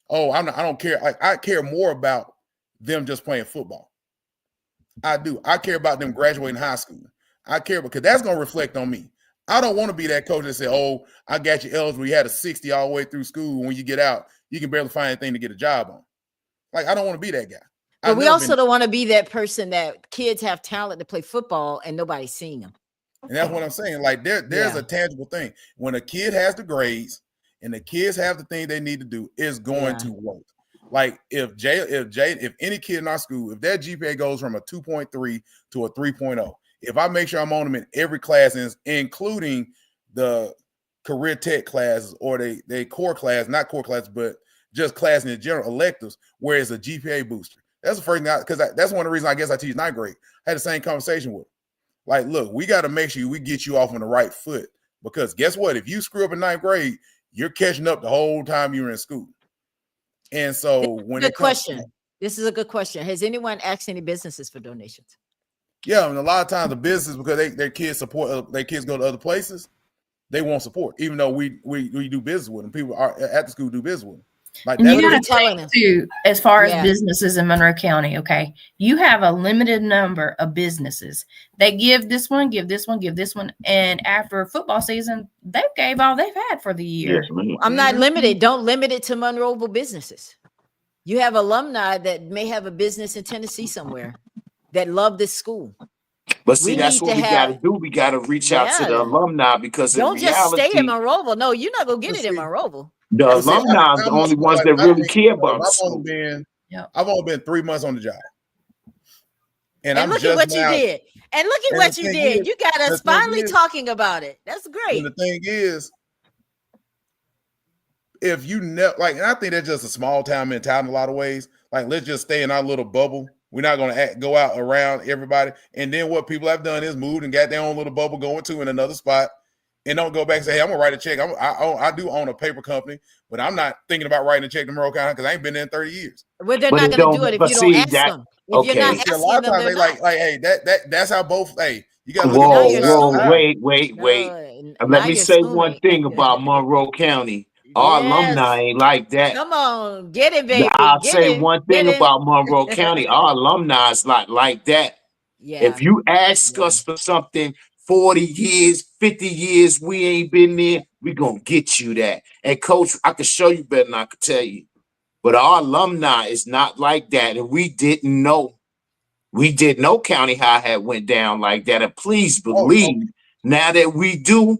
Speaker 4: oh, I don't care. Like, I care more about them just playing football. I do. I care about them graduating high school. I care because that's going to reflect on me. I don't want to be that coach that say, oh, I got you eligible. You had a 60 all the way through school. When you get out, you can barely find anything to get a job on. Like, I don't want to be that guy.
Speaker 1: But we also don't want to be that person that kids have talent to play football and nobody's seeing them.
Speaker 4: And that's what I'm saying. Like, there's a tangible thing. When a kid has the grades and the kids have the thing they need to do, it's going to work. Like, if any kid in our school, if their GPA goes from a 2.3 to a 3.0, if I make sure I'm on them in every class, including the career tech classes or they core class, not core class, but just class in general electives, where it's a GPA booster. That's the first thing, because that's one of the reasons I guess I teach ninth grade. I had the same conversation with them. Like, look, we got to make sure we get you off on the right foot, because guess what? If you screw up in ninth grade, you're catching up the whole time you're in school. And so
Speaker 1: this is a good question. Has anyone asked any businesses for donations?
Speaker 4: Yeah, and a lot of times the business, because their kids support, their kids go to other places, they won't support, even though we do business with them. People are at the school do business with them. Like,
Speaker 2: and you got to think too, as far as businesses in Monroe County, okay, you have a limited number of businesses. They give this one, give this one, give this one, and after football season, they gave all they've had for the year.
Speaker 3: Yes,
Speaker 1: I'm not limited. Don't limit it to Monroeville businesses. You have alumni that may have a business in Tennessee somewhere that love this school.
Speaker 3: But see, that's what we got to do. We got to reach out to the alumni, because
Speaker 1: don't just stay in Monroeville. No, you're not gonna get it in Monroeville.
Speaker 3: The alumni are the only ones that really care about school.
Speaker 4: I've only been 3 months on the job. And
Speaker 1: look at what you did. And look at what you did. You got us finally talking about it. That's great.
Speaker 4: And the thing is, if you and I think that's just a small town mentality in a lot of ways. Like, let's just stay in our little bubble. We're not going to go out around everybody. And then what people have done is moved and got their own little bubble going to in another spot. And don't go back and say, hey, I'm going to write a check. I do own a paper company, but I'm not thinking about writing a check to Monroe County because I ain't been there in 30 years.
Speaker 1: Well, they're not going to do it if you don't ask them. If you're not asking
Speaker 4: a lot of times
Speaker 1: them,
Speaker 4: they like, hey, that's how both, hey, you got to
Speaker 3: look at wait. Let me say one thing about Monroe County. Our alumni ain't like that.
Speaker 1: Come on, get it, baby.
Speaker 3: I'll
Speaker 1: Get
Speaker 3: say
Speaker 1: it.
Speaker 3: one
Speaker 1: Get
Speaker 3: thing
Speaker 1: it.
Speaker 3: about Monroe County. Our alumni is not like that.
Speaker 1: Yeah.
Speaker 3: If you ask us for something 40 years, 50 years, we ain't been there, we gonna get you that. And coach, I can show you better than I could tell you. But our alumni is not like that. And we didn't know. We didn't know County High had went down like that. And please believe, now that we do,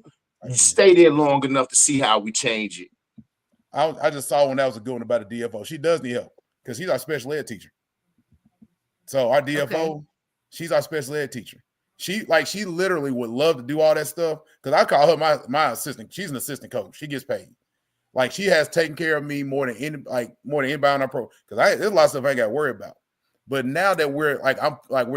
Speaker 3: you stay there long enough to see how we change it.
Speaker 4: I just saw when that was a good one about a DFO. She does need help because she's our special ed teacher. So our DFO, she's our special ed teacher. She literally would love to do all that stuff because I call her my assistant. She's an assistant coach. She gets paid. Like she has taken care of me more than anybody on our pro. Because there's a lot of stuff I ain't got to worry about. But now that we're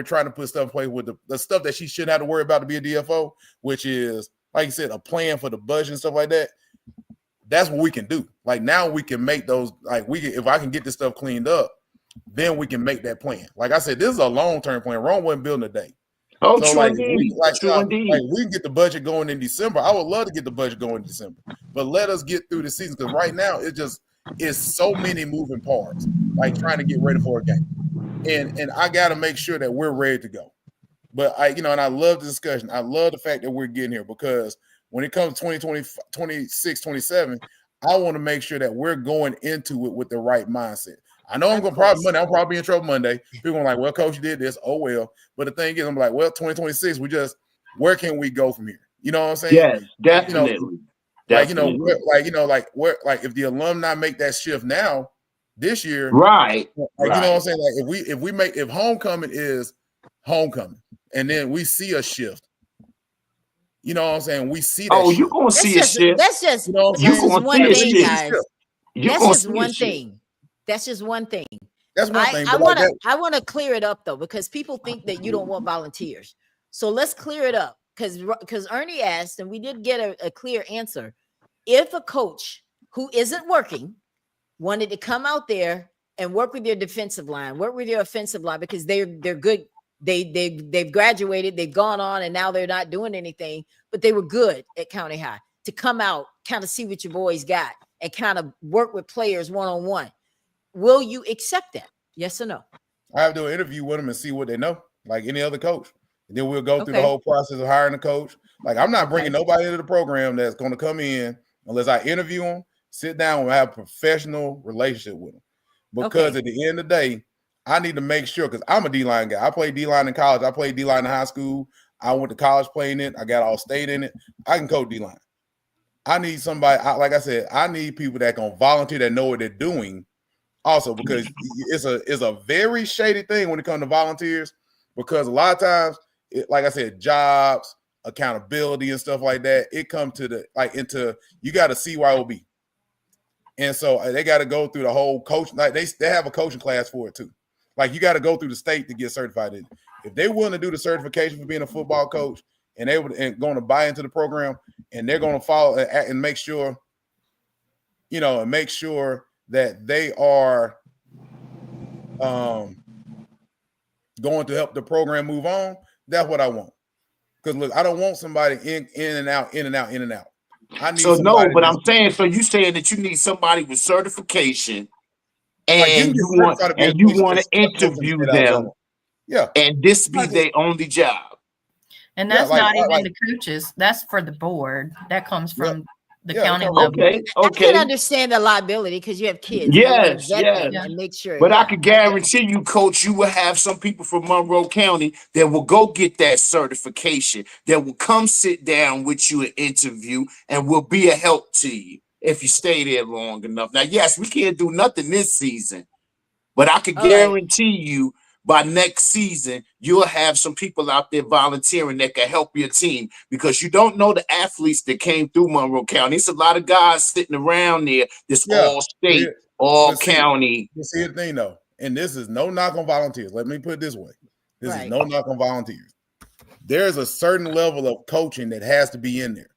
Speaker 4: trying to put stuff in place with the stuff that she shouldn't have to worry about to be a DFO, which is like you said, a plan for the budget and stuff like that. That's what we can do. Like now we can make those, if I can get this stuff cleaned up, then we can make that plan. Like I said, this is a long-term plan. Rome wasn't building a day.
Speaker 3: Oh,
Speaker 4: so
Speaker 3: true indeed.
Speaker 4: We can get the budget going in December. I would love to get the budget going in December, but let us get through the season because right now it's so many moving parts, like trying to get ready for a game. And I got to make sure that we're ready to go. But and I love the discussion. I love the fact that we're getting here because when it comes to 2020, 26, 27, I want to make sure that we're going into it with the right mindset. I know I'm going to probably be in trouble Monday. People are like, well, coach, you did this. Oh, well. But the thing is, I'm like, well, 2026, where can we go from here? You know what I'm saying?
Speaker 3: Yes, definitely.
Speaker 4: If the alumni make that shift now, this year,
Speaker 3: right?
Speaker 4: You know what I'm saying? Like if homecoming is homecoming, and then we see a shift. You know what I'm saying? We see that.
Speaker 3: Oh, you're gonna see a shift.
Speaker 1: That's just
Speaker 3: one thing,
Speaker 1: guys. That's just one thing. That's just one thing.
Speaker 4: That's one thing.
Speaker 1: I want to clear it up though, because people think that you don't want volunteers. So let's clear it up because Ernie asked, and we did get a clear answer. If a coach who isn't working wanted to come out there and work with your defensive line, work with your offensive line, because they're good. They've graduated, they've gone on, and now they're not doing anything, but they were good at County High, to come out, kind of see what your boys got and kind of work with players one-on-one. Will you accept that? Yes or no?
Speaker 4: I have to do an interview with them and see what they know, like any other coach. And then we'll go through the whole process of hiring a coach. Like I'm not bringing nobody into the program that's going to come in unless I interview them, sit down and have a professional relationship with them. Because at the end of the day, I need to make sure, because I'm a D-line guy. I played D-line in college. I played D-line in high school. I went to college playing it. I got all state in it. I can coach D-line. I need somebody, like I said, I need people that can volunteer, that know what they're doing also, because it's a very shady thing when it comes to volunteers, because a lot of times, like I said, jobs, accountability and stuff like that, it comes to you got a CYOB. And so they got to go through the whole coach. Like they have a coaching class for it too. Like you got to go through the state to get certified in. If they're willing to do the certification for being a football coach and going to buy into the program, and they're going to follow and make sure, that they are going to help the program move on, that's what I want. Because look, I don't want somebody in and out. I need
Speaker 3: but I'm saying, so you saying that you need somebody with certification, and you want to interview them, and this be their only job.
Speaker 2: And that's not even the coaches. That's for the board. That comes from the county level.
Speaker 1: I can understand the liability because you have kids.
Speaker 3: Yes,
Speaker 1: and make sure.
Speaker 3: But I can guarantee you, Coach, you will have some people from Monroe County that will go get that certification, that will come sit down with you and interview, and will be a help to you if you stay there long enough. Now, yes, we can't do nothing this season, but I can guarantee you, by next season, you'll have some people out there volunteering that can help your team, because you don't know the athletes that came through Monroe County. It's a lot of guys sitting around there that's all state, all county.
Speaker 4: You see the thing, though, and this is no knock on volunteers. Let me put it this way. This is no knock on volunteers. There's a certain level of coaching that has to be in there.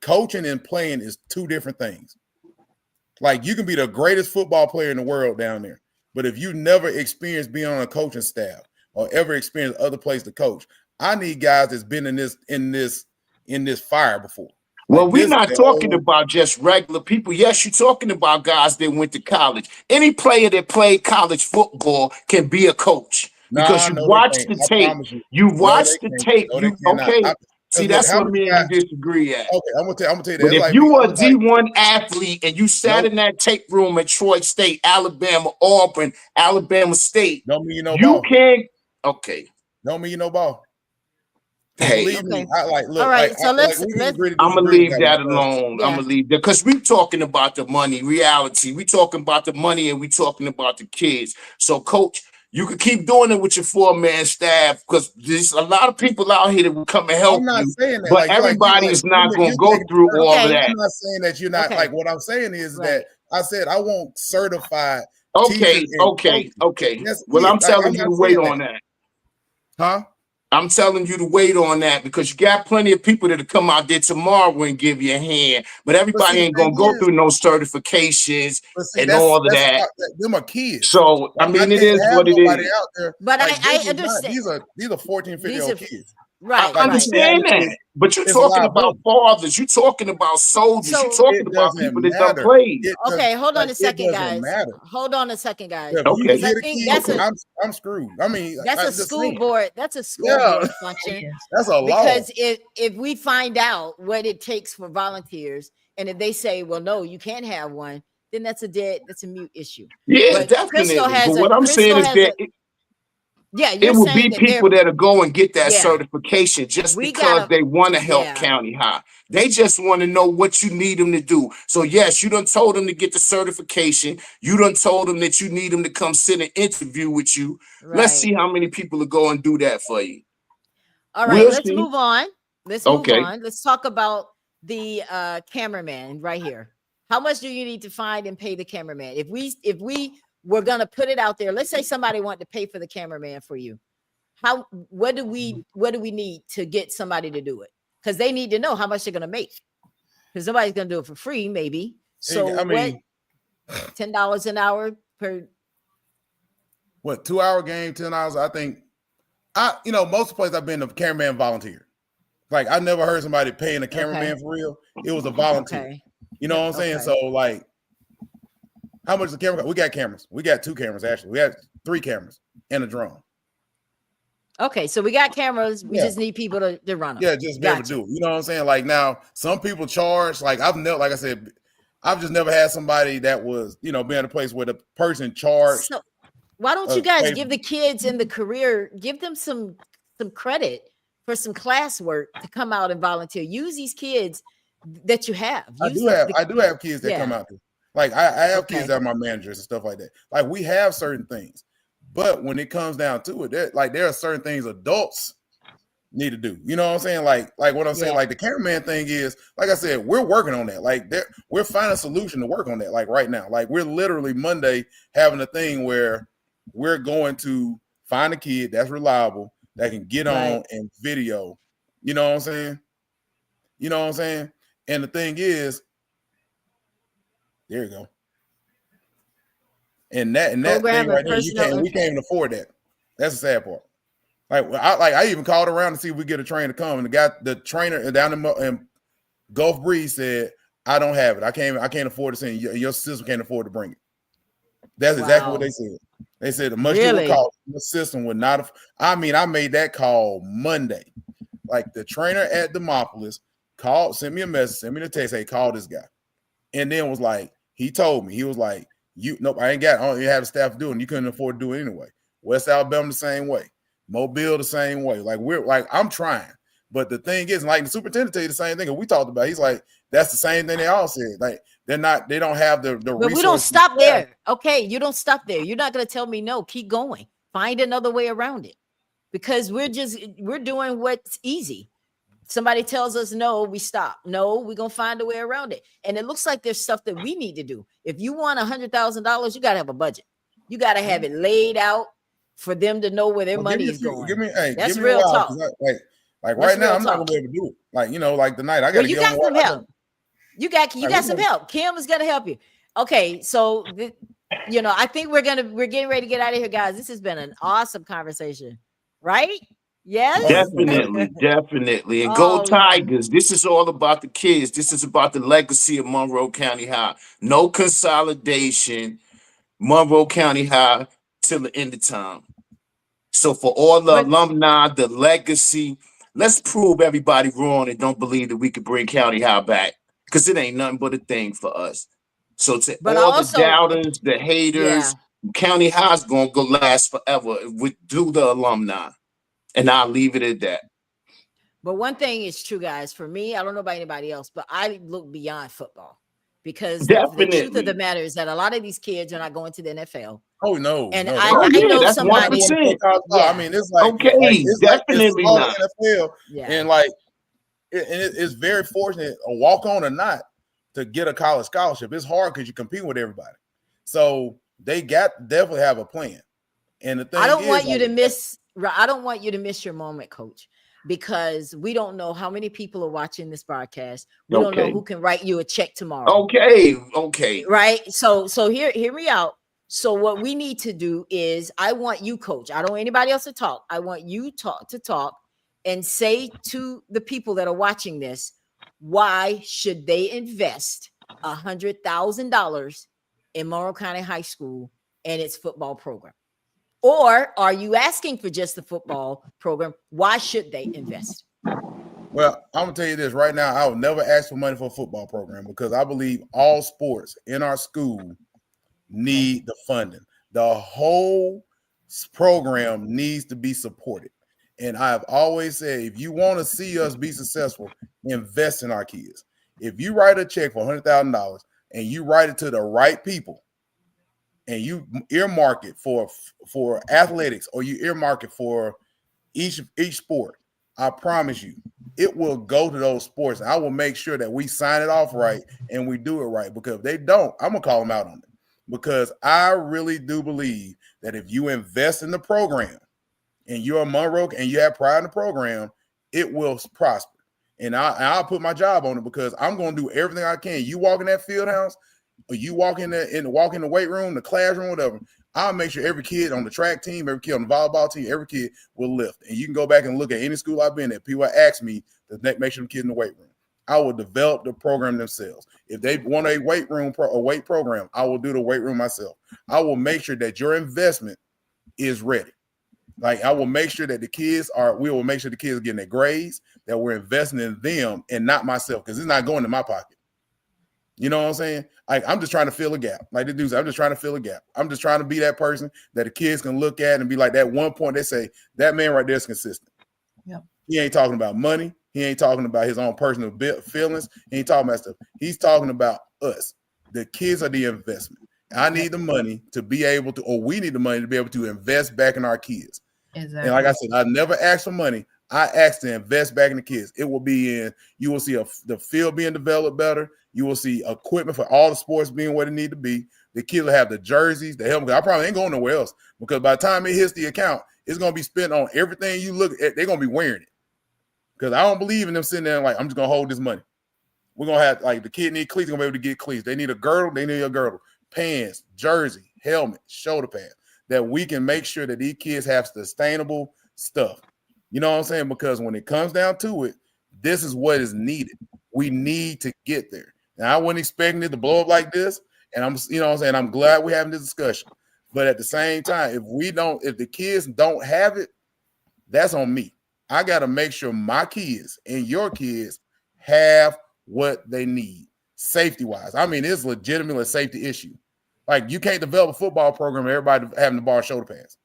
Speaker 4: Coaching and playing is two different things. Like you can be the greatest football player in the world down there, but if you never experienced being on a coaching staff or ever experienced other places to coach, I need guys that's been in this fire before.
Speaker 3: Well,
Speaker 4: Like
Speaker 3: we're
Speaker 4: this is
Speaker 3: not
Speaker 4: the
Speaker 3: talking
Speaker 4: whole.
Speaker 3: about just regular people. Yes, you're talking about guys that went to college. Any player that played college football can be a coach because
Speaker 4: Nah,
Speaker 3: you
Speaker 4: no, they
Speaker 3: watch
Speaker 4: can't.
Speaker 3: the
Speaker 4: I
Speaker 3: tape.
Speaker 4: promise you.
Speaker 3: You
Speaker 4: No,
Speaker 3: watch
Speaker 4: they
Speaker 3: the
Speaker 4: can't.
Speaker 3: tape.
Speaker 4: No, they
Speaker 3: You
Speaker 4: cannot.
Speaker 3: okay? See,
Speaker 4: Because look,
Speaker 3: that's
Speaker 4: how
Speaker 3: where
Speaker 4: many
Speaker 3: me and you
Speaker 4: guys?
Speaker 3: disagree at.
Speaker 4: Okay, I'm gonna tell you that.
Speaker 3: But
Speaker 4: It's
Speaker 3: if
Speaker 4: like
Speaker 3: you
Speaker 4: me.
Speaker 3: were a
Speaker 4: It's like
Speaker 3: D1 athlete and you sat
Speaker 4: nope.
Speaker 3: in that tape room at Troy State, Alabama, Auburn, Alabama State,
Speaker 4: Don't mean you know
Speaker 3: you
Speaker 4: ball.
Speaker 3: can't. Okay.
Speaker 4: Don't mean you know ball. Because
Speaker 3: Hey,
Speaker 4: believe me,
Speaker 1: Okay.
Speaker 4: I like
Speaker 1: All
Speaker 4: look
Speaker 1: right. So
Speaker 4: like
Speaker 1: let's
Speaker 4: we can agree to
Speaker 3: I'm gonna
Speaker 4: disagree with
Speaker 3: leave
Speaker 4: that one
Speaker 3: that
Speaker 4: because
Speaker 3: alone. I'm
Speaker 1: yeah.
Speaker 3: gonna leave that because we talking about the money, reality. We talking about the money and we talking about the kids. So, coach, you can keep doing it with your 4-man staff because there's a lot of people out here that will come and
Speaker 4: I'm
Speaker 3: help
Speaker 4: not
Speaker 3: you,
Speaker 4: saying that.
Speaker 3: but
Speaker 4: Like you
Speaker 3: everybody is not gonna
Speaker 4: you're
Speaker 3: go
Speaker 4: taking
Speaker 3: through all of
Speaker 1: Okay.
Speaker 3: that.
Speaker 4: I'm not saying that you're not
Speaker 1: Okay.
Speaker 4: like what I'm saying is
Speaker 1: Right.
Speaker 4: that I said I want certified teachers
Speaker 3: Okay,
Speaker 4: and
Speaker 3: okay,
Speaker 4: coaches.
Speaker 3: okay.
Speaker 4: That's
Speaker 3: Well,
Speaker 4: it.
Speaker 3: I'm
Speaker 4: Like
Speaker 3: telling
Speaker 4: I'm
Speaker 3: you
Speaker 4: not
Speaker 3: to wait
Speaker 4: saying that.
Speaker 3: on that.
Speaker 4: Huh?
Speaker 3: I'm telling you to wait on that because you got plenty of people that'll come out there tomorrow and give you a hand, but
Speaker 4: But see,
Speaker 3: everybody
Speaker 4: the
Speaker 3: ain't
Speaker 4: thing
Speaker 3: gonna go
Speaker 4: is,
Speaker 3: through no certifications
Speaker 4: but see,
Speaker 3: and all of
Speaker 4: that's
Speaker 3: that.
Speaker 4: them are kids.
Speaker 3: So, I
Speaker 4: Like I
Speaker 3: mean, it
Speaker 4: can't
Speaker 3: is
Speaker 4: have
Speaker 3: what it
Speaker 4: nobody
Speaker 3: is.
Speaker 4: out there.
Speaker 1: But
Speaker 4: Like this
Speaker 1: I
Speaker 4: is not
Speaker 1: understand.
Speaker 4: these are 14, 15 year
Speaker 1: These
Speaker 4: old
Speaker 1: are
Speaker 4: kids.
Speaker 1: right.
Speaker 3: I
Speaker 4: Like you
Speaker 1: Right.
Speaker 4: can't have
Speaker 3: understand
Speaker 4: these
Speaker 3: that,
Speaker 4: kids.
Speaker 3: but you're
Speaker 4: It's a
Speaker 3: talking about
Speaker 4: liability.
Speaker 3: fathers, you're talking about soldiers, you're
Speaker 1: So
Speaker 3: talking
Speaker 4: It
Speaker 3: about
Speaker 4: doesn't
Speaker 3: people that done
Speaker 4: matter.
Speaker 3: played.
Speaker 4: It does
Speaker 1: okay, hold on
Speaker 4: like
Speaker 1: a
Speaker 4: it
Speaker 1: second,
Speaker 4: doesn't
Speaker 1: guys.
Speaker 4: matter.
Speaker 1: Hold on a second, guys.
Speaker 4: If you
Speaker 1: Because
Speaker 3: Okay,
Speaker 1: I
Speaker 4: get a
Speaker 1: think
Speaker 4: kid,
Speaker 3: okay.
Speaker 4: I'm screwed. I mean,
Speaker 1: that's a
Speaker 4: I'm just
Speaker 1: school
Speaker 4: saying.
Speaker 1: board. That's a school
Speaker 4: Yeah,
Speaker 1: board function.
Speaker 2: Yes.
Speaker 4: that's a law.
Speaker 1: Because if we find out what it takes for volunteers, and if they say, well, no, you can't have one, then that's a mute issue.
Speaker 3: Yeah,
Speaker 1: But
Speaker 3: definitely. But what I'm saying
Speaker 1: Crystal
Speaker 3: is
Speaker 1: has
Speaker 3: that
Speaker 1: a yeah,
Speaker 3: it
Speaker 1: you're
Speaker 3: will
Speaker 1: saying
Speaker 3: be
Speaker 1: that they're
Speaker 3: people that'll go and get that
Speaker 1: yeah,
Speaker 3: certification just
Speaker 1: we
Speaker 3: because
Speaker 1: gotta
Speaker 3: they want to help
Speaker 1: yeah,
Speaker 3: County High. They just want to know what you need them to do. So yes, you done told them to get the certification. You done told them that you need them to come sit and interview with you. Let's
Speaker 1: right.
Speaker 3: see how many people will go and do that for you.
Speaker 1: All right,
Speaker 3: We'll
Speaker 1: let's
Speaker 3: see.
Speaker 1: move on. Let's move
Speaker 3: Okay.
Speaker 1: on. Let's talk about the cameraman right here. How much do you need to find and pay the cameraman? If we were gonna put it out there, let's say somebody wanted to pay for the cameraman for you. What do we need to get somebody to do it? Because they need to know how much they're gonna make. Because nobody's gonna do it for free, maybe. So
Speaker 4: I
Speaker 1: what
Speaker 4: mean,
Speaker 1: $10 an hour per
Speaker 4: what 2 hour game, 10 hours? I think most places I've been, the cameraman volunteer. Like I never heard somebody paying a cameraman for real. It was a volunteer.
Speaker 1: okay.
Speaker 4: You know what I'm saying?
Speaker 1: Okay.
Speaker 4: So like, how much is the camera? We got cameras. We got 2 cameras actually. We have 3 cameras and a drone.
Speaker 1: Okay, so we got cameras. We
Speaker 4: Yeah.
Speaker 1: just need people to run them.
Speaker 4: Yeah, just be able to do it. You know what I'm saying? Like now, some people charge. Like I've never, like I said, I've just never had somebody that was, being at a place where the person charged.
Speaker 1: So why don't you guys give the kids in the career, give them some credit for some class work to come out and volunteer? Use these kids that you have.
Speaker 4: I do have kids that come out there. Like I have kids that are my managers and stuff like that. Like we have certain things, but when it comes down to it, there are certain things adults need to do. You know what I'm saying? Like what I'm saying. Like the cameraman thing is, like I said, we're working on that. Like we're finding a solution to work on that. Like right now, like we're literally Monday having a thing where we're going to find a kid that's reliable that can get on and video. You know what I'm saying? You know what I'm saying? And the thing is, there you go. And that thing right there, we can't even afford that. That's the sad part. I even called around to see if we get a trainer to come, and the trainer down in Gulf Breeze said, "I don't have it. I can't afford to send your system can't afford to bring it." That's exactly what they said. They said the much it would cost, the system would not have. I mean, I made that call Monday. Like the trainer at Demopolis called, sent me a message, sent me the text, hey, call this guy. And then was like, he told me, he was like, nope, I don't even have the staff doing it. You couldn't afford to do it anyway. West Alabama the same way. Mobile the same way. I'm trying. But the thing is, like the superintendent tell you the same thing that we talked about. He's like, that's the same thing they all said. Like they don't have the
Speaker 1: But
Speaker 4: resources.
Speaker 1: we don't stop there. Okay, you don't stop there. You're not going to tell me no. Keep going. Find another way around it, because we're doing what's easy. Somebody tells us no, we stop. No, we're gonna find a way around it. And it looks like there's stuff that we need to do. If you want $100,000, you got to have a budget. You got to have it laid out for them to know where their money is going.
Speaker 4: That's real talk. Like right now, I'm not gonna be able to do it. Like like tonight, I got to
Speaker 1: you got some help. You got some help. Kim is gonna help you. Okay, so I think we're getting ready to get out of here, guys. This has been an awesome conversation, right? Yes.
Speaker 3: Definitely. And go Tigers. This is all about the kids. This is about the legacy of Monroe County High. No consolidation. Monroe County High till the end of time. So for all the alumni, the legacy, let's prove everybody wrong and don't believe that we could bring County High back. Because it ain't nothing but a thing for us. So to all the doubters, the haters, County High's gonna go last forever through the alumni. And I'll leave it at that.
Speaker 1: But one thing is true, guys. For me, I don't know about anybody else, but I look beyond football because the truth of the matter is that a lot of these kids are not going to the NFL.
Speaker 4: Oh no!
Speaker 1: And I know
Speaker 3: that's
Speaker 1: somebody.
Speaker 3: 100%.
Speaker 4: I mean, it's like it's
Speaker 3: definitely
Speaker 4: like
Speaker 3: not
Speaker 4: NFL, and like it's very fortunate, a walk on or not, to get a college scholarship. It's hard because you compete with everybody, so they definitely have a plan. And the thing
Speaker 1: I don't want you to miss. I don't want you to miss your moment, Coach, because we don't know how many people are watching this broadcast. We don't know who can write you a check tomorrow.
Speaker 3: Okay.
Speaker 1: Right. So hear me out. So what we need to do is, I want you, Coach. I don't want anybody else to talk. I want you to talk and say to the people that are watching this, why should they invest $100,000 in Monroe County High School and its football program? Or are you asking for just the football program? Why should they invest?
Speaker 4: Well, I'm gonna tell you this right now. I would never ask for money for a football program because I believe all sports in our school need the funding. The whole program needs to be supported. And I've always said, if you want to see us be successful, invest in our kids. If you write a check for $100,000 and you write it to the right people, and you earmark it for athletics, or you earmark it for each sport, I promise you, it will go to those sports. I will make sure that we sign it off right and we do it right. Because if they don't, I'm gonna call them out on it. Because I really do believe that if you invest in the program and you're a Monroe and you have pride in the program, it will prosper. And I'll put my job on it because I'm gonna do everything I can. You walk in that field house, or you walk in the weight room, the classroom, whatever, I'll make sure every kid on the track team, every kid on the volleyball team, every kid will lift. And you can go back and look at any school I've been at. People ask me to make sure the kids in the weight room. I will develop the program themselves. If they want a weight program, I will do the weight room myself. I will make sure that your investment is ready. Like, I will make sure that we will make sure the kids are getting their grades, that we're investing in them and not myself, because it's not going to my pocket. You know what I'm saying? Like, I'm just trying to fill a gap. Like the dudes, I'm just trying to fill a gap. I'm just trying to be that person that the kids can look at and be like, that one point they say, that man right there is consistent.
Speaker 2: Yep.
Speaker 4: He ain't talking about money. He ain't talking about his own personal feelings. He ain't talking about stuff. He's talking about us. The kids are the investment. I need the money to be able to, or we need the money to be able to invest back in our kids.
Speaker 2: Exactly.
Speaker 4: And like I said, I never asked for money. I asked to invest back in the kids. It will be you will see the field being developed better. You will see equipment for all the sports being where they need to be. The kids will have the jerseys, the helmet. I probably ain't going nowhere else because by the time it hits the account, it's going to be spent on everything you look at. They're going to be wearing it because I don't believe in them sitting there like, I'm just going to hold this money. We're going to have, like, the kid need cleats. They're going to be able to get cleats. They need a girdle. They need a girdle. Pants, jersey, helmet, shoulder pads, that we can make sure that these kids have sustainable stuff. You know what I'm saying? Because when it comes down to it, this is what is needed. We need to get there. Now, I wasn't expecting it to blow up like this. And I'm, you know what I'm saying? I'm glad we're having this discussion. But at the same time, if the kids don't have it, that's on me. I got to make sure my kids and your kids have what they need safety-wise. I mean, it's legitimately a safety issue. Like, you can't develop a football program and everybody having to borrow shoulder pads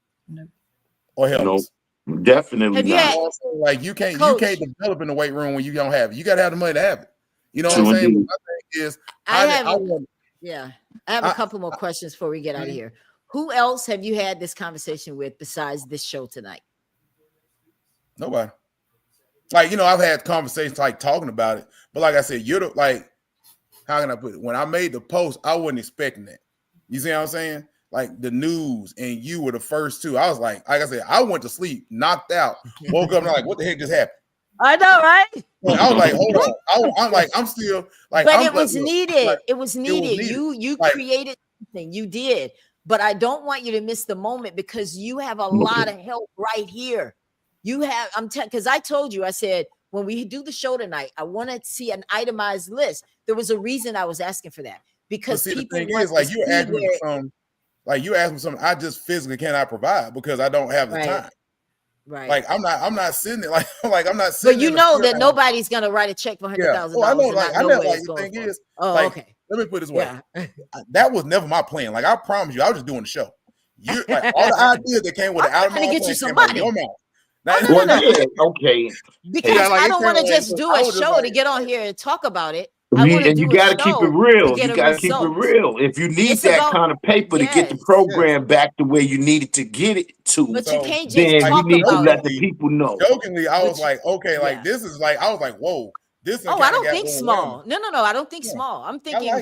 Speaker 4: or helmets.
Speaker 3: No, definitely not.
Speaker 4: Like, you can't develop in the weight room when you don't have it. You got to have the money to have it. You know what I'm saying? My thing is, I
Speaker 1: have a couple more questions before we get out of here. Who else have you had this conversation with besides this show tonight?
Speaker 4: Nobody. Like, you know, I've had conversations like talking about it, but like I said, how can I put it? When I made the post, I wasn't expecting that. You see what I'm saying? Like, the news and you were the first two. I was like I said, I went to sleep, knocked out, woke up and I'm like, what the heck just happened?
Speaker 1: I know, right?
Speaker 4: I was like, hold on. I'm like, I'm still like,
Speaker 1: but it was needed. It was needed. You created something. You did. But I don't want you to miss the moment because you have a lot of help right here. You have, because I told you, I said, when we do the show tonight, I want to see an itemized list. There was a reason I was asking for that, because
Speaker 4: see,
Speaker 1: people
Speaker 4: the thing
Speaker 1: want
Speaker 4: is, like,
Speaker 1: to
Speaker 4: you
Speaker 1: see
Speaker 4: asked me
Speaker 1: where,
Speaker 4: for some, like, you asked me something I just physically cannot provide because I don't have the time.
Speaker 1: Right.
Speaker 4: Like, I'm not sitting there, like I'm not
Speaker 1: But
Speaker 4: sitting.
Speaker 1: you know that nobody's gonna write a check for $100,000.
Speaker 4: Oh, I know. Like, I know. Like, the
Speaker 1: thing
Speaker 4: is,
Speaker 1: like,
Speaker 4: okay. Let me put it this way.
Speaker 1: Yeah.
Speaker 4: That was never my plan. Like, I promise you, I was just doing the show. You like all the ideas that came with the out of my
Speaker 1: to get you some money.
Speaker 4: Your mouth.
Speaker 3: Okay.
Speaker 1: Because I don't want to just do a show to get on here and talk about it.
Speaker 3: And you got to keep it real. You got to keep it real. If you need that kind of paper to get the program back the way you need it to get it to,
Speaker 1: but you can't just
Speaker 3: then
Speaker 1: talk
Speaker 3: you need to
Speaker 1: about
Speaker 3: let the people know.
Speaker 4: Jokingly, I was like, okay, like this is like, I was like, whoa, this.
Speaker 1: Oh, I don't think small. No, I don't think small. I'm thinking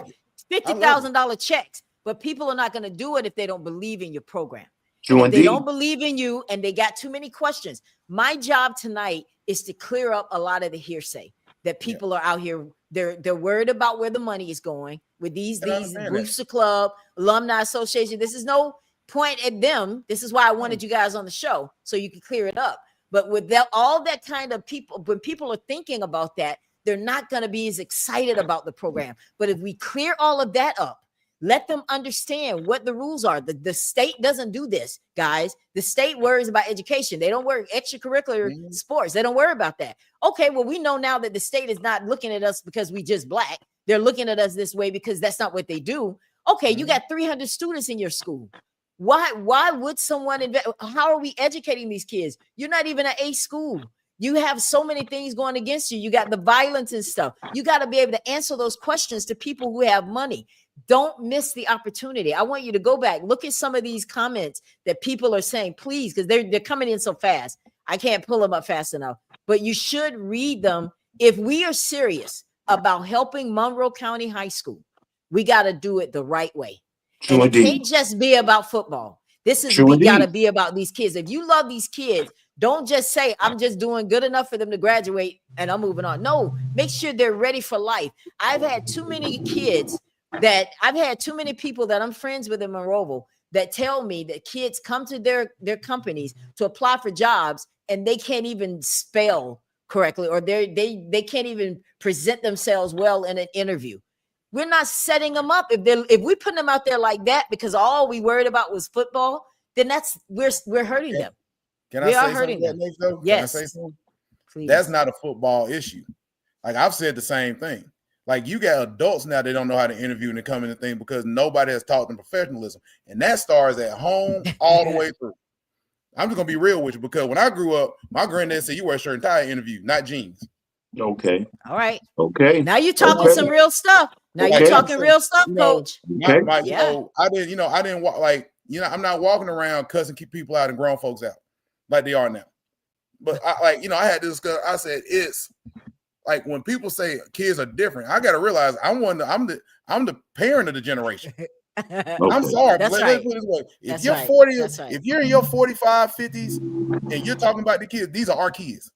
Speaker 1: $50,000 checks. But people are not going to do it if they don't believe in your program. If they don't believe in you and they got too many questions. My job tonight is to clear up a lot of the hearsay that people are out here. They're worried about where the money is going with these Booster Club, Alumni Association. This is no point at them. This is why I wanted you guys on the show so you can clear it up. But with all that kind of people, when people are thinking about that, they're not going to be as excited about the program. But if we clear all of that up, let them understand what the rules are. The state doesn't do this, guys. The state worries about education. They don't worry extracurricular sports. They don't worry about that. Okay, well, we know now that the state is not looking at us because we just black. They're looking at us this way because that's not what they do. Okay, you got 300 students in your school. Why would someone invest? How are we educating these kids? You're not even an A school. You have so many things going against you. You got the violence and stuff. You got to be able to answer those questions to people who have money. Don't miss the opportunity. I want you to go back, look at some of these comments that people are saying, please, because they're coming in so fast. I can't pull them up fast enough, but you should read them. If we are serious about helping Monroe County High School, we got to do it the right way. And it can't just be about football. We got to be about these kids. If you love these kids, don't just say, I'm just doing good enough for them to graduate and I'm moving on. No, make sure they're ready for life. I've had too many people that I'm friends with in Monroeville that tell me that kids come to their companies to apply for jobs and they can't even spell correctly, or they can't even present themselves well in an interview. We're not setting them up. If we put them out there like that because all we worried about was football, then we're hurting them.
Speaker 4: Can I say something?
Speaker 1: Yes.
Speaker 4: Can I say something? Please. That's not a football issue. Like I've said the same thing. Like you got adults now, they don't know how to interview and come in the thing because nobody has taught them professionalism. And that starts at home all the way through. I'm just gonna be real with you because when I grew up, my granddad said you wear a shirt and tie interview, not jeans.
Speaker 3: Okay.
Speaker 1: All right.
Speaker 3: Okay.
Speaker 1: Now you're talking some real stuff. Now you're talking real stuff, Coach.
Speaker 4: I didn't walk I'm not walking around cussing people out and grown folks out like they are now. But I had this discussion. I said it's like when people say kids are different, I gotta realize I'm the parent of the generation. I'm sorry, but let's put it this way. If you're 40, if you're in your 45, 50s, and you're talking about the kids, these are our kids.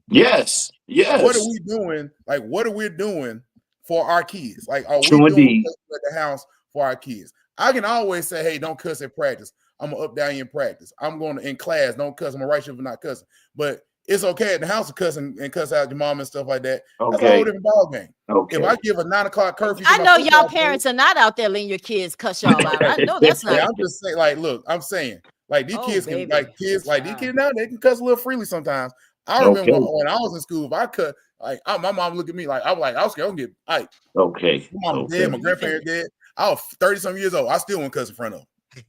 Speaker 3: Yes.
Speaker 4: What are we doing? Like, what are we doing for our kids? Like, are we doing at the house for our kids? I can always say, hey, don't cuss at practice. I'm gonna up down you in practice. I'm going to in class, don't cuss. I'm gonna write you for not cussing. But it's okay at the house to cuss and cuss out your mom and stuff like that.
Speaker 3: Okay.
Speaker 4: That's a whole different ball game.
Speaker 3: Okay.
Speaker 4: If I give a 9 o'clock curfew,
Speaker 1: I know y'all parents are not out there letting your kids cuss y'all out. I know that's not.
Speaker 4: I'm just saying, like, look, I'm saying, like these kids can, like kids, like these kids now, they can cuss a little freely sometimes. I remember when I was in school, if I cut, like my mom looked at me like I was scared. I was get like,
Speaker 3: okay,
Speaker 4: my mom dead, my grandparents dead. I was 30-some years old. I still wouldn't cuss in front of them.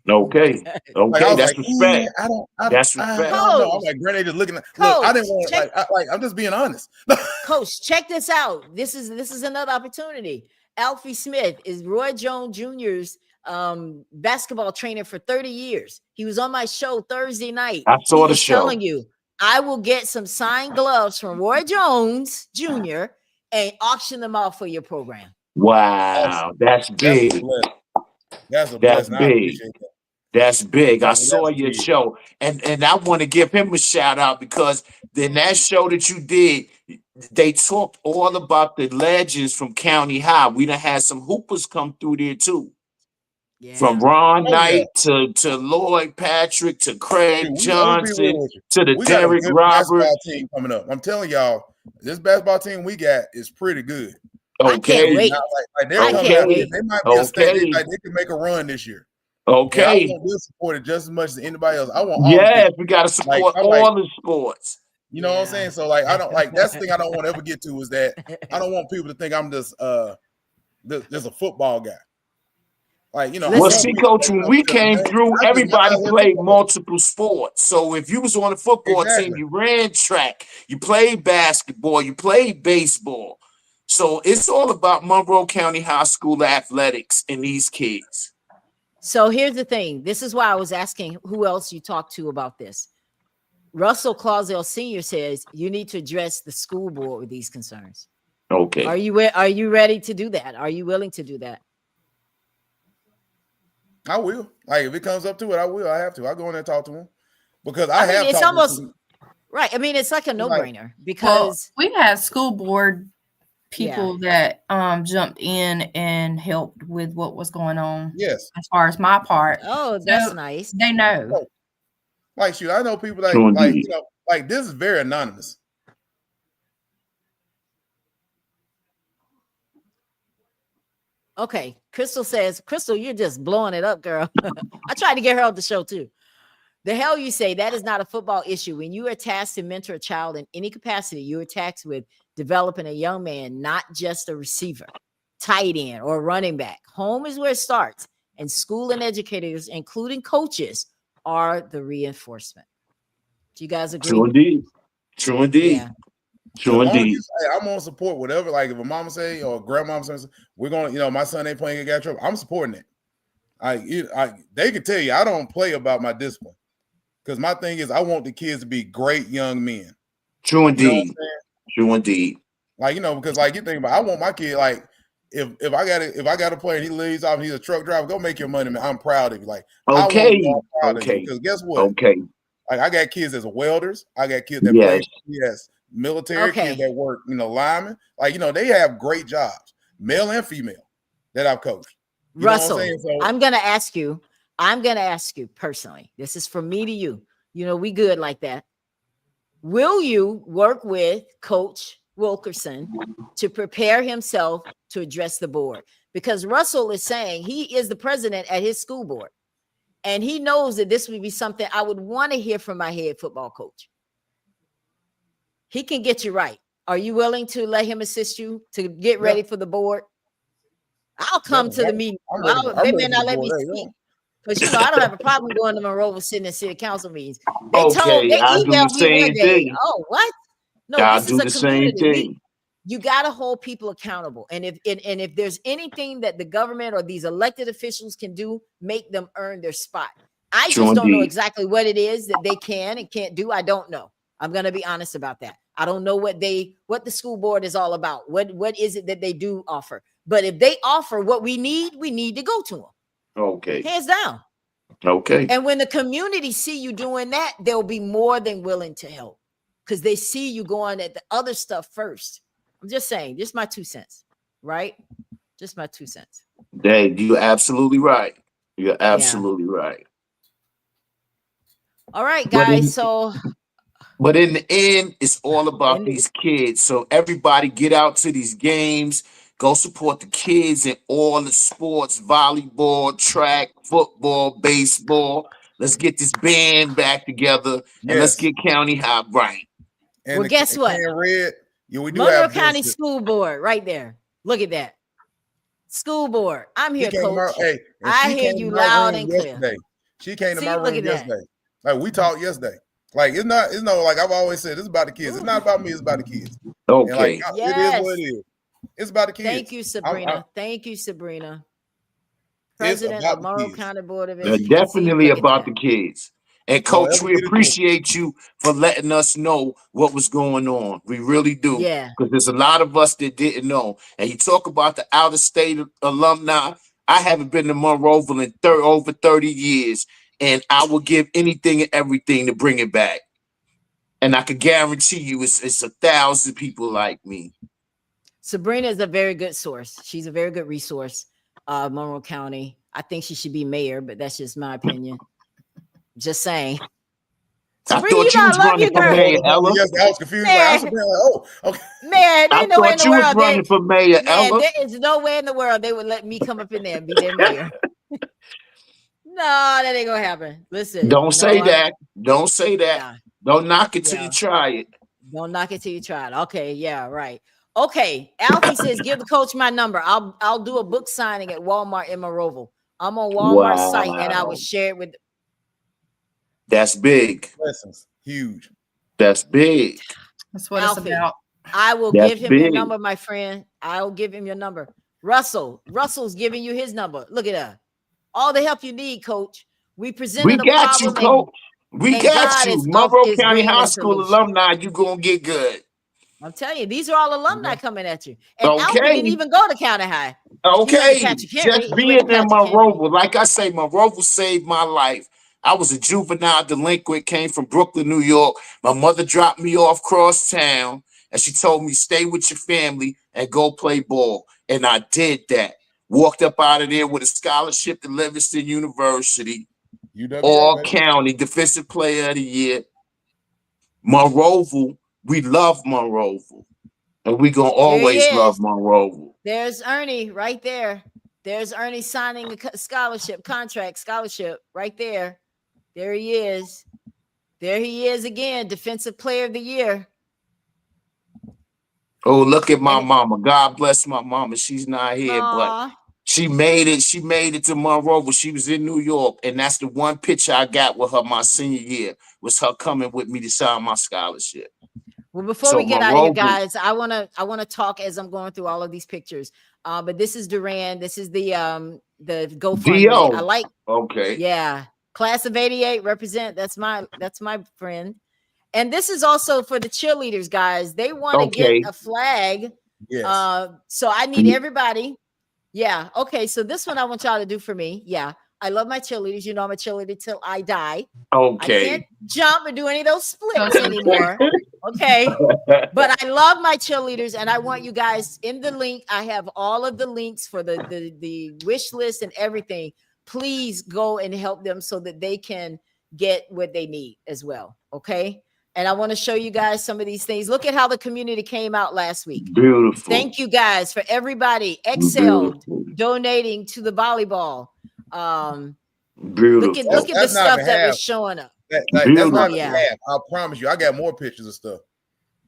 Speaker 3: Okay.
Speaker 4: Like,
Speaker 3: that's respect.
Speaker 4: That's respect. I don't know. I'm like, granny just looking. Look, I didn't want to. I'm just being honest.
Speaker 1: Coach, check this out. This is another opportunity. Alfie Smith is Roy Jones Jr.'s basketball trainer for 30 years. He was on my show Thursday night.
Speaker 3: I saw the show.
Speaker 1: Telling you, I will get some signed gloves from Roy Jones Jr. and auction them off for your program.
Speaker 3: Wow, that's big. That's big. That's big. I saw your show, and I want to give him a shout out because in that show that you did, they talked all about the legends from County High. We done had some hoopers come through there too. From Ron Knight to Lloyd Patrick to Craig
Speaker 4: I'm gonna be real
Speaker 3: Johnson
Speaker 4: with you.
Speaker 3: to the
Speaker 4: We got a
Speaker 3: Derek
Speaker 4: good
Speaker 3: Robert.
Speaker 4: basketball team coming up. I'm telling y'all, this basketball team we got is pretty good.
Speaker 1: I can't wait.
Speaker 4: Like they're coming out. They might be a state. They can make a run this year.
Speaker 3: Okay.
Speaker 4: And I want them supported just as much as anybody else. I want all
Speaker 3: yes, we got to support all the sports.
Speaker 4: You know what I'm saying? So like I don't like that's the thing I don't want to ever get to is that I don't want people to think I'm just a football guy. Like, you know,
Speaker 3: well, see, Coach, when we came through, everybody played multiple sports. So if you was on a football team, you ran track, you played basketball, you played baseball. So it's all about Monroe County High School athletics and these kids.
Speaker 1: So here's the thing. This is why I was asking who else you talked to about this. Russell Clausell Sr. says you need to address the school board with these concerns.
Speaker 3: Okay.
Speaker 1: Are you ready to do that? Are you willing to do that?
Speaker 4: I will. Like if it comes up to it, I will. I have to. I go in there and talk to him because
Speaker 1: it's almost right. I mean, it's like a no-brainer because
Speaker 2: we had school board people that jumped in and helped with what was going on.
Speaker 4: Yes.
Speaker 2: As far as my part.
Speaker 1: Oh, that's nice.
Speaker 2: They know.
Speaker 4: Like shoot, I know people like you know, like this is very anonymous.
Speaker 1: Okay. Crystal says, Crystal, you're just blowing it up, girl. I tried to get her on the show too. The hell you say that is not a football issue. When you are tasked to mentor a child in any capacity, you are tasked with developing a young man, not just a receiver, tight end, or running back. Home is where it starts, and school and educators, including coaches, are the reinforcement. Do you guys agree?
Speaker 3: True indeed. True indeed.
Speaker 1: Yeah.
Speaker 3: True indeed.
Speaker 4: I'm gonna support whatever. Like if a mama say or grandmama says we're gonna, you know, my son ain't playing, got trouble. I'm supporting it. They can tell you I don't play about my discipline because my thing is I want the kids to be great young men.
Speaker 3: True indeed. True indeed.
Speaker 4: Like you know, because like you think about, I want my kid like if I got a player and he leaves off and he's a truck driver, go make your money, man. I'm proud of you. Like
Speaker 3: okay,
Speaker 4: because guess what?
Speaker 3: Okay,
Speaker 4: like I got kids as welders. I got kids that play military kids that work, you know, linemen. Like, you know, they have great jobs, male and female, that I've coached. You
Speaker 1: Russell, I'm going to ask you personally. This is from me to you. You know, we good like that. Will you work with Coach Wilkerson to prepare himself to address the board? Because Russell is saying he is the president at his school board. And he knows that this would be something I would want to hear from my head football coach. He can get you right. Are you willing to let him assist you to get ready for the board? I'll come to the meeting. They may not let me speak. Because, you know, I don't have a problem going to Monroe sitting in city council meetings. They emailed me one day. Oh, what? No, this is a community. You got to hold people accountable. And if there's anything that the government or these elected officials can do, make them earn their spot. I just don't know exactly what it is that they can and can't do. I don't know. I'm going to be honest about that. I don't know what the school board is all about. What is it that they do offer? But if they offer what we need to go to them.
Speaker 3: Okay.
Speaker 1: Hands down.
Speaker 3: Okay.
Speaker 1: And when the community see you doing that, they'll be more than willing to help because they see you going at the other stuff first. I'm just saying, just my 2 cents, right? Just my 2 cents.
Speaker 3: Dave, you're absolutely right. You're absolutely right.
Speaker 1: All right, guys.
Speaker 3: But in the end, it's all about these kids. So everybody get out to these games. Go support the kids in all the sports, volleyball, track, football, baseball. Let's get this band back together and let's get County High right.
Speaker 1: And guess what?
Speaker 4: Red, we do
Speaker 1: Monroe County School Board right there. Look at that. School board. I'm here, Coach. I hear you loud and clear.
Speaker 4: She came to my room yesterday. Like we talked yesterday. Like it's no like I've always said, it's about the kids. It's not about me, it's about the kids.
Speaker 3: Okay.
Speaker 4: And like, it is what it is. It's about the kids.
Speaker 1: Thank you, Sabrina. Thank you, Sabrina. President of Monroe County Board of Education.
Speaker 3: They're definitely about the kids. And Coach, we appreciate you for letting us know what was going on. We really do.
Speaker 1: Yeah.
Speaker 3: Because there's a lot of us that didn't know. And you talk about the out-of-state alumni. I haven't been to Monroeville in over 30 years. And I will give anything and everything to bring it back. And I can guarantee you it's 1,000 people like me.
Speaker 1: Sabrina is a very good source. She's a very good resource. Monroe County. I think she should be mayor, but that's just my opinion. Just saying.
Speaker 3: I thought you was running for mayor, Ella.
Speaker 4: Yes, I was confused. Like, I was like, oh, okay.
Speaker 1: Man,
Speaker 3: I thought you was running for mayor, Ella.
Speaker 1: There is no way in the world they would let me come up in there and be their mayor. No, that ain't gonna happen. Listen.
Speaker 3: Don't say that. Don't say that.
Speaker 1: Yeah.
Speaker 3: Don't knock it till you try it.
Speaker 1: Don't knock it till you try it. Okay, yeah, right. Okay, Alfie says, give the coach my number. I'll do a book signing at Walmart in Monroeville. I'm on Walmart's site, and I will share it with.
Speaker 3: That's big.
Speaker 4: Lessons. Huge.
Speaker 3: That's big.
Speaker 2: That's what
Speaker 1: Alfie,
Speaker 2: it's about.
Speaker 1: I will give him your number, my friend. I'll give him your number. Russell's giving you his number. Look at that. All the help you need, coach. We presented a
Speaker 3: got
Speaker 1: problem.
Speaker 3: You, coach. We got you. Monroe County High School alumni, you gonna get good.
Speaker 1: I'm telling you, these are all alumni coming at you. And Alfie didn't even go to County High.
Speaker 3: Okay, just being in Monroeville. Like I say, Monroeville saved my life. I was a juvenile delinquent, came from Brooklyn, New York. My mother dropped me off cross town, and she told me, stay with your family and go play ball. And I did that. Walked up out of there with a scholarship to Livingston University. All county defensive player of the year. Monroeville, we love Monroeville. And we're going to always love Monroeville.
Speaker 1: There's Ernie right there. There's Ernie signing a scholarship right there. There he is. There he is again, defensive player of the year.
Speaker 3: Oh, look at my mama. God bless my mama. She's not here, but she made it. She made it to Monroeville. She was in New York, and that's the one picture I got with her my senior year, was her coming with me to sign my scholarship.
Speaker 1: Well, before we get out of here, guys, I wanna talk as I'm going through all of these pictures. But this is Duran. This is the GoFundMe. I like.
Speaker 3: Okay.
Speaker 1: Yeah, class of '88 represent. That's my friend. And this is also for the cheerleaders, guys. They want to get a flag.
Speaker 4: Yes.
Speaker 1: So I need everybody. Yeah. Okay. So this one I want y'all to do for me. Yeah. I love my cheerleaders. You know, I'm a cheerleader till I die.
Speaker 3: Okay.
Speaker 1: I can't jump or do any of those splits anymore. Okay. But I love my cheerleaders, and I want you guys in the link. I have all of the links for the wish list and everything. Please go and help them so that they can get what they need as well. Okay. And I want to show you guys some of these things. Look at how the community came out last week.
Speaker 3: Beautiful.
Speaker 1: Thank you guys for everybody excelled donating to the volleyball.
Speaker 3: Beautiful.
Speaker 1: Look at the stuff that was showing up.
Speaker 4: That's not half. I promise you. I got more pictures of stuff.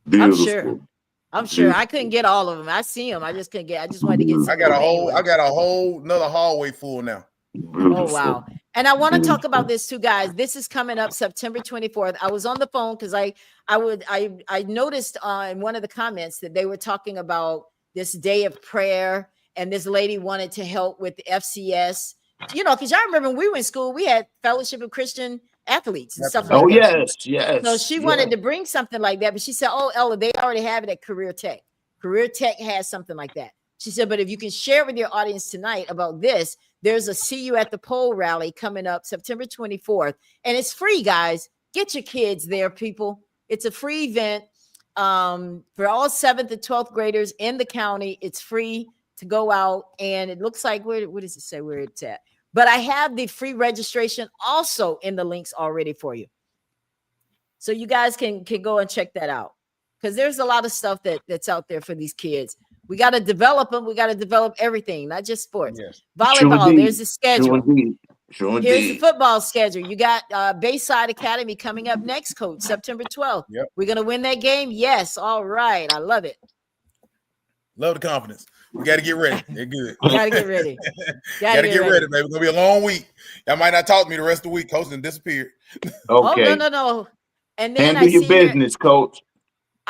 Speaker 3: Beautiful.
Speaker 1: I'm sure. I couldn't get all of them. I see them. I just couldn't get. I just wanted to get some.
Speaker 4: I got a whole another hallway full now.
Speaker 1: Oh wow. And I want to talk about this too, guys. This is coming up September 24th. I was on the phone because I noticed in one of the comments that they were talking about this day of prayer, and this lady wanted to help with the FCS. You know, because y'all remember when we were in school, we had Fellowship of Christian Athletes and stuff like that.
Speaker 3: Yes.
Speaker 1: So she wanted to bring something like that, but she said, "Oh, Ella, they already have it at Career Tech. Career Tech has something like that." She said, "But if you can share with your audience tonight about this, there's a See You at the Pole rally coming up September 24th, and it's free, guys. Get your kids there, people. It's a free event for all 7th and 12th graders in the county. It's free to go out, and it looks like what does it say where it's at? But I have the free registration also in the links already for you, so you guys can go and check that out, because there's a lot of stuff that's out there for these kids. We got to develop them. We got to develop everything, not just sports.
Speaker 4: Yes.
Speaker 1: Volleyball, there's the schedule.
Speaker 3: Sure
Speaker 1: Here's the football schedule. You got Bayside Academy coming up next, coach, September 12th.
Speaker 4: Yep.
Speaker 1: We're going to win that game? Yes. All right. I love it.
Speaker 4: Love the confidence. We got to get ready. They're good.
Speaker 1: Got to get ready.
Speaker 4: Got to get ready, baby. It's going to be a long week. Y'all might not talk to me the rest of the week. Coach done disappeared.
Speaker 3: Okay.
Speaker 1: Oh, no. And then
Speaker 3: handle your business, coach.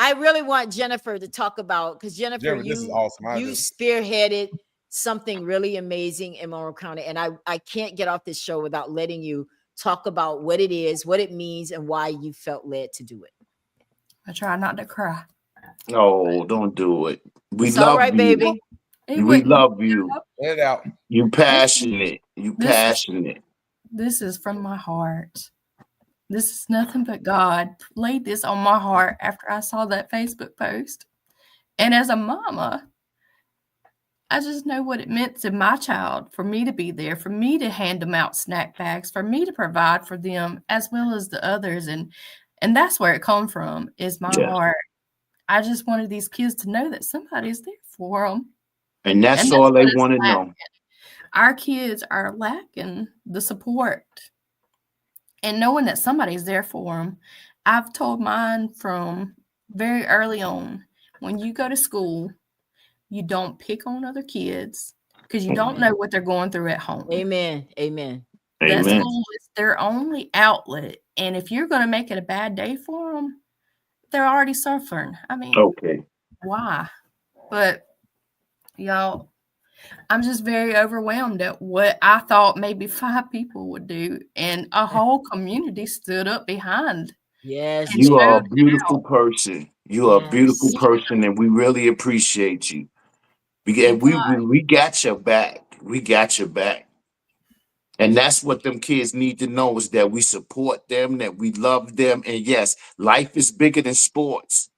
Speaker 1: I really want Jennifer to talk about, because Jennifer,
Speaker 4: this is awesome.
Speaker 1: You spearheaded something really amazing in Monroe County, and I can't get off this show without letting you talk about what it is, what it means, and why you felt led to do it.
Speaker 2: I try not to cry.
Speaker 3: No, don't do it.
Speaker 1: It's all right, baby.
Speaker 3: We love you.
Speaker 4: Let it out.
Speaker 3: You passionate.
Speaker 2: This is from my heart. This is nothing but God laid this on my heart after I saw that Facebook post. And as a mama, I just know what it meant to my child, for me to be there, for me to hand them out snack bags, for me to provide for them as well as the others. And that's where it come from, is my heart. I just wanted these kids to know that somebody's there for them.
Speaker 3: And that's all they want to know.
Speaker 2: Our kids are lacking the support and knowing that somebody's there for them. I've told mine from very early on, when you go to school, you don't pick on other kids because you don't know what they're going through at home.
Speaker 1: Amen. Amen.
Speaker 2: That school is their only outlet. And if you're going to make it a bad day for them, they're already suffering. I mean, why? But y'all, I'm just very overwhelmed at what I thought maybe 5 people would do. And a whole community stood up behind.
Speaker 1: Yes.
Speaker 3: You are a beautiful person. You are a beautiful person, and we really appreciate you. And we got your back. We got your back. And that's what them kids need to know, is that we support them, that we love them. And yes, life is bigger than sports.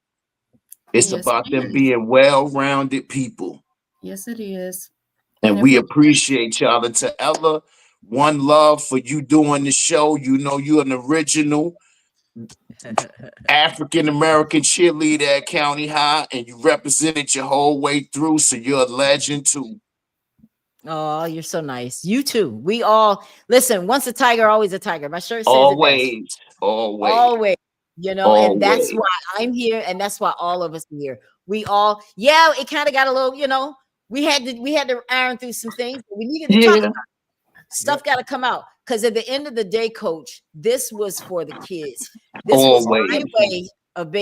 Speaker 3: It's about them being well-rounded people.
Speaker 2: Yes, it is.
Speaker 3: And we appreciate y'all. And to Ella, one love for you doing the show. You know, you're an original African-American cheerleader at County High, and you represented your whole way through. So you're a legend too.
Speaker 1: Oh, you're so nice. You too. We all listen. Once a tiger, always a tiger. My shirt says always. You know, and that's why I'm here, and that's why all of us are here. We all, it kind of got a little, you know, we had to iron through some things. But we needed to talk about it. Stuff got to come out, because at the end of the day, Coach, this was for the kids. This was my way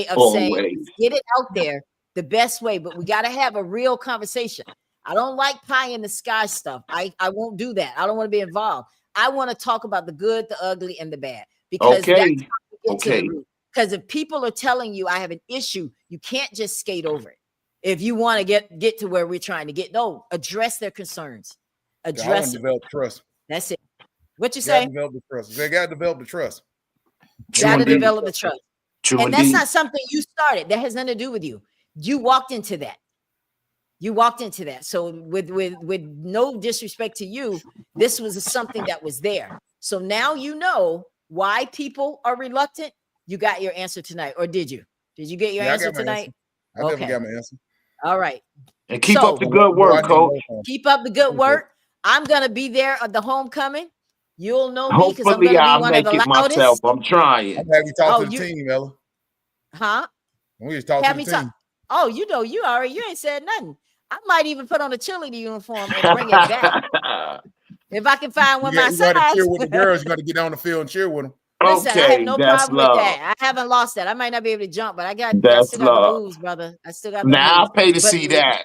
Speaker 1: of saying, get it out there the best way. But we got to have a real conversation. I don't like pie in the sky stuff. I won't do that. I don't want to be involved. I want to talk about the good, the ugly, and the bad, because that's how we get to the root. Because if people are telling you I have an issue, you can't just skate over it. If you want to get to where we're trying to get, no, address their concerns. Address it.
Speaker 4: Develop trust.
Speaker 1: That's it. What you say?
Speaker 4: Develop the trust. They got to develop the trust.
Speaker 1: Got to develop the trust. And that's not something you started. That has nothing to do with you. You walked into that. So with no disrespect to you, this was something that was there. So now you know why people are reluctant. You got your answer tonight, or did you? Did you get your answer tonight?
Speaker 4: I never got my answer.
Speaker 1: All right.
Speaker 3: And keep up the good work, Coach.
Speaker 1: Keep up the good work. I'm gonna be there at the homecoming. You'll know me because I'm gonna be one of the loudest.
Speaker 3: Myself. I'm trying.
Speaker 4: I'm having you talk to the team, Ella.
Speaker 1: Huh?
Speaker 4: We just talk to the team.
Speaker 1: Oh, you know, you ain't said nothing. I might even put on a cheerleader uniform and bring it back. If I can find one myself.
Speaker 4: You got to cheer with the girls. You got to get on the field and cheer with them.
Speaker 1: Listen, I have no problem with that. I haven't lost that. I might not be able to jump, but I still got the moves, brother. I still got the moves.
Speaker 3: I'll pay to see that.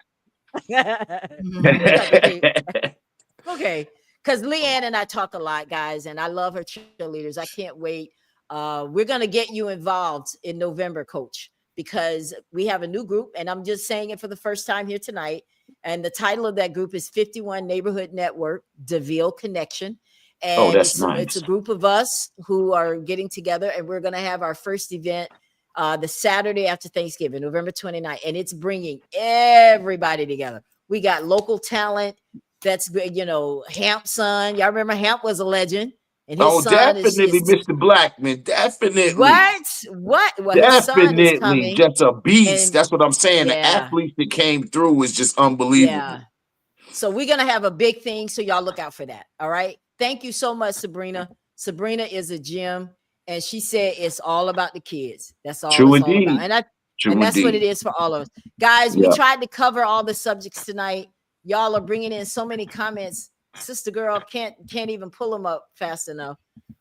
Speaker 1: Okay. Because Leanne and I talk a lot, guys, and I love her cheerleaders. I can't wait. We're going to get you involved in November, Coach, because we have a new group, and I'm just saying it for the first time here tonight. And the title of that group is 51 Neighborhood Network, DeVille Connection. And
Speaker 3: that's nice.
Speaker 1: It's a group of us who are getting together, and we're going to have our first event the Saturday after Thanksgiving, November 29th. And it's bringing everybody together. We got local talent. That's, you know, Hamp's son. Y'all remember Hamp was a legend. And his son
Speaker 3: definitely, Mr. Blackman. Definitely.
Speaker 1: What? Well,
Speaker 3: definitely. Just a beast. That's what I'm saying. The athletes that came through is just unbelievable.
Speaker 1: Yeah. So we're going to have a big thing. So y'all look out for that. All right. Thank you so much, Sabrina. Sabrina is a gem. And she said it's all about the kids. That's all
Speaker 3: True
Speaker 1: it's
Speaker 3: indeed.
Speaker 1: all about. And that's what it is for all of us. Guys, we tried to cover all the subjects tonight. Y'all are bringing in so many comments. Sister girl can't even pull them up fast enough.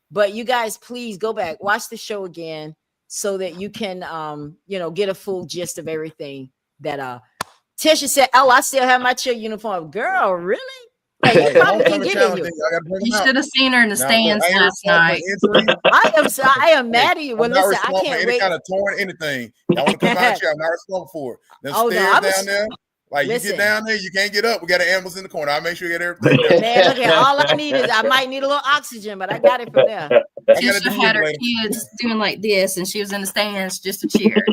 Speaker 1: But you guys, please go back, watch the show again so that you can get a full gist of everything that Tisha said. Oh, I still have my cheer uniform. Girl, really? Like, you probably can get in you.
Speaker 2: You should have seen her in the stands last night.
Speaker 1: I am mad at you. Well, listen, I can't wait.
Speaker 4: Any kind of torn anything. I want to come out here. I'm not responsible for it. Them stairs down there. Like
Speaker 1: Listen.
Speaker 4: You get down there, you can't get up. We got an ambulance in the corner. I'll make sure you get everything done.
Speaker 1: Man, look at all I need is I might need a little oxygen, but I got it from there.
Speaker 2: Tisha had her kids doing like this, and she was in the stands just to cheer.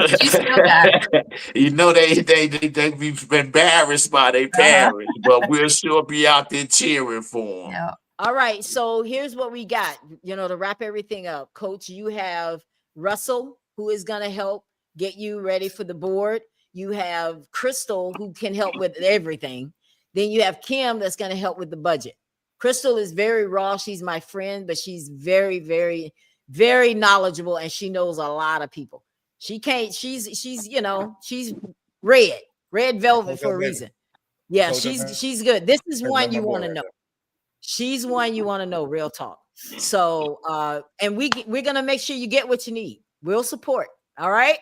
Speaker 2: She still got it.
Speaker 3: You know they be embarrassed by their parents, but we'll sure be out there cheering for them.
Speaker 2: Yeah.
Speaker 1: All right, so here's what we got. To wrap everything up, Coach, you have Russell, who is going to help get you ready for the board. You have Crystal, who can help with everything. Then you have Kim, that's going to help with the budget. Crystal is very raw. She's my friend, but she's very, very, very knowledgeable, and she knows a lot of people. She's red velvet for a reason. Yeah, she's good. This is one you want to know. She's one you want to know, real talk. So, and we're going to make sure you get what you need. We'll support. All right.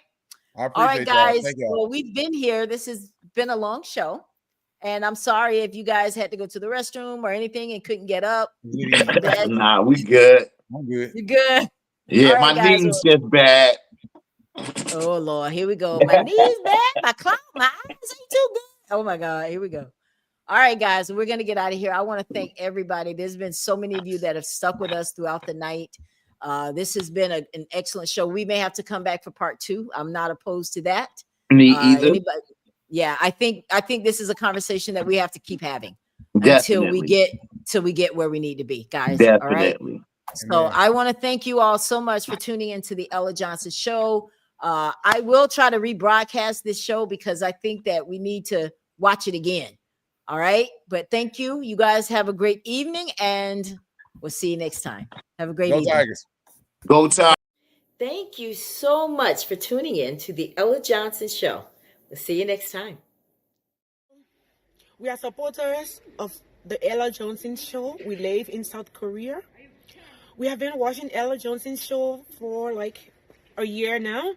Speaker 1: All right, guys. Well, we've been here. This has been a long show. And I'm sorry if you guys had to go to the restroom or anything and couldn't get up.
Speaker 3: Nah, we good.
Speaker 4: I'm good.
Speaker 1: You good?
Speaker 3: Yeah,
Speaker 1: right,
Speaker 3: my knees just bad.
Speaker 1: Oh, Lord. Here we go. My knees bad. My eyes ain't too good. Oh, my God. Here we go. All right, guys. We're going to get out of here. I want to thank everybody. There's been so many of you that have stuck with us throughout the night. This has been an excellent show. We may have to come back for part 2. I'm not opposed to that.
Speaker 3: Me either.
Speaker 1: Yeah, I think this is a conversation that we have to keep having until we get where we need to be, guys.
Speaker 3: Definitely.
Speaker 1: All right. So I want to thank you all so much for tuning into the Ella Johnson Show. I will try to rebroadcast this show because I think that we need to watch it again. All right. But thank you. You guys have a great evening, and we'll see you next time. Have a great evening.
Speaker 4: Tigers.
Speaker 3: Go Tigers.
Speaker 1: Thank you so much for tuning in to the Ella Johnson Show. We'll see you next time.
Speaker 8: We are supporters of the Ella Johnson Show. We live in South Korea. We have been watching Ella Johnson Show for like a year now.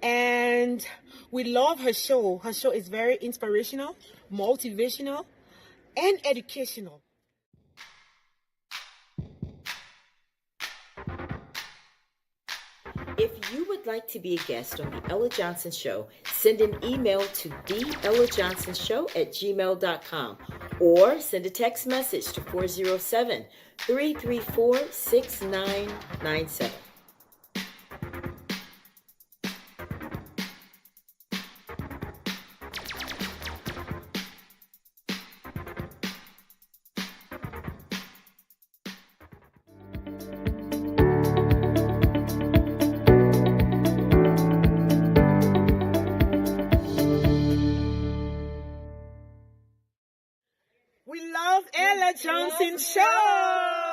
Speaker 8: And we love her show. Her show is very inspirational, motivational, and educational.
Speaker 7: If you would like to be a guest on the Ella Johnson Show, send an email to theellajohnsonshow@gmail.com or send a text message to 407-334-6997.
Speaker 8: We love Ella Johnson Show.